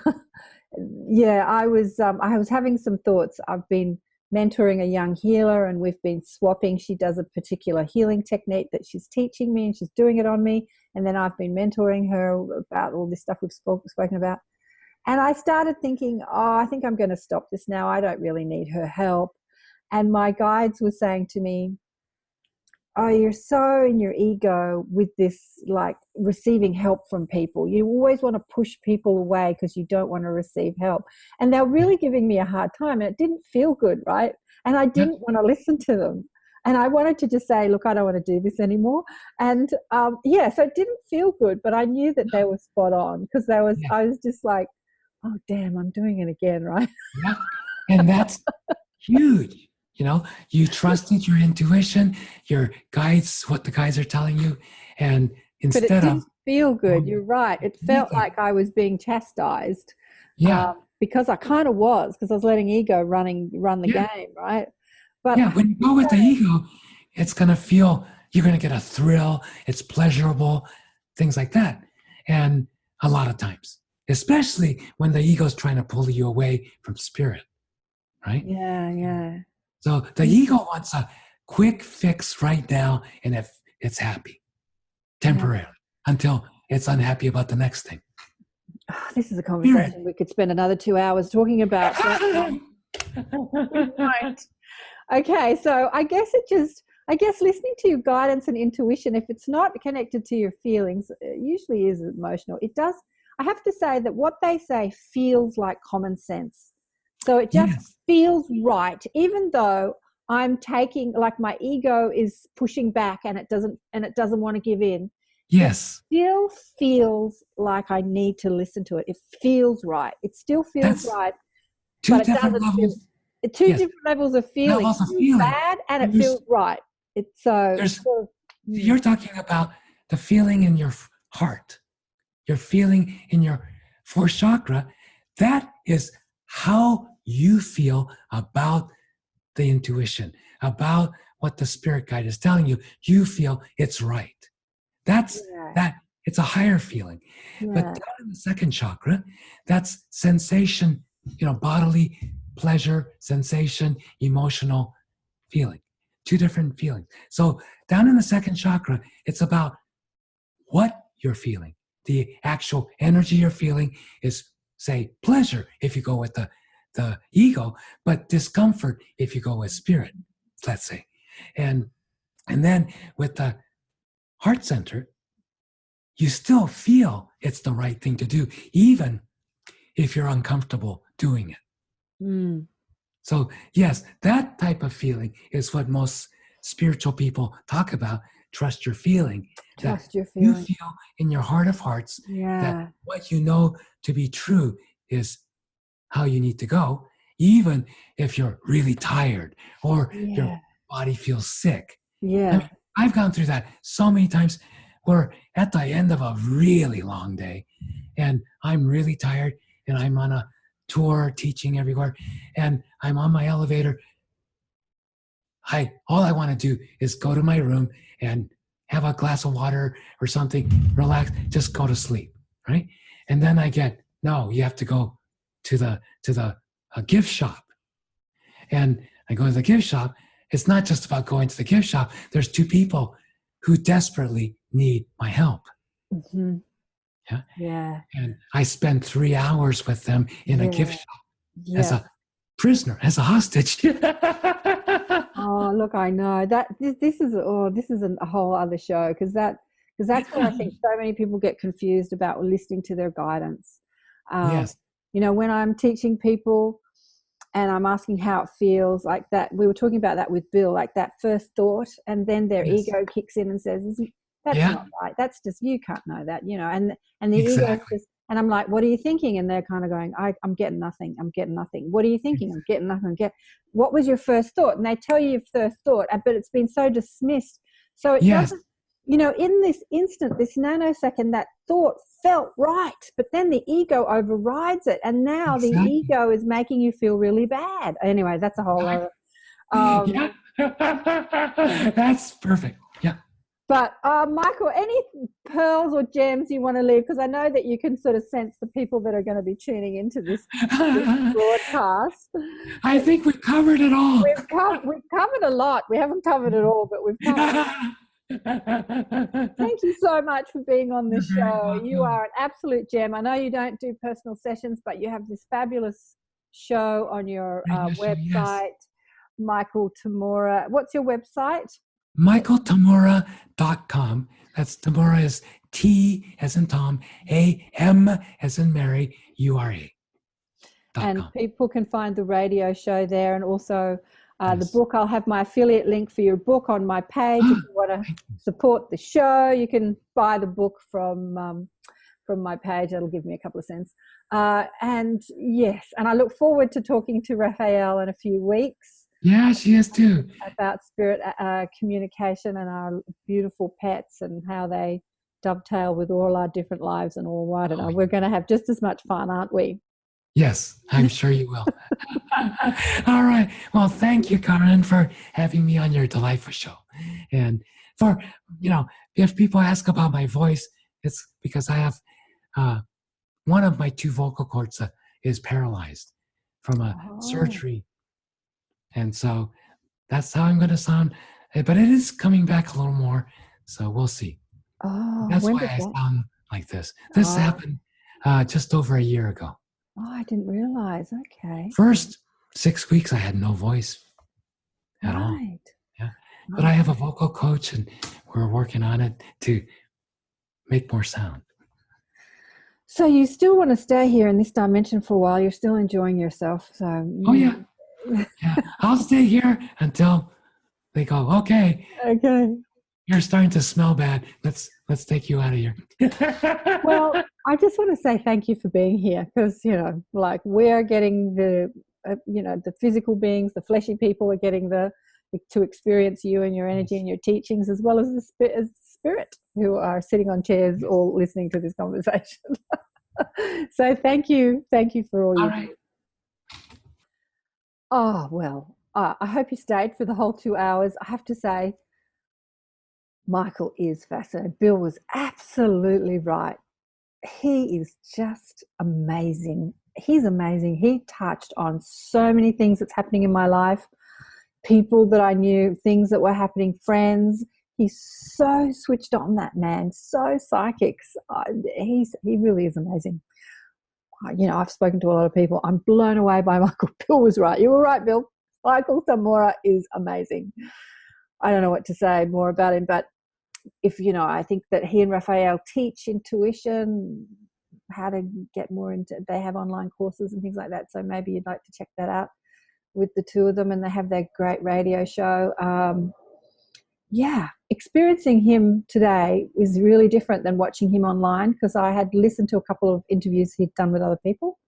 was having some thoughts. I've been mentoring a young healer, and we've been swapping. She does a particular healing technique that she's teaching me, and she's doing it on me. And then I've been mentoring her about all this stuff we've spoken about. And I started thinking, I think I'm going to stop this now. I don't really need her help. And my guides were saying to me, oh, you're so in your ego with this, like, receiving help from people. You always want to push people away because you don't want to receive help. And they're really giving me a hard time, and it didn't feel good, right? And I didn't want to listen to them. And I wanted to just say, look, I don't want to do this anymore. And so it didn't feel good, but I knew that they were spot on, because I was just like, oh, damn, I'm doing it again, right? Yeah. And that's huge. You trusted your intuition, your guides, what the guides are telling you. And instead but it didn't feel good. You're right. It felt like I was being chastised. Yeah. Because I kind of was, because I was letting ego run the game, right? But when you go with the ego, it's going to feel, you're going to get a thrill. It's pleasurable, things like that. And a lot of times, especially when the ego is trying to pull you away from spirit, right? Yeah. So the ego wants a quick fix right now, and if it's happy, temporarily, until it's unhappy about the next thing. This is a conversation we could spend another 2 hours talking about. Right. Okay, so I guess listening to your guidance and intuition, if it's not connected to your feelings, it usually is emotional. It does. I have to say that what they say feels like common sense. So it just Yes. feels right, even though I'm taking, like, my ego is pushing back and it doesn't want to give in. Yes. It still feels like I need to listen to it. It feels right. It still feels That's right, two but it different doesn't feel. levels. Two Yes. different levels of feeling. Levels of It feels feeling. bad and it There's- feels right. It's so. There's- so You're talking about the feeling in your heart, your feeling in your fourth chakra. That is how you feel about the intuition, about what the spirit guide is telling you. You feel it's right. That's that. It's a higher feeling. But down in the second chakra, that's sensation, bodily pleasure, sensation, emotional feeling. Two different feelings. So down in the second chakra, it's about what you're feeling. The actual energy you're feeling is, say, pleasure if you go with the ego, but discomfort if you go with spirit, let's say. And then with the heart center, you still feel it's the right thing to do, even if you're uncomfortable doing it. So yes, that type of feeling is what most spiritual people talk about. Trust your feeling. Trust your You feeling. feel in your heart of hearts that what you know to be true is how you need to go, even if you're really tired or your body feels sick. Yeah. I mean, I've gone through that so many times where at the end of a really long day and I'm really tired and I'm on a tour teaching everywhere and I'm on my elevator, all I want to do is go to my room and have a glass of water or something, relax, just go to sleep, right? And then I get, no, you have to go to the gift shop. And I go to the gift shop. It's not just about going to the gift shop. There's two people who desperately need my help. Mm-hmm. Yeah. And I spend 3 hours with them in a gift shop as a prisoner, as a hostage. Oh, look, I know that this is a whole other show because that's where I think so many people get confused about listening to their guidance. Yes. When I'm teaching people and I'm asking how it feels, like that, we were talking about that with Bill, like that first thought, and then their ego kicks in and says, "That's not right. That's just, you can't know that," and the ego says, and I'm like, "What are you thinking?" And they're kind of going, I'm getting nothing. I'm getting nothing. What are you thinking? I'm getting nothing. What was your first thought? And they tell you your first thought, but it's been so dismissed. So it doesn't, in this instant, this nanosecond, that thought felt right, but then the ego overrides it. And now the ego is making you feel really bad. Anyway, that's a whole other. That's perfect. Yeah. But Michael, any pearls or gems you want to leave? Because I know that you can sort of sense the people that are going to be tuning into this broadcast. I think we've covered it all. We've covered a lot. We haven't covered it all, but we've covered it. Thank you so much for being on the show. You are an absolute gem. I know you don't do personal sessions, but you have this fabulous show on your website, Michael Tamura. What's your website? michaeltamura.com. That's Tamura is T as in Tom, A-M as in Mary, U-R-A. And people can find the radio show there, and also the book. I'll have my affiliate link for your book on my page. If you want to support the show, you can buy the book from my page. That'll give me a couple of cents. And I look forward to talking to Raphael in a few weeks. Yeah, she is too. About spirit communication and our beautiful pets and how they dovetail with all our different lives and all. I don't know. We're going to have just as much fun, aren't we? Yes, I'm sure you will. All right. Well, thank you, Karen, for having me on your delightful show. And for, if people ask about my voice, it's because I have one of my two vocal cords is paralyzed from a surgery. And so that's how I'm going to sound. But it is coming back a little more. So we'll see. That's why I sound like this. This happened just over a year ago. Oh, I didn't realize. Okay. First 6 weeks, I had no voice at all. Yeah. But I have a vocal coach, and we're working on it to make more sound. So you still want to stay here in this dimension for a while. You're still enjoying yourself. So Oh yeah. Yeah. I'll stay here until they go, okay, Okay. you're starting to smell bad. Let's take you out of here. Well, I just want to say thank you for being here, because, like, we're getting the, the physical beings, the fleshy people are getting to experience you and your energy and your teachings, as well as the spirit who are sitting on chairs all listening to this conversation. So thank you for all you right. do. Oh, well, I hope you stayed for the whole 2 hours. I have to say, Michael is fascinating. Bill was absolutely right. He is just amazing. He's amazing. He touched on so many things that's happening in my life, people that I knew, things that were happening, friends. He's so switched on, that man, so psychic. He really is amazing. I've spoken to a lot of people. I'm blown away by Michael. Bill was right. You were right, Bill. Michael Tamura is amazing. I don't know what to say more about him, but I think that he and Raphael teach intuition, how to get more into, they have online courses and things like that. So maybe you'd like to check that out with the two of them, and they have their great radio show. Experiencing him today is really different than watching him online, because I had listened to a couple of interviews he'd done with other people,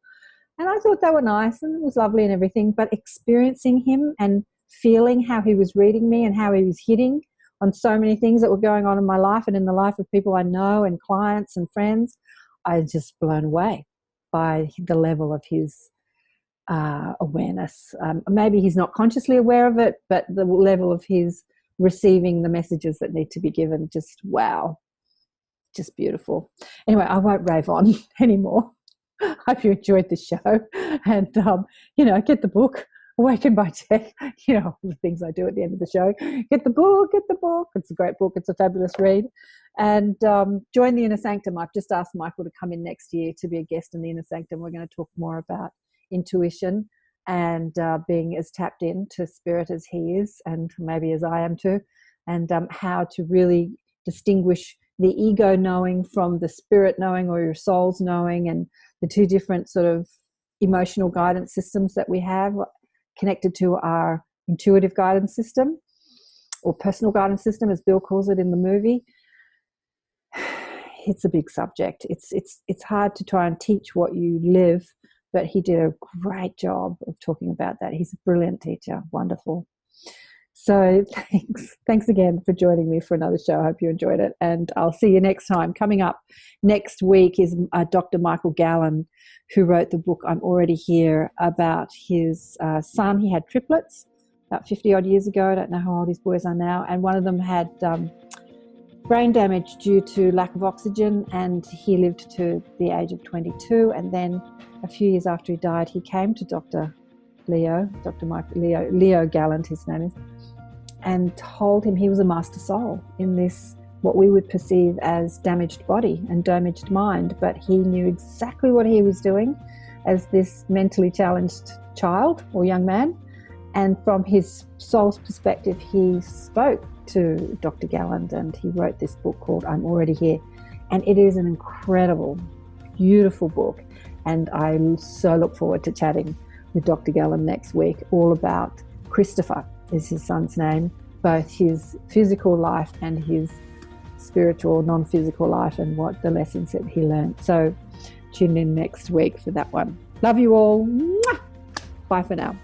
and I thought they were nice and it was lovely and everything, but experiencing him and feeling how he was reading me and how he was hitting on so many things that were going on in my life and in the life of people I know and clients and friends, I was just blown away by the level of his awareness. Maybe he's not consciously aware of it, but the level of his receiving the messages that need to be given, just wow, just beautiful. Anyway, I won't rave on anymore. I hope you enjoyed the show, and get the book Awaken by Tech, the things I do at the end of the show. Get the book. It's a great book. It's a fabulous read. And join the Inner Sanctum. I've just asked Michael to come in next year to be a guest in the Inner Sanctum. We're going to talk more about intuition and being as tapped into spirit as he is, and maybe as I am too, and how to really distinguish the ego knowing from the spirit knowing, or your soul's knowing, and the two different sort of emotional guidance systems that we have connected to our intuitive guidance system, or personal guidance system, as Bill calls it in the movie. It's a big subject. It's hard to try and teach what you live, but he did a great job of talking about that. He's a brilliant teacher. Wonderful. So thanks again for joining me for another show. I hope you enjoyed it, and I'll see you next time. Coming up next week is Dr. Michael Gallen, who wrote the book I'm Already Here, about his son. He had triplets about 50 odd years ago. I don't know how old his boys are now, and one of them had brain damage due to lack of oxygen, and he lived to the age of 22. And then a few years after he died, he came to Dr. Leo Gallant, his name is, and told him he was a master soul in this, what we would perceive as damaged body and damaged mind, but he knew exactly what he was doing as this mentally challenged child or young man. And from his soul's perspective, he spoke to Dr. Galland, and he wrote this book called I'm Already Here. And it is an incredible, beautiful book. And I so look forward to chatting with Dr. Galland next week, all about Christopher is his son's name, both his physical life and his spiritual, non-physical life, and what the lessons that he learned. So tune in next week for that one. Love you all. Mwah! Bye for now.